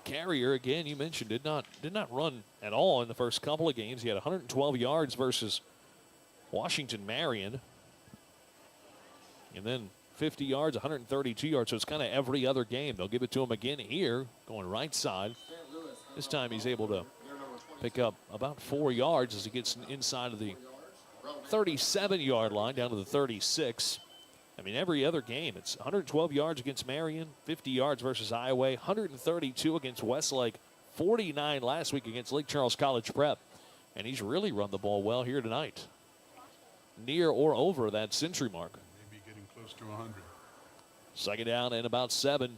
Carrier, again, you mentioned, did not run at all in the first couple of games. He had 112 yards versus Washington Marion. And then 50 yards, 132 yards. So it's kind of every other game. They'll give it to him again here, going right side. This time he's able to pick up about 4 yards as he gets inside of the 37-yard line down to the 36. I mean, every other game, it's 112 yards against Marion, 50 yards versus Iowa, 132 against Westlake, 49 last week against Lake Charles College Prep. And he's really run the ball well here tonight. Near or over that century mark. Maybe getting close to 100. Second down and about 7.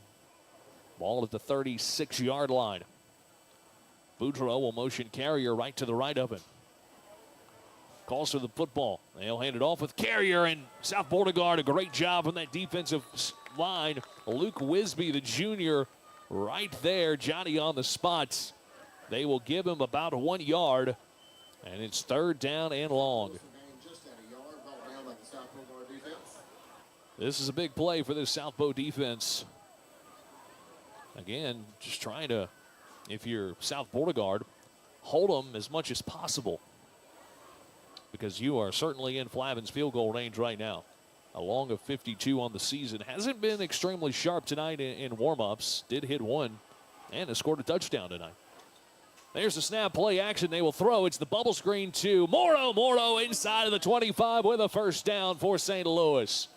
Ball at the 36-yard line. Boudreaux will motion Carrier right to the right of him. Calls for the football. They'll hand it off with Carrier, and South Beauregard, a great job on that defensive line. Luke Wisby, the junior, right there. Johnny on the spots. They will give him about 1 yard, and it's third down and long. This is a big play for this South Beau defense. Again, just trying to, if you're South Beauregard, hold them as much as possible, because you are certainly in Flavin's field goal range right now. A long of 52 on the season. Hasn't been extremely sharp tonight in warm-ups. Did hit one and has scored a touchdown tonight. There's the snap, play action. They will throw. It's the bubble screen to Morrow. Morrow inside of the 25 with a first down for St. Louis.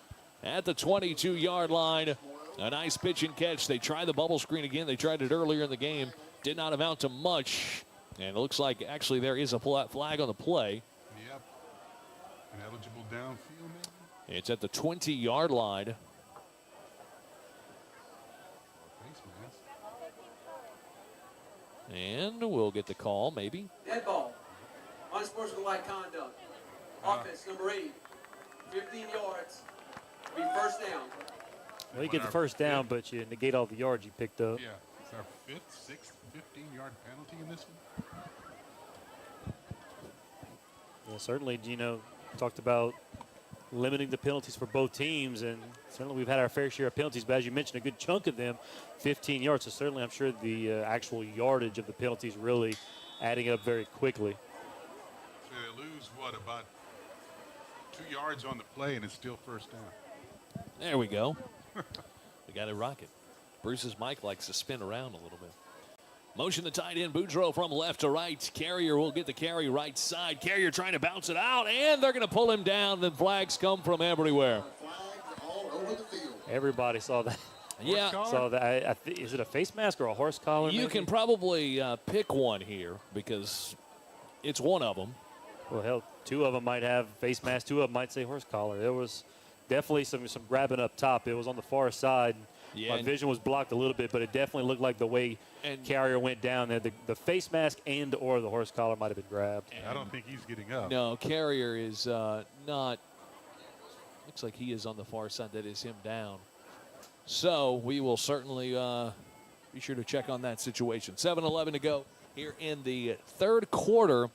At the 22-yard line, a nice pitch and catch. They tried the bubble screen again. They tried it earlier in the game. Did not amount to much. And it looks like actually there is a flag on the play. Yep. An eligible downfield, maybe? It's at the 20-yard line. And we'll get the call, maybe. Dead ball. Unsportsmanlike conduct. Offense number 8. 15 yards. Be first down. Well, you get the first down, but you negate all the yards you picked up. Yeah, it's our 5th, 6th, 15-yard penalty in this one. Yeah, certainly, talked about limiting the penalties for both teams, and certainly we've had our fair share of penalties, but as you mentioned, a good chunk of them, 15 yards. So certainly I'm sure the actual yardage of the penalties really adding up very quickly. So they lose, about 2 yards on the play, and it's still first down. There we go. We got a rocket. Bruce's mic likes to spin around a little bit. Motion the tight end, Boudreaux from left to right. Carrier will get the carry right side. Carrier trying to bounce it out, and they're going to pull him down. The flags come from everywhere. Everybody saw that. Yeah. Saw that. Is it a face mask or a horse collar? You can probably pick one here because it's one of them. Well, hell, 2 of them might have face masks. 2 of them might say horse collar. There was definitely some grabbing up top. It was on the far side. Yeah, my vision was blocked a little bit, but it definitely looked like the way Carrier went down there. The face mask and or the horse collar might have been grabbed. I don't think he's getting up. No, Carrier is not. Looks like he is on the far side. That is him down. So we will certainly be sure to check on that situation. 7:11 to go here in the third quarter.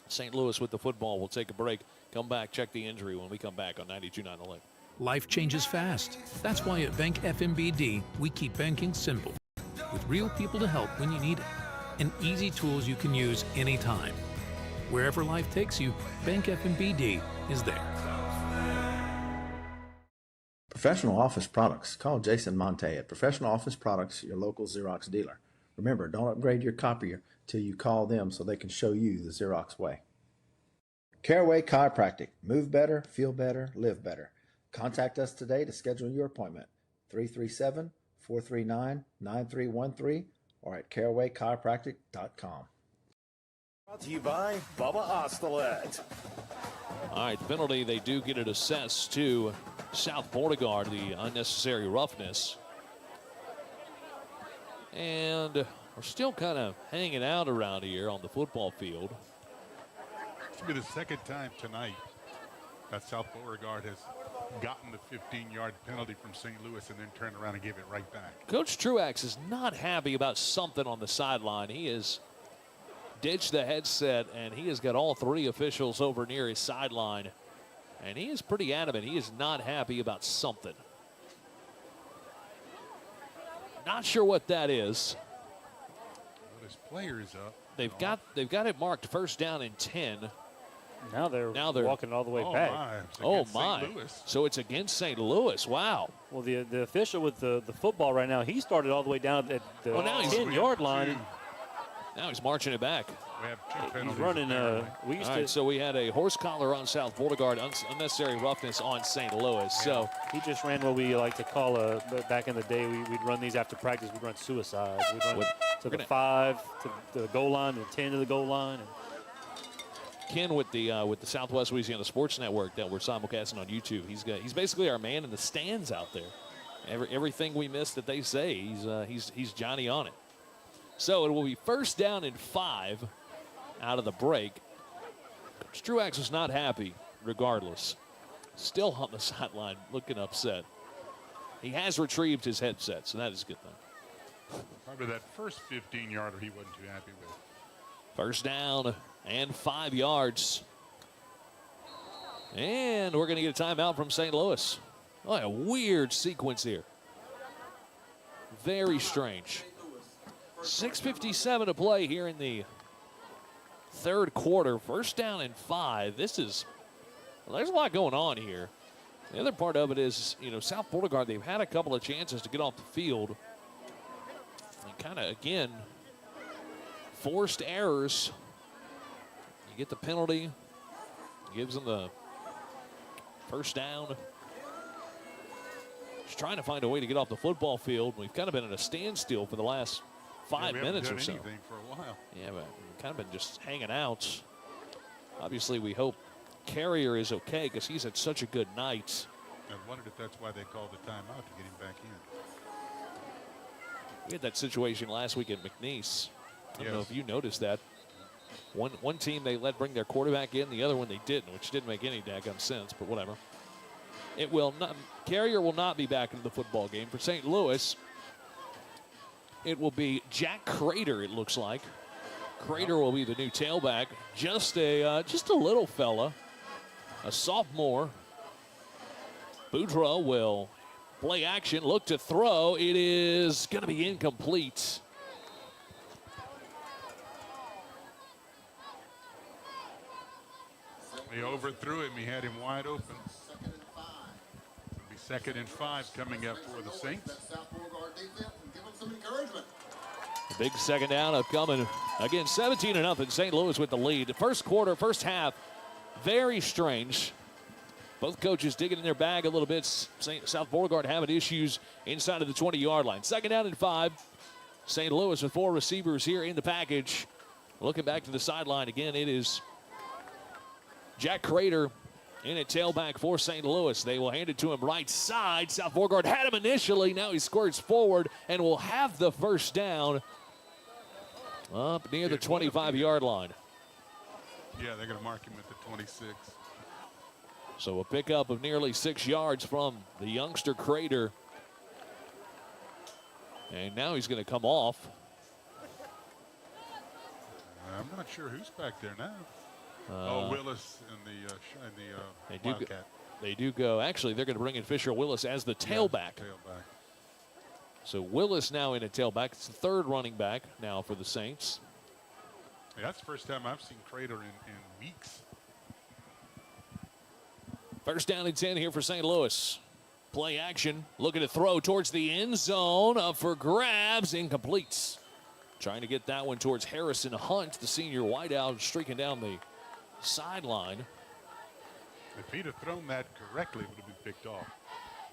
St. Louis with the football. We'll take a break. Come back, check the injury when we come back on 92.9 The Lake. Life changes fast. That's why at Bank FMBD, we keep banking simple. With real people to help when you need it. And easy tools you can use anytime. Wherever life takes you, Bank FMBD is there. Professional Office Products. Call Jason Monte at Professional Office Products, your local Xerox dealer. Remember, don't upgrade your copier till you call them so they can show you the Xerox way. Caraway Chiropractic. Move better, feel better, live better. Contact us today to schedule your appointment. 337-439-9313 or at carawaychiropractic.com. Brought to you by Bubba Ostelet. All right, penalty. They do get it assessed to South Beauregard, the unnecessary roughness. And we're still kind of hanging out around here on the football field. It's going to be the second time tonight that South Beauregard has gotten the 15-yard penalty from St. Louis and then turned around and gave it right back. Coach Truax is not happy about something on the sideline. He has ditched the headset, and he has got all 3 officials over near his sideline. And he is pretty adamant. He is not happy about something. Not sure what that is. Well, his player is up. They've got it marked first down and 10. Now they're walking all the way back. Oh, my. So it's against St. Louis. Wow. Well, the official with the football right now, he started all the way down at the 10-yard line. Now he's marching it back. We have 2 penalties. He's running. So we had a horse collar on South Beauregard, unnecessary roughness on St. Louis. So he just ran what we like to call back in the day, we'd run these after practice. We'd run suicides. We'd run to the 5, to the goal line, and 10 to the goal line. And Ken with the Southwest Louisiana Sports Network that we're simulcasting on YouTube. He's basically our man in the stands out there. Everything we miss that they say, he's Johnny on it. So it will be first down and 5 out of the break. Coach Truax was not happy, regardless. Still on the sideline, looking upset. He has retrieved his headset, so that is a good thing. Probably that first 15-yarder he wasn't too happy with. First down and 5 yards. And we're going to get a timeout from St. Louis. Oh, a weird sequence here. Very strange. 6:57 to play here in the third quarter. First down and 5. There's a lot going on here. The other part of it is, South Beauregard, they've had a couple of chances to get off the field. And kind of, again, forced errors. You get the penalty. Gives them the first down. Just trying to find a way to get off the football field. We've kind of been at a standstill for the last 5 minutes or so. Anything for a while. Yeah, but we've kind of been just hanging out. Obviously, we hope Carrier is okay because he's had such a good night. I wondered if that's why they called the timeout to get him back in. We had that situation last week at McNeese. I don't know if you noticed that. One team they let bring their quarterback in, the other one they didn't, which didn't make any daggum sense, but whatever. It will not. Carrier will not be back in the football game. For St. Louis, it will be Jack Crater, it looks like. Crater will be the new tailback. Just a little fella, a sophomore. Boudreaux will play action, look to throw. It is going to be incomplete. He overthrew him. He had him wide open. It'll be 2nd and 5 coming up for the Saints. The big second down upcoming. Again, 17-0. St. Louis with the lead. First quarter, first half, very strange. Both coaches digging in their bag a little bit. South Beauregard having issues inside of the 20-yard line. 2nd down and 5. St. Louis with 4 receivers here in the package. Looking back to the sideline again, it is Jack Crater in at tailback for St. Louis. They will hand it to him right side. South Beauregard had him initially. Now he squirts forward and will have the first down up near the 25-yard line. Yeah, they're going to mark him at the 26. So a pickup of nearly 6 yards from the youngster Crater. And now he's going to come off. I'm not sure who's back there now. Willis and the Wildcat. They do go. Actually, they're going to bring in Fisher Willis as the tailback. Yeah, tailback. So Willis now in a tailback. It's the 3rd running back now for the Saints. Yeah, that's the first time I've seen Crater in weeks. First down and 10 here for St. Louis. Play action. Looking to throw towards the end zone. Up for grabs. Incomplete. Trying to get that one towards Harrison Hunt, the senior wideout, streaking down the sideline. If he'd have thrown that correctly, it would have been picked off.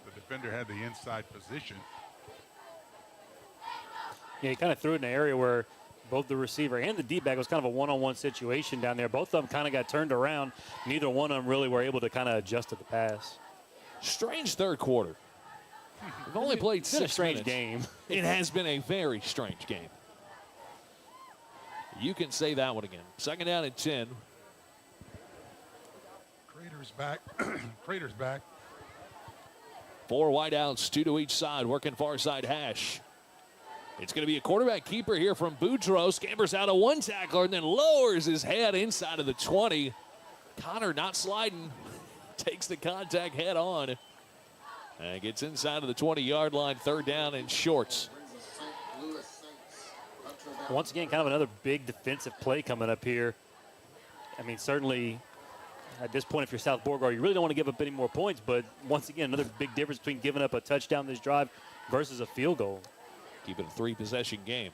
The defender had the inside position. Yeah, he kind of threw it in an area where both the receiver and the D-back was kind of a one-on-one situation down there. Both of them kind of got turned around. Neither one of them really were able to kind of adjust to the pass. Strange third quarter. We've only played 6 minutes. It's been a strange game. It has been a very strange game. You can say that one again. 2nd down and 10. Crater's back. Crater's back. 4 wideouts, 2 to each side, working far side hash. It's going to be a quarterback keeper here from Boudreaux. Scampers out of one tackler and then lowers his head inside of the 20. Connor not sliding. Takes the contact head on. And gets inside of the 20-yard line. 3rd down and short. Once again, kind of another big defensive play coming up here. I mean, certainly at this point, if you're South Beauregard, you really don't want to give up any more points. But once again, another big difference between giving up a touchdown this drive versus a field goal. Keep it a 3-possession game.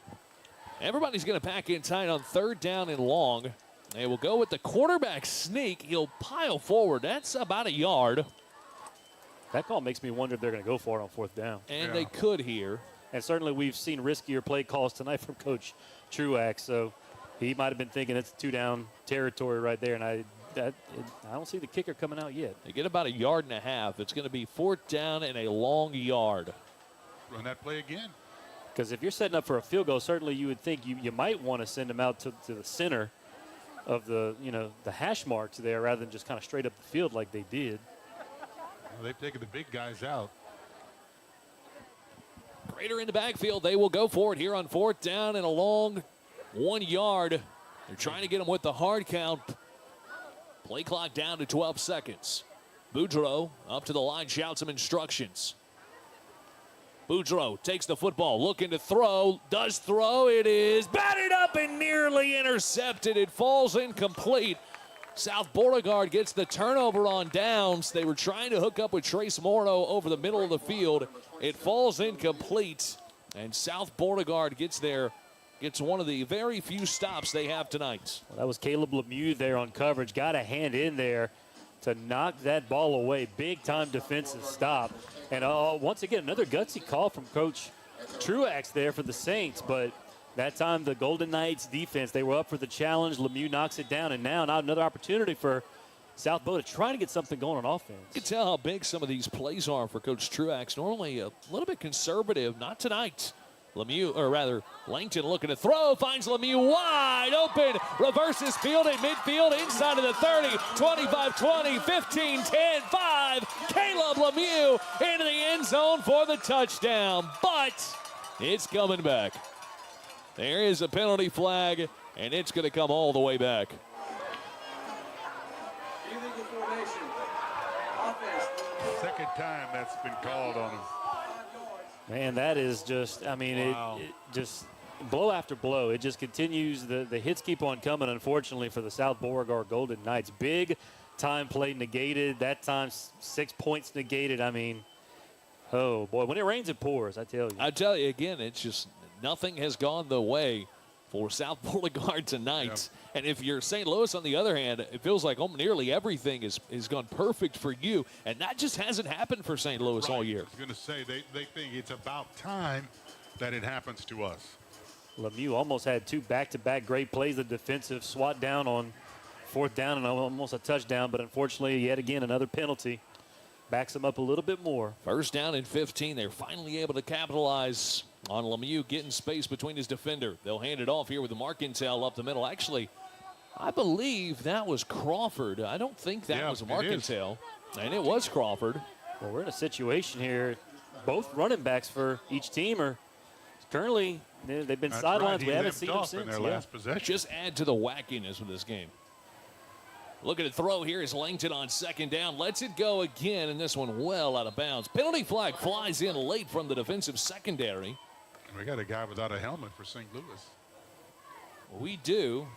Everybody's going to pack in tight on 3rd down and long. They will go with the quarterback sneak. He'll pile forward. That's about a yard. That call makes me wonder if they're going to go for it on 4th down. And they could here. And certainly we've seen riskier play calls tonight from Coach Truax. So he might have been thinking it's 2-down territory right there. And I don't see the kicker coming out yet. They get about a yard and a half. It's going to be 4th down and a long yard. Run that play again. Because if you're setting up for a field goal, certainly you would think you might want to send them out to the center of the hash marks there rather than just kind of straight up the field like they did. Well, they've taken the big guys out. Crater in the backfield. They will go for it here on 4th down and a long 1 yard. They're trying to get him with the hard count. Play clock down to 12 seconds. Boudreaux up to the line, shouts some instructions. Boudreaux takes the football, looking to throw, does throw. It is batted up and nearly intercepted. It falls incomplete. South Beauregard gets the turnover on downs. They were trying to hook up with Trace Morrow over the middle of the field. It falls incomplete, and South Beauregard gets one of the very few stops they have tonight. Well, that was Caleb Lemieux there on coverage. Got a hand in there to knock that ball away. Big-time defensive stop. And once again, another gutsy call from Coach Truax there for the Saints, but that time the Golden Knights defense, they were up for the challenge. Lemieux knocks it down, and now not another opportunity for South Bow to try to get something going on offense. You can tell how big some of these plays are for Coach Truax. Normally a little bit conservative, not tonight. Langton looking to throw, finds Lemieux wide open, reverses field at midfield, inside of the 30, 25, 20, 15, 10, 5. Caleb Lemieux into the end zone for the touchdown, but it's coming back. There is a penalty flag, and it's going to come all the way back. Illegal formation. Offense. Second time that's been called on him. Man, that is just, I mean, wow. it just blow after blow. It just continues. The hits keep on coming, unfortunately, for the South Beauregard Golden Knights. Big time play negated. That time 6 points negated. I mean, oh, boy, when it rains, it pours, I tell you. I tell you, again, it's just nothing has gone the way for South Beauregard tonight. Yep. And if you're St. Louis, on the other hand, it feels like nearly everything is gone perfect for you. And that just hasn't happened for St. Louis all year. I was going to say, they think it's about time that it happens to us. Lemieux almost had 2 back-to-back great plays, the defensive swat down on 4th down and almost a touchdown, but unfortunately, yet again, another penalty. Backs them up a little bit more. First down and 15. They're finally able to capitalize on Lemieux getting space between his defender. They'll hand it off here with the Markintel up the middle. Actually, I believe that was Crawford. I don't think that was a Markintel. And it was Crawford. Well, we're in a situation here. Both running backs for each team are currently, they've been sidelined. We haven't seen them since. Their last possession. Just add to the wackiness of this game. Looking to throw here is Langton on second down. Lets it go again, and this one well out of bounds. Penalty flag flies in late from the defensive secondary. We got a guy without a helmet for St. Louis. We do.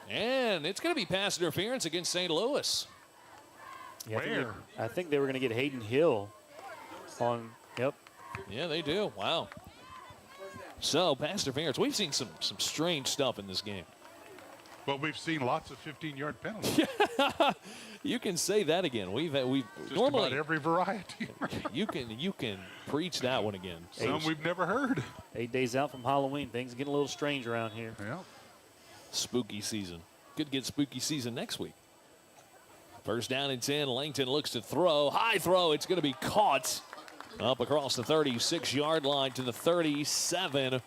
And it's going to be pass interference against St. Louis. Yeah, I think they were going to get Hayden Hill on, yep. Yeah, they do. Wow. So, pass interference. We've seen some strange stuff in this game. Well, we've seen lots of 15-yard penalties. You can say that again. We've just normally about every variety. you can preach that one again. Some we've never heard. 8 days out from Halloween, things getting a little strange around here. Yeah. Spooky season. Could get spooky season next week. First down and 10. Langton looks to throw. High throw. It's going to be caught up across the 36-yard line to the 37.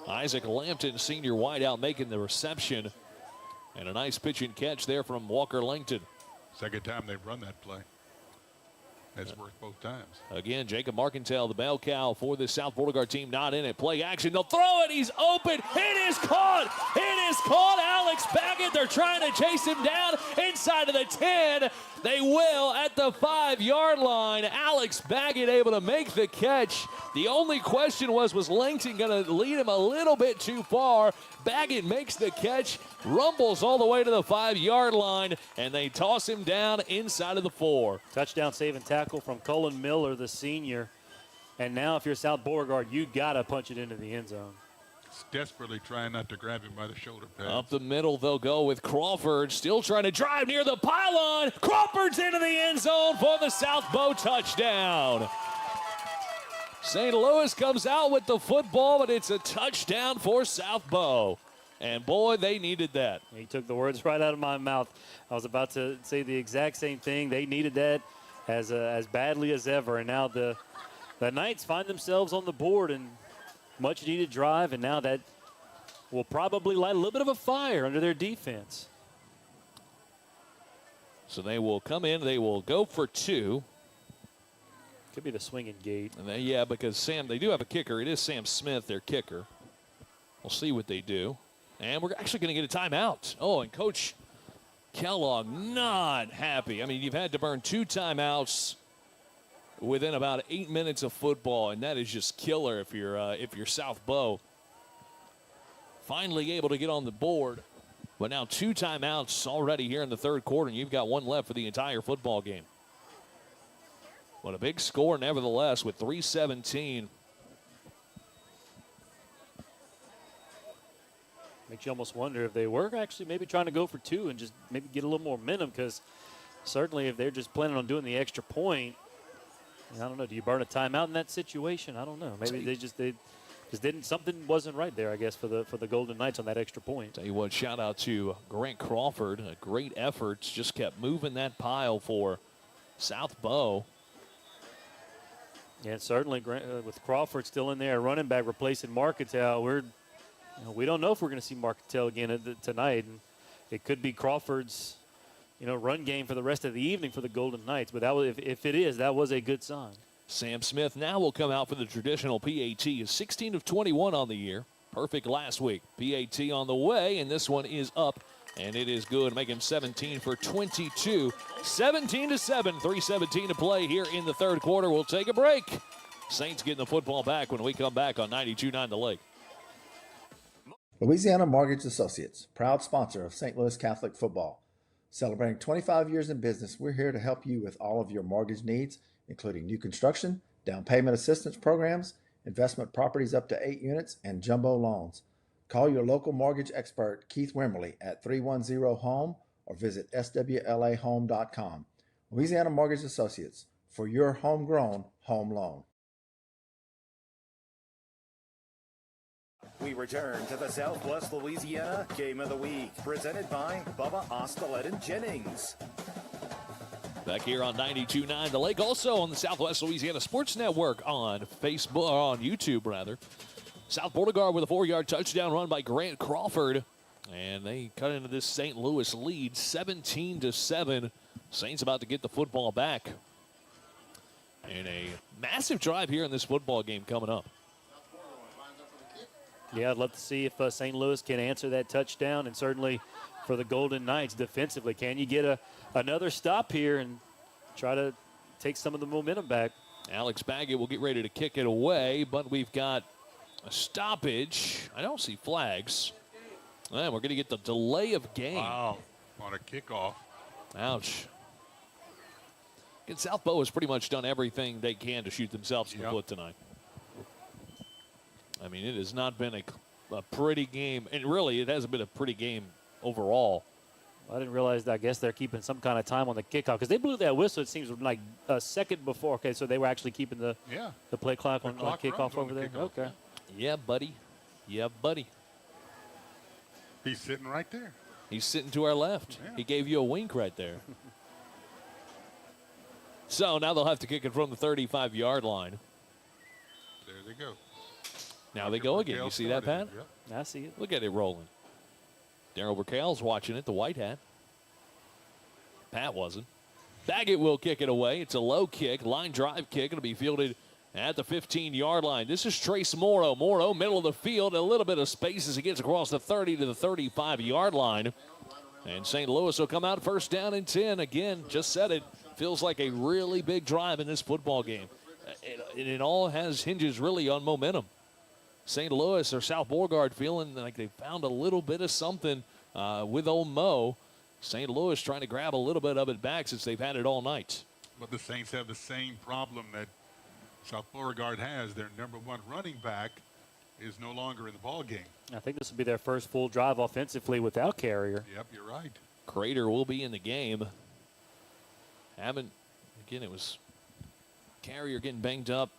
Isaac Lampton, senior wideout, making the reception. And a nice pitch and catch there from Walker Langton. Second time they've run that play. That's worked both times. Again, Jacob Markintel, the bell cow for this South Beauregard team, not in it. Play action. They'll throw it. He's open. It is caught. It is caught. Alex Baggett. They're trying to chase him down inside of the 10. They will at the 5-yard line. Alex Baggett able to make the catch. The only question was Langton going to lead him a little bit too far? Baggett makes the catch, rumbles all the way to the 5-yard line, and they toss him down inside of the 4. Touchdown saving tackle from Cullen Miller, the senior. And now if you're South Beauregard, you got to punch it into the end zone. It's desperately trying not to grab him by the shoulder pads. Up the middle, they'll go with Crawford, still trying to drive near the pylon. Crawford's into the end zone for the South Bow touchdown. St. Louis comes out with the football, but it's a touchdown for South Bow. And, boy, they needed that. He took the words right out of my mouth. I was about to say the exact same thing. They needed that as badly as ever. And now the Knights find themselves on the board and much-needed drive, and now that will probably light a little bit of a fire under their defense. So they will come in. They will go for 2. Could be the swinging gate. And yeah, because they do have a kicker. It is Sam Smith, their kicker. We'll see what they do. And we're actually going to get a timeout. Oh, and Coach Kellogg not happy. I mean, you've had to burn 2 timeouts within about 8 minutes of football, and that is just killer if you're South Bow. Finally able to get on the board, but now 2 timeouts already here in the third quarter, and you've got 1 left for the entire football game. But a big score nevertheless with 3:17. Makes you almost wonder if they were actually maybe trying to go for 2 and just maybe get a little more momentum, because certainly if they're just planning on doing the extra point, I don't know, do you burn a timeout in that situation? I don't know. Maybe they because something wasn't right there, I guess, for the Golden Knights on that extra point. Tell you what, shout out to Grant Crawford. A great effort. Just kept moving that pile for South Bow. Yeah, certainly with Crawford still in there, running back replacing Marketel, we don't know if we're going to see Marketel again tonight, and it could be Crawford's run game for the rest of the evening for the Golden Knights. But if it is, that was a good sign. Sam Smith now will come out for the traditional PAT. 16 of 21 on the year. Perfect last week. PAT on the way, and this one is up, and it is good. Make him 17 for 22. 17-7, 3:17 to play here in the third quarter. We'll take a break. Saints getting the football back when we come back on 92.9 The Lake. Louisiana Mortgage Associates, proud sponsor of St. Louis Catholic football. Celebrating 25 years in business, we're here to help you with all of your mortgage needs, including new construction, down payment assistance programs, investment properties up to 8 units, and jumbo loans. Call your local mortgage expert, Keith Wimberly, at 310-HOME or visit swlahome.com. Louisiana Mortgage Associates, for your homegrown home loan. We return to the Southwest Louisiana Game of the Week, presented by Bubba Ostelet and Jennings. Back here on 92.9 The Lake, also on the Southwest Louisiana Sports Network on Facebook, or on YouTube rather. South Beauregard with a 4-yard touchdown run by Grant Crawford, and they cut into this St. Louis lead, 17-7. Saints about to get the football back, and a massive drive here in this football game coming up. Yeah, I'd love to see if St. Louis can answer that touchdown, and certainly for the Golden Knights defensively. Can you get another stop here and try to take some of the momentum back? Alex Baggett will get ready to kick it away, but we've got a stoppage. I don't see flags. And we're going to get the delay of game. Wow, on a kickoff. Ouch. And South Bow has pretty much done everything they can to shoot themselves in the foot tonight. I mean, it has not been a pretty game, and really it hasn't been a pretty game overall. I didn't realize that. I guess they're keeping some kind of time on the kickoff because they blew that whistle, it seems like a second before. Okay, so they were actually keeping the play clock on kickoff over there. Okay. Yeah, buddy. Yeah, buddy. He's sitting right there. He's sitting to our left. Yeah. He gave you a wink right there. So now they'll have to kick it from the 35-yard line. There they go. Now they go again. You see that, Pat? Yep. I see it. Look at it rolling. Darryl Burkell's watching it, the white hat. Pat wasn't. Baggett will kick it away. It's a low kick, line drive kick. It'll be fielded at the 15-yard line. This is Trace Morrow. Morrow, middle of the field, a little bit of space as he gets across the 30 to the 35-yard line. And St. Louis will come out first down and 10. Again, just said it, feels like a really big drive in this football game. It all has hinges really on momentum. St. Louis or South Beauregard feeling like they found a little bit of something with old Mo. St. Louis trying to grab a little bit of it back since they've had it all night. But the Saints have the same problem that South Beauregard has. Their number one running back is no longer in the ball game. I think this will be their first full drive offensively without Carrier. Yep, you're right. Crater will be in the game. Again, it was Carrier getting banged up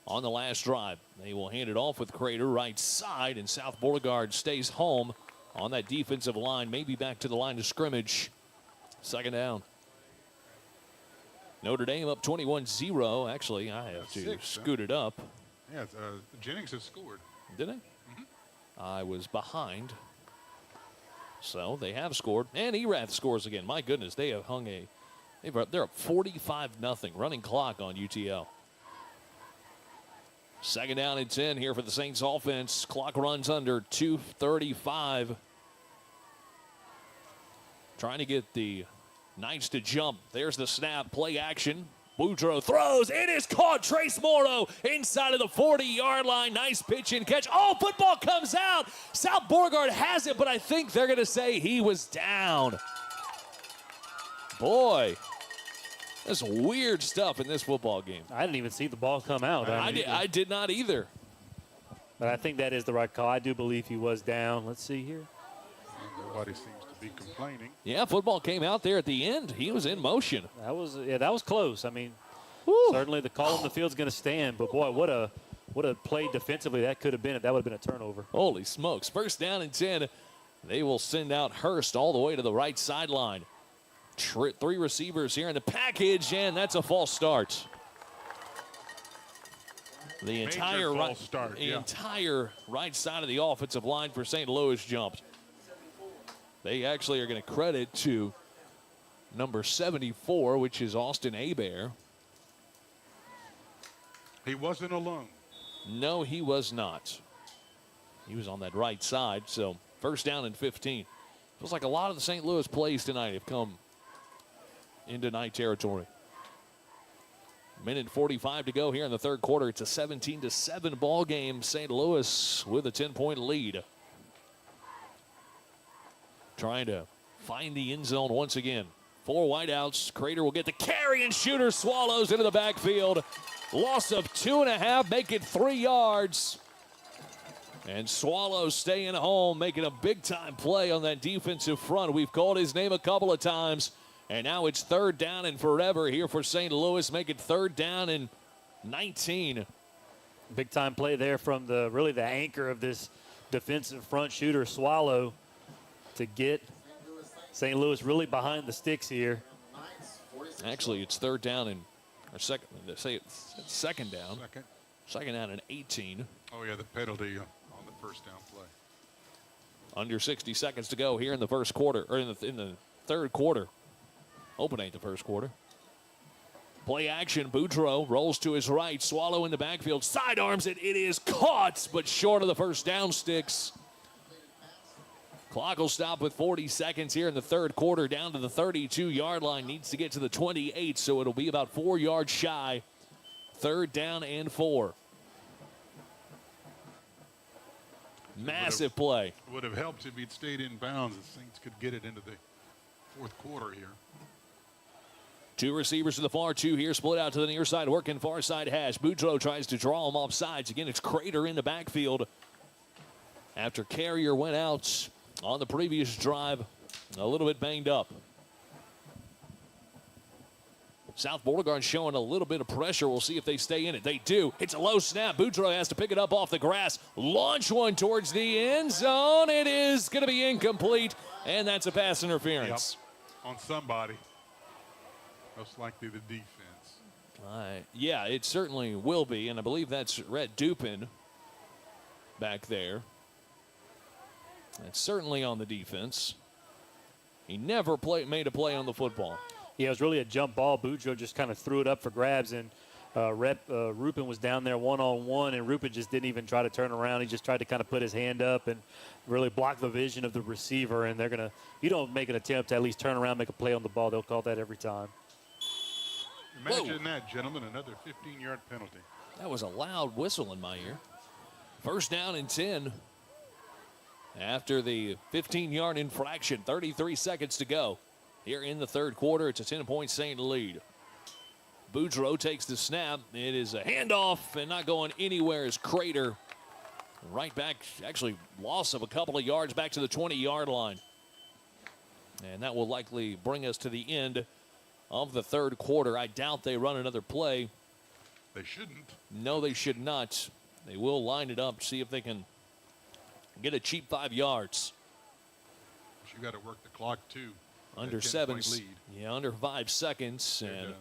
on the last drive. They will hand it off with Crater right side, and South Beauregard stays home on that defensive line, maybe back to the line of scrimmage. Second down. Notre Dame up 21-0. Actually, I have to scoot it up. Yeah, Jennings has scored. Did they? Mm-hmm. I was behind. So they have scored. And Erath scores again. My goodness, they have hung they're up 45-0. Running clock on UTL. Second down and 10 here for the Saints offense. Clock runs under 2:35. Trying to get the Knights to jump. There's the snap. Play action. Boudreaux throws. It is caught. Trace Morrow inside of the 40-yard line. Nice pitch and catch. Oh, football comes out. South Beauregard has it, but I think they're going to say he was down. Boy. There's weird stuff in this football game. I didn't even see the ball come out. I did not either. But I think that is the right call. I do believe he was down. Let's see here. Nobody seems to be complaining. Yeah, football came out there at the end. He was in motion. That was close. I mean, certainly the call on the field is going to stand. But, boy, what what a play defensively that could have been if that would have been a turnover. Holy smokes. First down and 10. They will send out Hurst all the way to the right sideline. 3 receivers here in the package, and that's a false start. The entire right side of the offensive line for St. Louis jumped. They actually are going to credit to number 74, which is Austin Hebert. He wasn't alone. No, he was not. He was on that right side, so first down and 15. Feels like a lot of the St. Louis plays tonight have come into night territory. Minute 45 to go here in the third quarter. It's a 17-7 ball game. St. Louis with a 10-point lead. Trying to find the end zone once again. 4 wideouts. Crater will get the carry, and Shooter swallows into the backfield. Loss of 2.5, make it 3 yards. And Swallows staying home, making a big-time play on that defensive front. We've called his name a couple of times. And now it's 3rd down and forever here for St. Louis. Make it 3rd down and 19. Big-time play there from the anchor of this defensive front, Shooter Swallow, to get St. Louis really behind the sticks here. Actually, it's 3rd down and second down. Second down and 18. Oh, yeah, the penalty on the first down play. Under 60 seconds to go here in the first quarter, or in the third quarter. Opening the first quarter. Play action. Boudreaux rolls to his right. Swallow in the backfield. Sidearms it. It is caught, but short of the first down sticks. Clock will stop with 40 seconds here in the third quarter. Down to the 32-yard line. Needs to get to the 28, so it'll be about 4 yards shy. 3rd down and 4. Massive play. Would have helped if he'd stayed in bounds. The Saints could get it into the fourth quarter here. 2 receivers to the far, 2 here, split out to the near side, working far side hash. Boudreaux tries to draw him off sides. Again, it's Crater in the backfield. After Carrier went out on the previous drive, a little bit banged up. South Beauregard showing a little bit of pressure. We'll see if they stay in it. They do. It's a low snap. Boudreaux has to pick it up off the grass. Launch one towards the end zone. It is going to be incomplete, and that's a pass interference. Yep. On somebody. Most likely the defense. Yeah, it certainly will be, and I believe that's Rhett Dupin back there. It's certainly on the defense. He never made a play on the football. Yeah, it was really a jump ball. Boudreaux just kind of threw it up for grabs, and Rupin was down there one-on-one, and Rupin just didn't even try to turn around. He just tried to kind of put his hand up and really block the vision of the receiver, and they're going to – you don't make an attempt to at least turn around, make a play on the ball. They'll call that every time. Imagine that, gentlemen, another 15-yard penalty. That was a loud whistle in my ear. First down and 10 after the 15-yard infraction. 33 seconds to go. Here in the third quarter, it's a 10-point Saint lead. Boudreaux takes the snap. It is a handoff, and not going anywhere is Crater. Right back, actually loss of a couple of yards back to the 20-yard line. And that will likely bring us to the end of the third quarter. I doubt they run another play. They shouldn't. No, they should not. They will line it up, see if they can get a cheap 5 yards. But you got to work the clock, too. Under 7. Yeah, under 5 seconds. And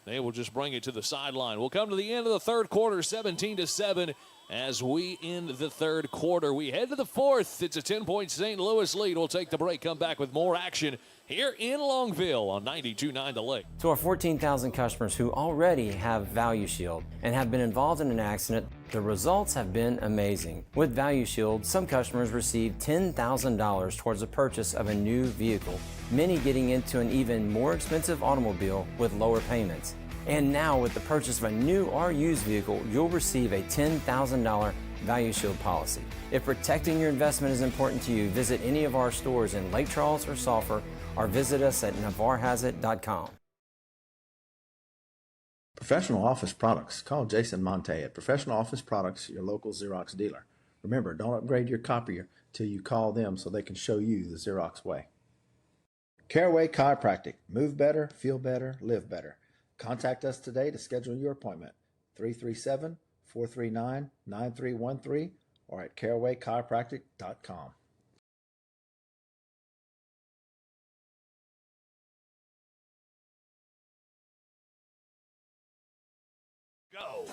they will just bring it to the sideline. We'll come to the end of the third quarter, 17-7. As we end the third quarter, we head to the fourth. It's a 10-point St. Louis lead. We'll take the break, come back with more action here in Longville on 92.9 The Lake. To our 14,000 customers who already have Value Shield and have been involved in an accident, the results have been amazing. With Value Shield, some customers receive $10,000 towards the purchase of a new vehicle, many getting into an even more expensive automobile with lower payments. And now with the purchase of a new or used vehicle, you'll receive a $10,000 Value Shield policy. If protecting your investment is important to you, visit any of our stores in Lake Charles or Sulphur, or visit us at navarrehasIt.com. Professional Office Products. Call Jason Monte at Professional Office Products, your local Xerox dealer. Remember, don't upgrade your copier till you call them so they can show you the Xerox way. Caraway Chiropractic. Move better, feel better, live better. Contact us today to schedule your appointment. 337-4 439-9313 or at carawaychiropractic.com. Go.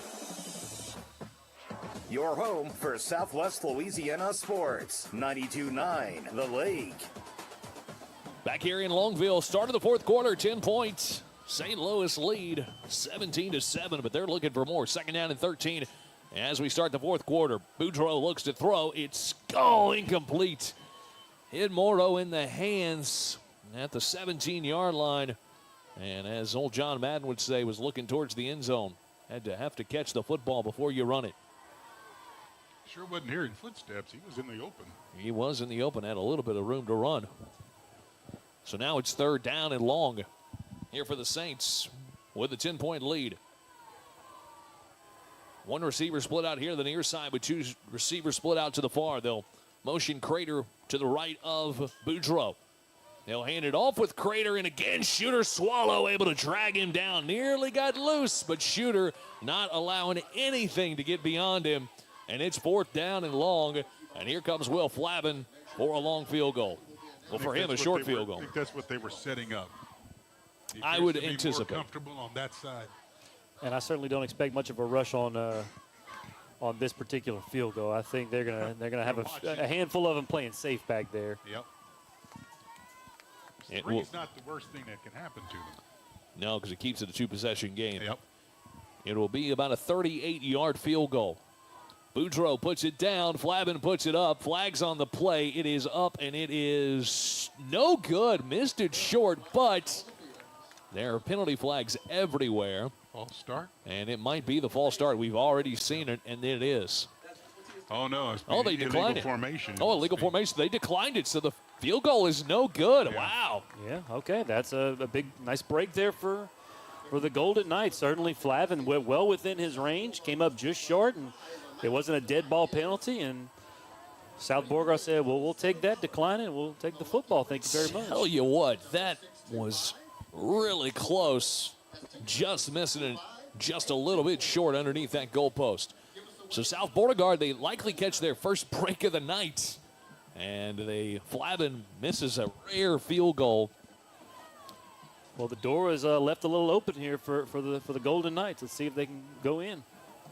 Your home for Southwest Louisiana sports. 92.9 The Lake. Back here in Longville, start of the fourth quarter, 10 points. St. Louis lead 17-7, but they're looking for more. Second down and 13 as we start the fourth quarter. Boudreaux looks to throw. It's incomplete. Hit Morrow in the hands at the 17-yard line. And as old John Madden would say, was looking towards the end zone. Had to have to catch the football before you run it. Sure wasn't hearing footsteps. He was in the open. He was in the open, had a little bit of room to run. So now it's third down and long here for the Saints with a 10-point lead. One receiver split out here to the near side with two receivers split out to the far. They'll motion Crater to the right of Boudreaux. They'll hand it off with Crater, and again, Shooter Swallow able to drag him down. Nearly got loose, but Shooter not allowing anything to get beyond him. And it's fourth down and long, and here comes Will Flavin for a long field goal. Well, for him, a short field goal. I think that's what they were setting up. I would anticipate. More comfortable on that side. And I certainly don't expect much of a rush on this particular field goal. I think they're gonna have a handful of them playing safe back there. Yep. Three's not the worst thing that can happen to them. No, because it keeps it a two-possession game. Yep. It will be about a 38-yard field goal. Boudreaux puts it down. Flavin puts it up. Flags on the play. It is up, and it is no good. Missed it short, but there are penalty flags everywhere. False start? And it might be the false start. We've already seen it, and it is. Oh, no. It's they declined it. Formation. Oh, illegal formation. They declined it, so the field goal is no good. Yeah. Wow. Yeah, okay. That's a big, nice break there for the Golden Knights. Certainly Flavin went well within his range, came up just short, and it wasn't a dead ball penalty. And South Beauregard said, well, we'll take that, decline it, we'll take the football. Thank you very much. Tell you what, that was really close. Just missing it just a little bit short underneath that goalpost. So South Beauregard, they likely catch their first break of the night. And Flavin misses a rare field goal. Well, the door is left a little open here for the Golden Knights. Let's see if they can go in.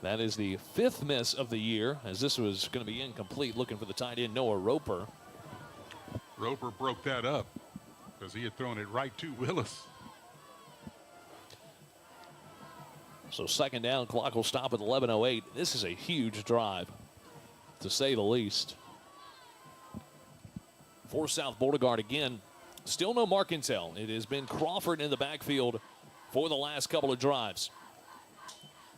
That is the fifth miss of the year, as this was going to be incomplete, looking for the tight end, Noah Roper. Roper broke that up because he had thrown it right to Willis. So second down, clock will stop at 11:08. This is a huge drive, to say the least. For South Beauregard again, still no Mark Intel. It has been Crawford in the backfield for the last couple of drives.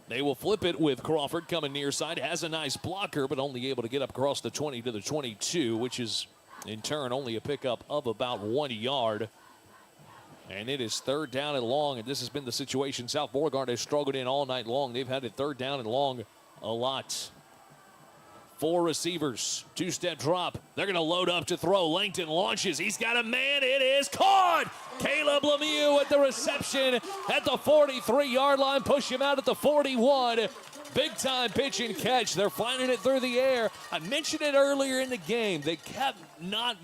They will flip it with Crawford coming near side. Has a nice blocker, but only able to get up across the 20 to the 22, which is in turn only a pickup of about 1 yard. And it is third down and long, and this has been the situation South Beauregard has struggled in all night long. They've had it third down and long a lot. Four receivers, two-step drop. They're going to load up to throw. Langton launches. He's got a man. It is caught. Caleb Lemieux at the reception at the 43-yard line. Push him out at the 41. Big-time pitch and catch. They're finding it through the air. I mentioned it earlier in the game. They kept not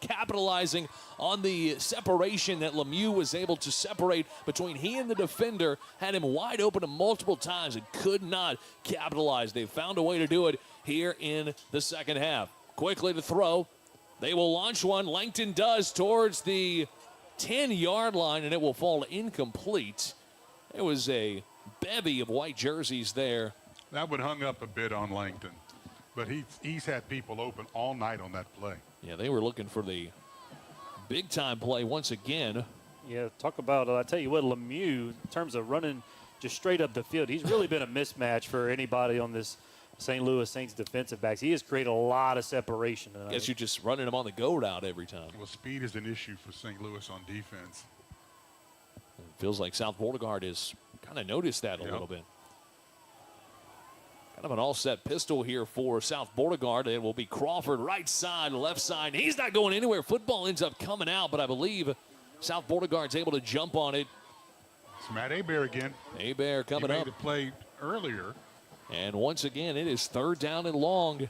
capitalizing on the separation that Lemieux was able to separate between he and the defender. Had him wide open multiple times and could not capitalize. They found a way to do it here in the second half. Quickly to throw. They will launch one. Langton does towards the 10-yard line, and it will fall incomplete. There was a bevy of white jerseys there. That one hung up a bit on Langton, but he's had people open all night on that play. Yeah, they were looking for the big-time play once again. Yeah, talk about, I tell you what, Lemieux, in terms of running just straight up the field, he's really been a mismatch for anybody on this St. Louis Saints defensive backs. He has created a lot of separation tonight. I guess you're just running him on the go route every time. Well, speed is an issue for St. Louis on defense. It feels like South Beauregard has kind of noticed that a little bit. Kind of an all-set pistol here for South Beauregard. It will be Crawford right side, left side. He's not going anywhere. Football ends up coming out, but I believe South Beauregard's able to jump on it. It's Matt Hebert again. Hebert coming up. He made a play earlier And once again, it is 3rd down and long.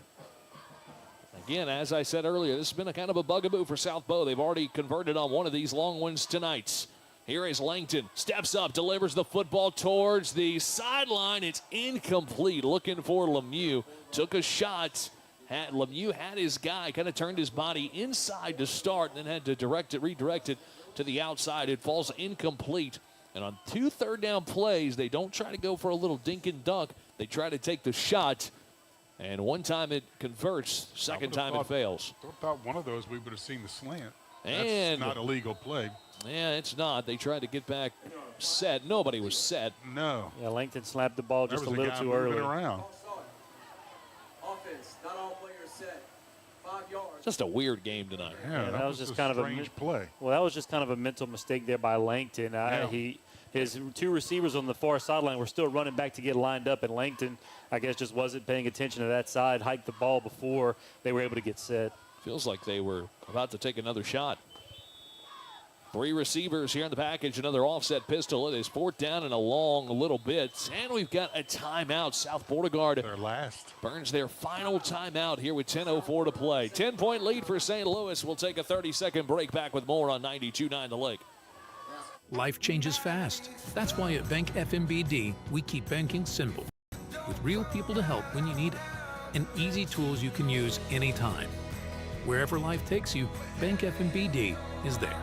Again, as I said earlier, this has been a kind of a bugaboo for South Bow. They've already converted on one of these long ones tonight. Here is Langton, steps up, delivers the football towards the sideline. It's incomplete, looking for Lemieux. Took a shot. Lemieux had his guy, kind of turned his body inside to start, and then had to redirect it to the outside. It falls incomplete. And on 2 third-down plays, they don't try to go for a little dink and dunk. They try to take the shot. And one time it converts, second time it fails. I thought one of those we would have seen the slant. And that's not a legal play. Yeah, it's not. They tried to get back set. Nobody was set. No. Yeah, Langton slapped the ball just a little too early. Around. Offense, not all players set. 5 yards. Just a weird game tonight. Yeah, that was just kind of a strange play. Well, that was just kind of a mental mistake there by Langton. His 2 receivers on the far sideline were still running back to get lined up, and Langton, I guess, just wasn't paying attention to that side, hiked the ball before they were able to get set. Feels like they were about to take another shot. 3 receivers here in the package, another offset pistol. It is 4th down and a long little bit. And we've got a timeout. South Beauregard their last. Burns their final timeout here with 10:04 to play. 10-point lead for St. Louis. We'll take a 30-second break. Back with more on 92.9 The Lake. Life changes fast. That's why at Bank FMBD, we keep banking simple. With real people to help when you need it. And easy tools you can use anytime. Wherever life takes you, Bank FMBD is there.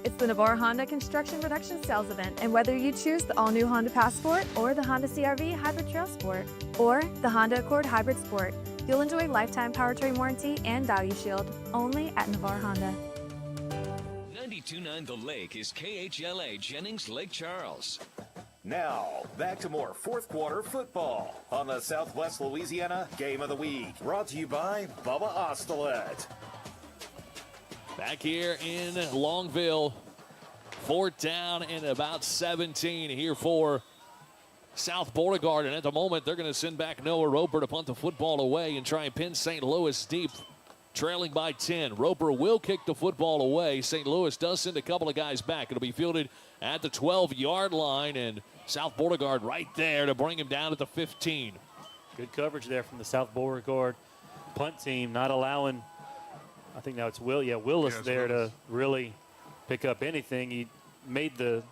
It's the Navarre Honda Construction Production Sales Event, and whether you choose the all-new Honda Passport or the Honda CR-V Hybrid Trail Sport or the Honda Accord Hybrid Sport, you'll enjoy lifetime powertrain warranty and value shield only at Navarre Honda. 92.9 The Lake is KHLA Jennings Lake Charles. Now, back to more 4th quarter football on the Southwest Louisiana Game of the Week. Brought to you by Bubba Ostelet. Back here in Longville, 4th down and about 17 here for South Beauregard. And at the moment, they're going to send back Noah Roper to punt the football away and try and pin St. Louis deep, trailing by 10. Roper will kick the football away. St. Louis does send a couple of guys back. It'll be fielded at the 12-yard line, and South Beauregard right there to bring him down at the 15. Good coverage there from the South Beauregard punt team, not allowing, I think now it's Willis there to really pick up anything. He made the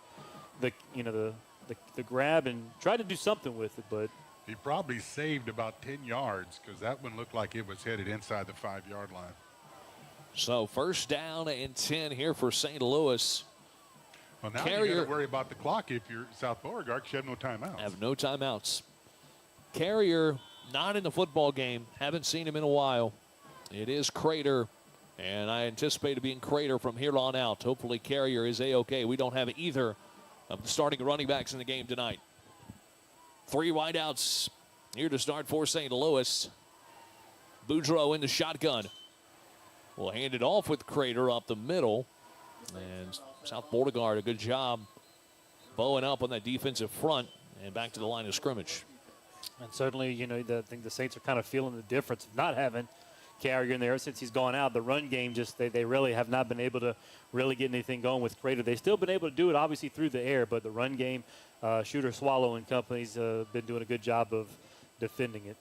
grab and tried to do something with it, but he probably saved about 10 yards because that one looked like it was headed inside the 5-yard line. So 1st down and 10 here for St. Louis. Well, now you got to worry about the clock if you're South Beauregard because you have no timeouts. Have no timeouts. Carrier not in the football game. Haven't seen him in a while. It is Crater, and I anticipate it being Crater from here on out. Hopefully Carrier is A-OK. We don't have either of the starting running backs in the game tonight. 3 wideouts here to start for St. Louis. Boudreaux in the shotgun. Will hand it off with Crater up the middle. And South Beauregard, a good job bowing up on that defensive front and back to the line of scrimmage. And certainly, I think the Saints are kind of feeling the difference of not having Carrier in there since he's gone out. The run game, they really have not been able to really get anything going with Crater. They've still been able to do it, obviously, through the air, but the run game, Shooter Swallow and company's been doing a good job of defending it.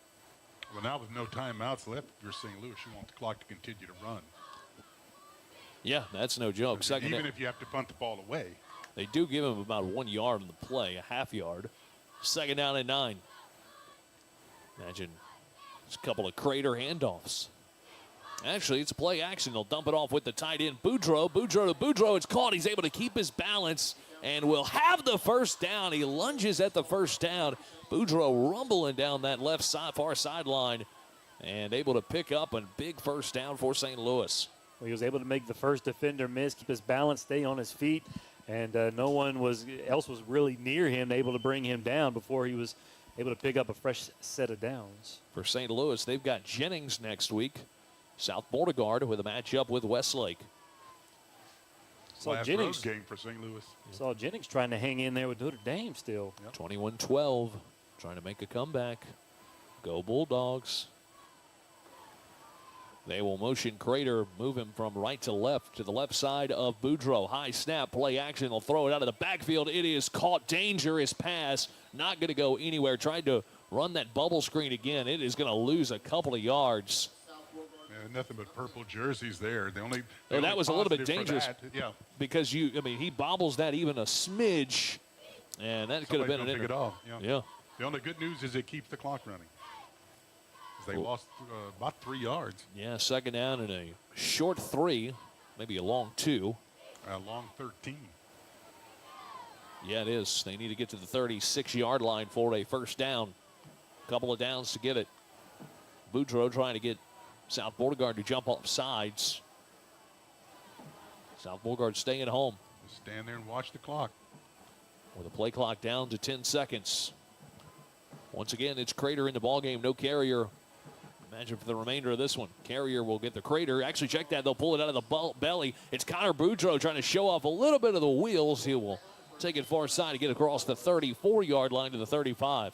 Well, now with no timeouts left, if you're St. Louis, you want the clock to continue to run. Yeah, that's no joke. Even if you have to punt the ball away. They do give him about 1 yard on the play, a half yard. 2nd down and 9. Imagine just a couple of Crater handoffs. Actually, it's a play action. They'll dump it off with the tight end, Boudreaux. Boudreaux to Boudreaux. It's caught. He's able to keep his balance and will have the 1st down. He lunges at the 1st down. Boudreaux rumbling down that left side, far sideline, and able to pick up a big 1st down for St. Louis. Well, he was able to make the first defender miss, keep his balance, stay on his feet, and no one else was really near him, able to bring him down before he was able to pick up a fresh set of downs. For St. Louis, they've got Jennings next week. South Beauregard with a matchup with Westlake. Last road game for St. Louis. Saw Jennings trying to hang in there with Notre Dame still. 21-12, trying to make a comeback. Go Bulldogs. They will motion Crater, move him from right to the left side of Boudreaux. High snap, play action. They'll throw it out of the backfield. It is caught. Dangerous pass. not going to go anywhere. Tried to run that bubble screen again. It is going to lose a couple of yards. Yeah, nothing but purple jerseys there. That was a little bit dangerous. Yeah. Because he bobbles that even a smidge, and that could have been an pick it off. Yeah. The only good news is it keeps the clock running. They lost about 3 yards. Yeah, second down and a short 3, maybe a long 2. A long 13. Yeah, it is. They need to get to the 36-yard line for a first down. Couple of downs to get it. Boudreaux trying to get South Beauregard to jump off sides. South Beauregard staying home. Just stand there and watch the clock. With the play clock down to 10 seconds. Once again, it's Crater in the ballgame. No Carrier. Imagine for the remainder of this one. Carrier will get the Crater. Actually, check that. They'll pull it out of the belly. It's Connor Boudreaux trying to show off a little bit of the wheels. He will take it far side to get across the 34-yard line to the 35.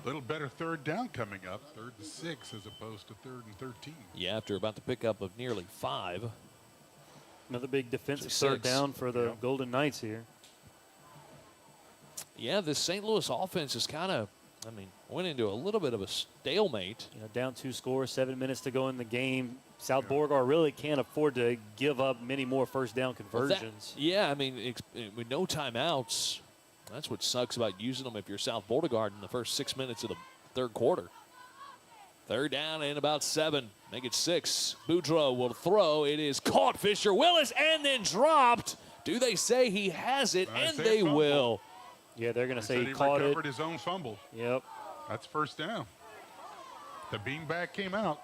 A little better third down coming up. 3rd and 6 as opposed to 3rd and 13. Yeah, after about the pickup of nearly 5. Another big defensive third down for the Golden Knights here. Yeah, this St. Louis offense is kind of, went into a little bit of a stalemate. Down 2 scores, 7 minutes to go in the game. South Beauregard really can't afford to give up many more first down conversions. With no timeouts, that's what sucks about using them if you're South Beauregard in the first 6 minutes of the third quarter. Third down and about 7. Make it 6. Boudreaux will throw. It is caught. Fisher Willis and then dropped. Do they say he has it? And they will. Yeah, they're going to say he caught it. Recovered his own fumble. Yep. That's first down. The beanbag came out.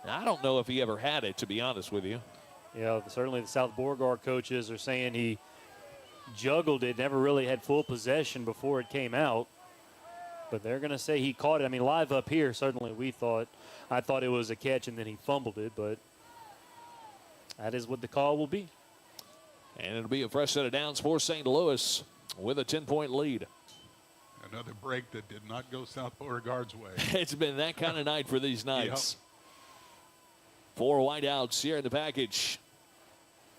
I don't know if he ever had it, to be honest with you. Yeah, certainly the South Beauregard coaches are saying he juggled it, never really had full possession before it came out. But they're going to say he caught it. Live up here, certainly I thought it was a catch and then he fumbled it, but that is what the call will be. And it'll be a fresh set of downs for St. Louis with a 10-point lead. Another break that did not go South Beauregard's way. It's been that kind of night for these Knights. 4 wideouts here in the package.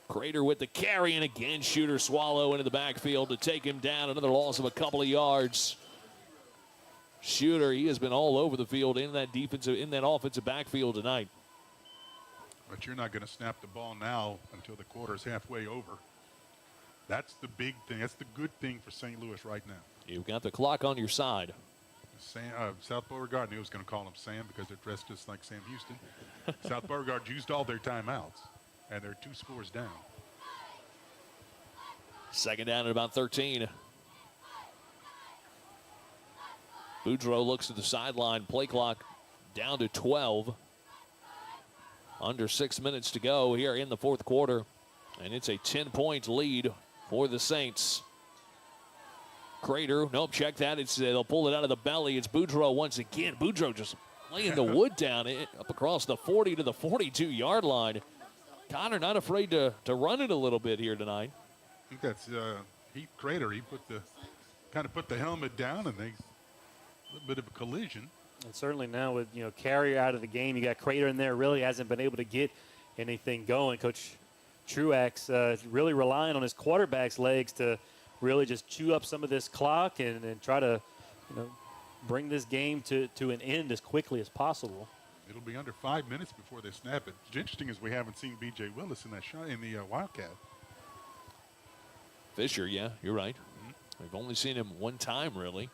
Crater with the carry, and again Shooter Swallow into the backfield to take him down. Another loss of a couple of yards. Shooter, he has been all over the field in that offensive backfield tonight. But you're not going to snap the ball now until the quarter's halfway over. That's the big thing. That's the good thing for St. Louis right now. You've got the clock on your side. South Beauregard knew I was going to call him Sam because they're dressed just like Sam Houston. South Beauregard used all their timeouts, and they're 2 scores down. Second down at about 13. Boudreaux looks to the sideline. Play clock down to 12. Under 6 minutes to go here in the fourth quarter. And it's a 10-point lead for the Saints. Crater, nope, check that. They'll pull it out of the belly. It's Boudreaux once again. Boudreaux just laying the wood down up across the 40 to the 42-yard line. Connor not afraid to run it a little bit here tonight. I think that's Crater. He put the helmet down, and a little bit of a collision. And certainly now with Carrier out of the game, you got Crater in there. Really hasn't been able to get anything going. Coach Truax really relying on his quarterback's legs to really just chew up some of this clock and try to bring this game to an end as quickly as possible. It'll be under 5 minutes before they snap it. What's interesting is we haven't seen B.J. Willis in that shot in the Wildcat. Fisher, yeah, you're right. We've only seen him one time, really.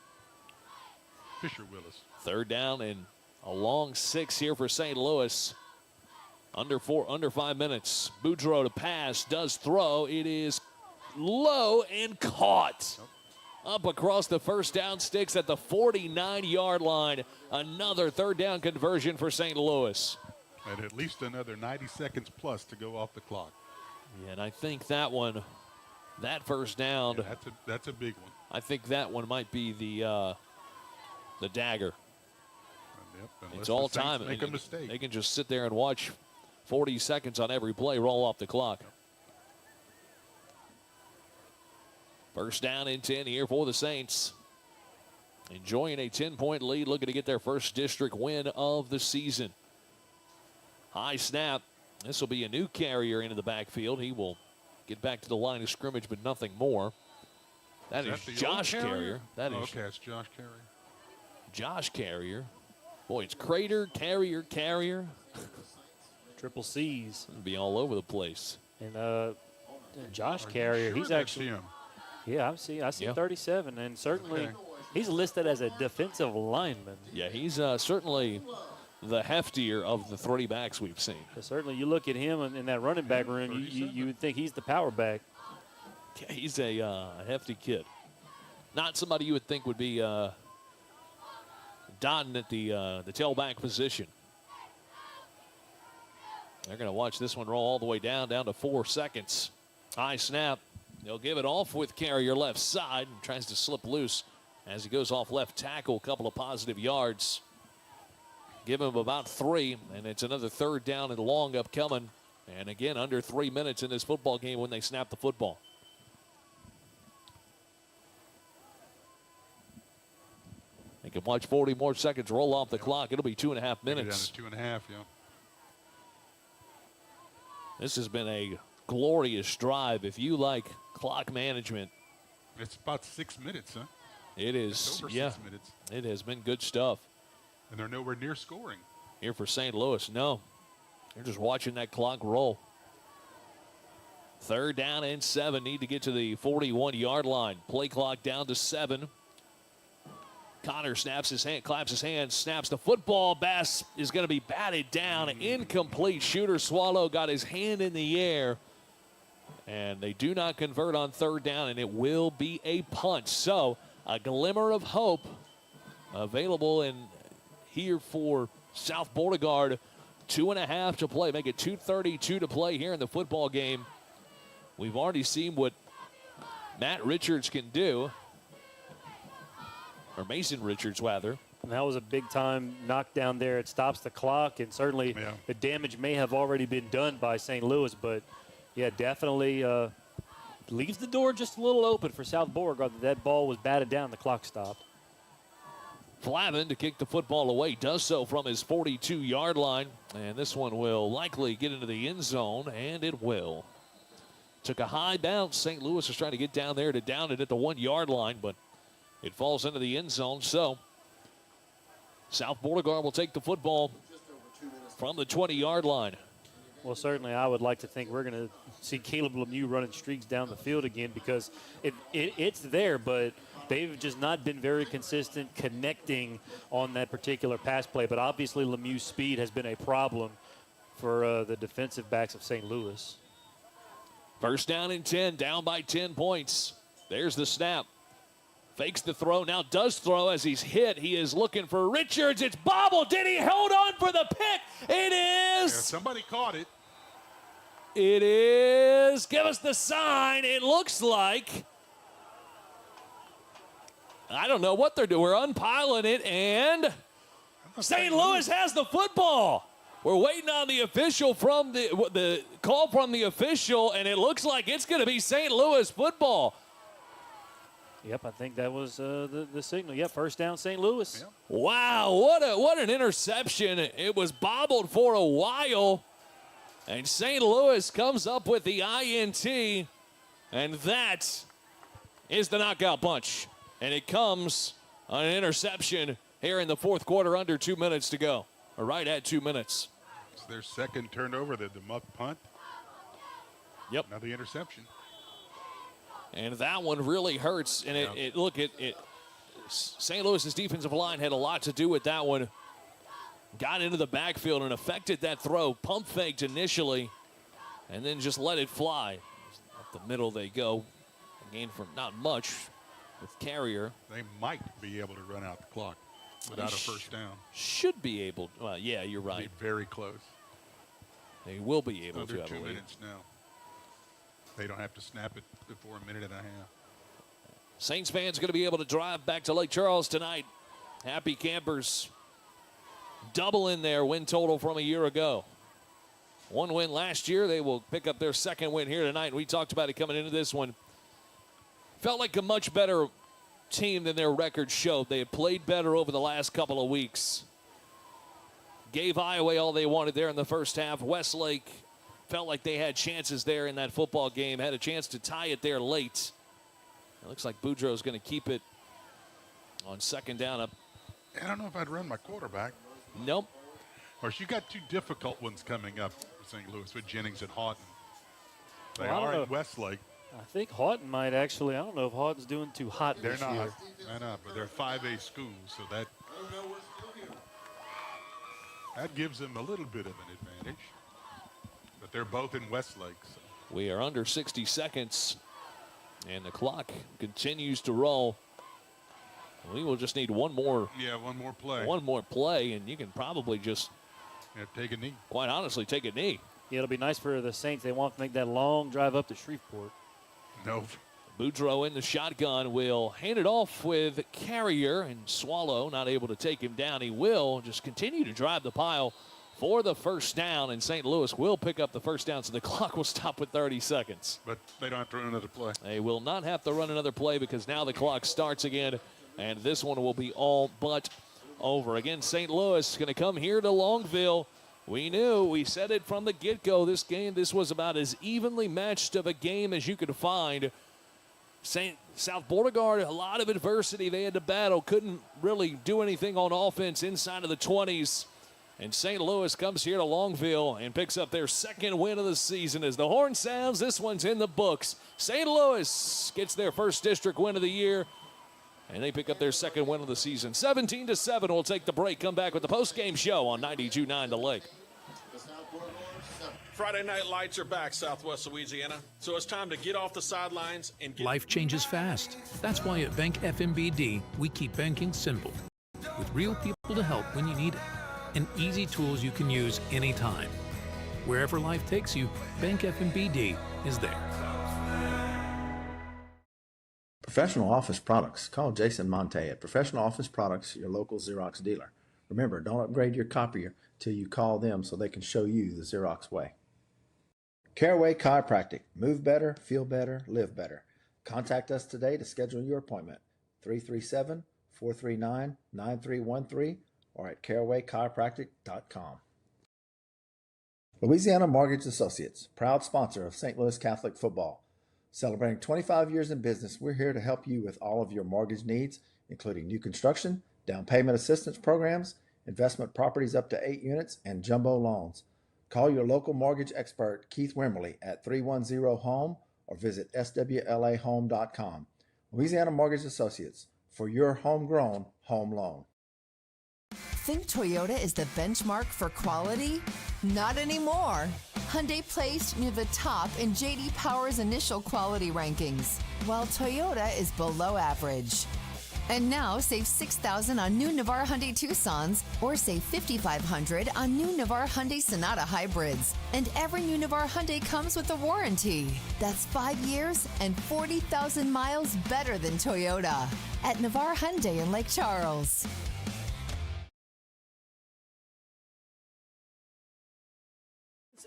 Fisher Willis. Third down and a long 6 here for St. Louis. Under 5 minutes. Boudreaux to pass, does throw. It is low and caught. Up across the first down sticks at the 49-yard line. Another third down conversion for St. Louis. And at least another 90 seconds plus to go off the clock. Yeah, and I think that first down. Yeah, that's a big one. I think that one might be the dagger. Yep, it's all time. Make a mistake. They can just sit there and watch 40 seconds on every play roll off the clock. Yep. First down and 10 here for the Saints. Enjoying a 10-point lead, looking to get their first district win of the season. High snap. This will be a new Carrier into the backfield. He will get back to the line of scrimmage, but nothing more. That is the Josh old Carrier. That is okay, it's Josh Carrier. Josh Carrier. Boy, it's Crater, Carrier. Triple C's. It'll be all over the place. And Josh Carrier, sure he's that's actually him? Yeah, I see 37, and certainly Okay. he's listed as a defensive lineman. Yeah, he's certainly the heftier of the 3 backs we've seen. So certainly, you look at him in that running back room, you would think he's the power back. Yeah, he's a hefty kid. Not somebody you would think would be dotting at the tailback position. They're going to watch this one roll all the way down to 4 seconds. High snap. They'll give it off with Carrier left side and tries to slip loose as he goes off left tackle. A couple of positive yards. Give him about 3, and it's another 3rd down and long upcoming. And again, under 3 minutes in this football game when they snap the football. They can watch 40 more seconds roll off the clock. It'll be 2.5 minutes. Down to 2.5, yeah. This has been a glorious drive. If you like clock management, it's about 6 minutes, huh? It is. It's over 6 minutes. It has been good stuff. And they're nowhere near scoring. Here for St. Louis, no. They're just watching that clock roll. 3rd down and 7. Need to get to the 41-yard line. Play clock down to 7. Connor snaps his hand, claps his hands, snaps the football. Bass is going to be batted down. Incomplete. Shooter Swallow got his hand in the air. And they do not convert on 3rd down, and it will be a punt. So a glimmer of hope available in here for South Beauregard. 2.5 to play. Make it 2:32 to play here in the football game. We've already seen what Matt Richards can do. Or Mason Richards, rather. And that was a big-time knockdown there. It stops the clock, and certainly the damage may have already been done by St. Louis. But, yeah, definitely leaves the door just a little open for South Beauregard. That ball was batted down. The clock stopped. Flavin to kick the football away. Does so from his 42-yard line. And this one will likely get into the end zone, and it will. Took a high bounce. St. Louis is trying to get down there to down it at the 1-yard line, but it falls into the end zone. So South Beauregard will take the football from the 20-yard line. Well, certainly I would like to think we're going to see Caleb Lemieux running streaks down the field again, because it's there, but they've just not been very consistent connecting on that particular pass play. But obviously Lemieux's speed has been a problem for the defensive backs of St. Louis. 1st down and 10, down by 10 points. There's the snap. Fakes the throw, now does throw as he's hit. He is looking for Richards. It's bobbled. Did he hold on for the pick? It is. Yeah, somebody caught it. It is. Give us the sign. It looks like. I don't know what they're doing. We're unpiling it, and St. Louis has the football. We're waiting on the official from the call from the official, and it looks like it's going to be St. Louis football. Yep, I think that was the signal. Yep, 1st down St. Louis. Yep. Wow, what an interception. It was bobbled for a while, and St. Louis comes up with the INT, and that is the knockout punch. And it comes on an interception here in the 4th quarter, under 2 minutes to go, or right at 2 minutes. It's their 2nd turnover, the muck punt. Yep. Another interception. And that one really hurts. And St. Louis's defensive line had a lot to do with that one. Got into the backfield and affected that throw. Pump faked initially, and then just let it fly. Up the middle they go. Again, for not much with Carrier. They might be able to run out the clock without a 1st down. Should be able. Well, yeah, you're right. Be very close. They will be able to. Under 2 minutes now. They don't have to snap it before a minute and a half. Saints fans going to be able to drive back to Lake Charles tonight. Happy campers. Double in their win total from a year ago. 1 win last year. They will pick up their 2nd win here tonight. We talked about it coming into this one. Felt like a much better team than their record showed. They had played better over the last couple of weeks. Gave Iowa all they wanted there in the first half. Westlake felt like they had chances there in that football game. Had a chance to tie it there late. It looks like Boudreaux's going to keep it on second down up. I don't know if I'd run my quarterback. Nope. Of course, you got two difficult ones coming up for St. Louis with Jennings and Houghton. They Well, I are don't in know. Westlake. I think Houghton might actually. I don't know if Houghton's doing too hot They're this not. year. They're not, but they're 5A schools, so that gives them a little bit of an advantage. But they're both in Westlake. So. We are under 60 seconds, and the clock continues to roll. We will just need one more. Yeah, one more play. One more play, and you can probably just take a knee. Quite honestly, take a knee. Yeah, it'll be nice for the Saints. They want to make that long drive up to Shreveport. No. Boudreaux in the shotgun will hand it off with Carrier, and Swallow not able to take him down. He will just continue to drive the pile for the first down, and St. Louis will pick up the first down, so the clock will stop with 30 seconds. But they don't have to run another play. They will not have to run another play because now the clock starts again, and this one will be all but over. Again, St. Louis going to come here to Longville. We said it from the get-go. This was about as evenly matched of a game as you could find. South Beauregard, a lot of adversity they had to battle, couldn't really do anything on offense inside of the 20s. And St. Louis comes here to Longville and picks up their second win of the season. As the horn sounds, this one's in the books. St. Louis gets their first district win of the year, and they pick up their second win of the season. 17-7, we'll take the break, come back with the post-game show on 92.9 The Lake. Friday night lights are back, Southwest Louisiana, so it's time to get off the sidelines and get... Life changes fast. That's why at Bank FMBD, we keep banking simple. With real people to help when you need it. And easy tools you can use anytime. Wherever life takes you, Bank FMBD is there. Professional Office Products. Call Jason Monte at Professional Office Products, your local Xerox dealer. Remember, don't upgrade your copier till you call them so they can show you the Xerox way. Caraway Chiropractic. Move better, feel better, live better. Contact us today to schedule your appointment. 337-439-9313 or at carawaychiropractic.com. Louisiana Mortgage Associates, proud sponsor of St. Louis Catholic football. Celebrating 25 years in business, we're here to help you with all of your mortgage needs, including new construction, down payment assistance programs, investment properties up to 8 units, and jumbo loans. Call your local mortgage expert, Keith Wimberly, at 310-HOME or visit swlahome.com. Louisiana Mortgage Associates, for your homegrown home loan. Think Toyota is the benchmark for quality? Not anymore. Hyundai placed near the top in J.D. Power's initial quality rankings, while Toyota is below average. And now save $6,000 on new Navara Hyundai Tucsons or save $5,500 on new Navara Hyundai Sonata Hybrids. And every new Navara Hyundai comes with a warranty. That's 5 years and 40,000 miles better than Toyota at Navara Hyundai in Lake Charles.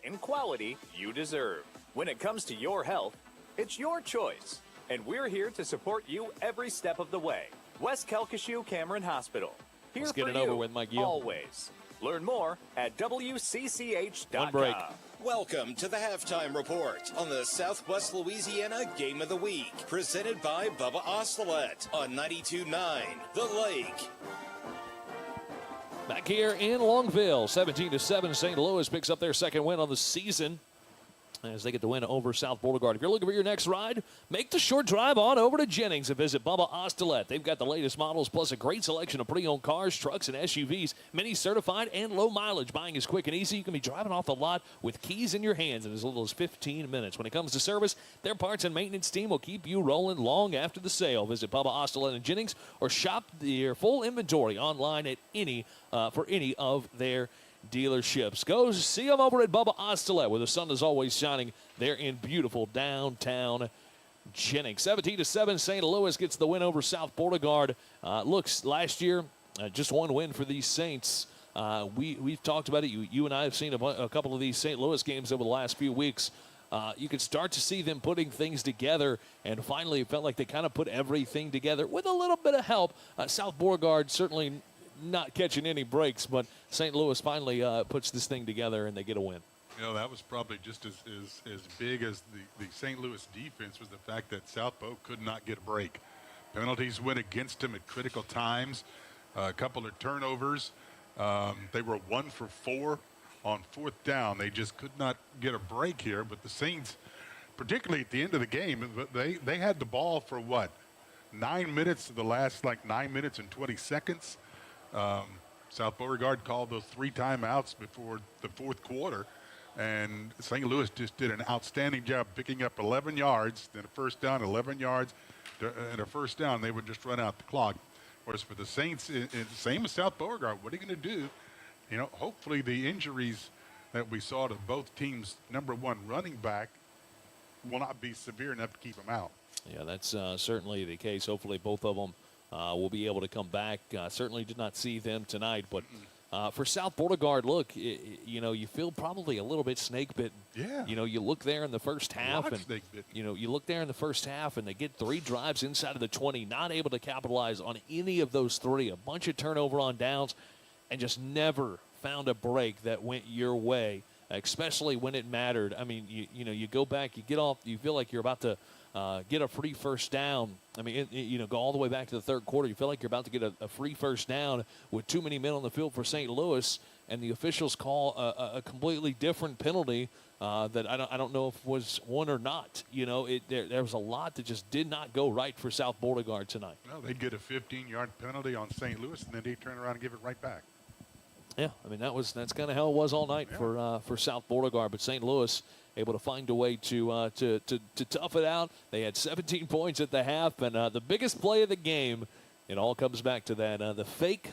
And quality you deserve. When it comes to your health, it's your choice. And we're here to support you every step of the way. West Calcasieu Cameron Hospital. Here Let's get for it you, over with, Mike Gill. always. Learn more at WCCH.com. One break. Welcome to the Halftime Report on the Southwest Louisiana Game of the Week, presented by Bubba Ostelet on 92.9 The Lake. Back here in Longville, 17-7, St. Louis picks up their second win on the season as they get the win over South Beauregard. If you're looking for your next ride, make the short drive on over to Jennings and visit Bubba Ostelet. They've got the latest models plus a great selection of pre-owned cars, trucks, and SUVs, many certified and low mileage. Buying is quick and easy. You can be driving off the lot with keys in your hands in as little as 15 minutes. When it comes to service, their parts and maintenance team will keep you rolling long after the sale. Visit Bubba Ostelet and Jennings or shop their full inventory online at for any of their dealerships. Go see them over at Bubba Ostelet, where the sun is always shining there in beautiful downtown Jennings. 17-7, St. Louis gets the win over South Beauregard. Looks last year, just one win for these Saints. We've talked about it. You and I have seen a couple of these St. Louis games over the last few weeks. You could start to see them putting things together, and finally it felt like they kind of put everything together with a little bit of help. South Beauregard certainly not catching any breaks, but St. Louis finally puts this thing together and they get a win. You know, that was probably just as big as the St. Louis defense was the fact that South Bow could not get a break. Penalties went against them at critical times. A couple of turnovers. They were 1 for 4 on 4th down. They just could not get a break here. But the Saints, particularly at the end of the game, they had the ball for what? 9 minutes of the last 9 minutes and 20 seconds. South Beauregard called those 3 timeouts before the 4th quarter. And St. Louis just did an outstanding job picking up 11 yards, then a first down, 11 yards, and a first down. They would just run out the clock. Whereas for the Saints, same as South Beauregard, what are you going to do? You know, hopefully the injuries that we saw to both teams' number 1 running back will not be severe enough to keep them out. Yeah, that's certainly the case. Hopefully both of them will be able to come back. Certainly did not see them tonight, but for South Beauregard, look, you know, you feel probably a little bit snake bitten. Yeah. You know, you look there in the first half, and snake bitten. you know, you look there in the first half, and they get 3 drives inside of the 20, not able to capitalize on any of those 3. A bunch of turnover on downs, and just never found a break that went your way, especially when it mattered. I mean, you know, you go back, you get off, you feel like you're about to get a free first down. I mean, you know, go all the way back to the 3rd quarter. You feel like you're about to get a free first down with too many men on the field for St. Louis, and the officials call a completely different penalty that I don't know if was one or not. You know, there was a lot that just did not go right for South Beauregard tonight. No, they'd get a 15-yard penalty on St. Louis, and then they'd turn around and give it right back. Yeah, I mean, that's kind of how it was all night for South Beauregard. But St. Louis able to find a way to tough it out. They had 17 points at the half, and the biggest play of the game, it all comes back to that the fake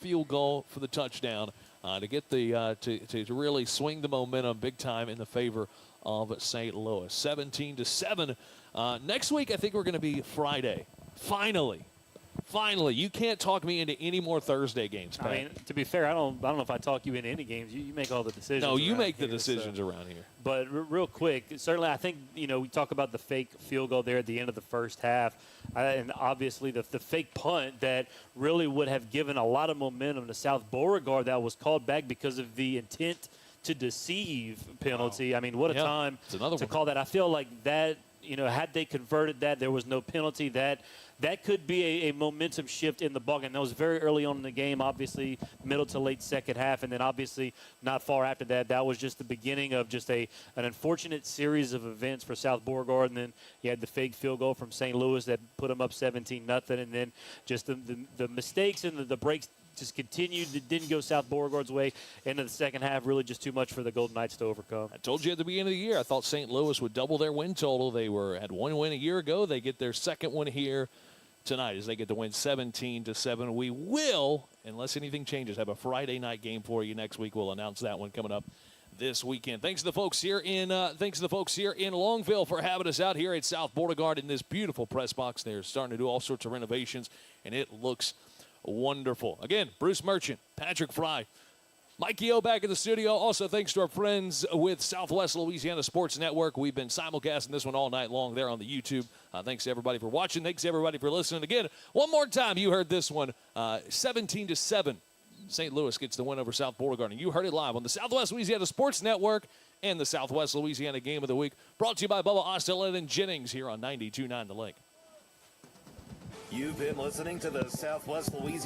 field goal for the touchdown to get the to really swing the momentum big time in the favor of St. Louis. 17-7. Next week, I think we're going to be Friday. Finally, you can't talk me into any more Thursday games, Pat. I mean, to be fair, I don't know if I talk you into any games. You make all the decisions. No, you make the decisions around here. But real quick, certainly I think, you know, we talk about the fake field goal there at the end of the first half, and obviously the fake punt that really would have given a lot of momentum to South Beauregard that was called back because of the intent to deceive penalty. Wow. I mean, what a time to call that. I feel like that, you know, had they converted that, there was no penalty. That could be a momentum shift in the ball game. That was very early on in the game, obviously middle to late second half, and then obviously not far after that. That was just the beginning of just an unfortunate series of events for South Beauregard, and then you had the fake field goal from St. Louis that put them up 17-0, and then just the mistakes and the breaks just continued. It didn't go South Beauregard's way into the second half. Really just too much for the Golden Knights to overcome. I told you at the beginning of the year, I thought St. Louis would double their win total. They had 1 win a year ago. They get their 2nd one here tonight as they get to win 17-7. We will, unless anything changes, have a Friday night game for you next week. We'll announce that one coming up this weekend. Thanks to the folks here in Longville for having us out here at South Beauregard in this beautiful press box. They're starting to do all sorts of renovations, and it looks wonderful. Again, Bruce Merchant, Patrick Fry, Mikey O back in the studio. Also, thanks to our friends with Southwest Louisiana Sports Network. We've been simulcasting this one all night long there on the YouTube. Thanks to everybody for watching. Thanks to everybody for listening. Again, one more time, you heard this one, 17-7. St. Louis gets the win over South Beauregard, and you heard it live on the Southwest Louisiana Sports Network and the Southwest Louisiana Game of the Week, brought to you by Bubba Ostelet and Jennings here on 92.9 The Lake. You've been listening to the Southwest Louisiana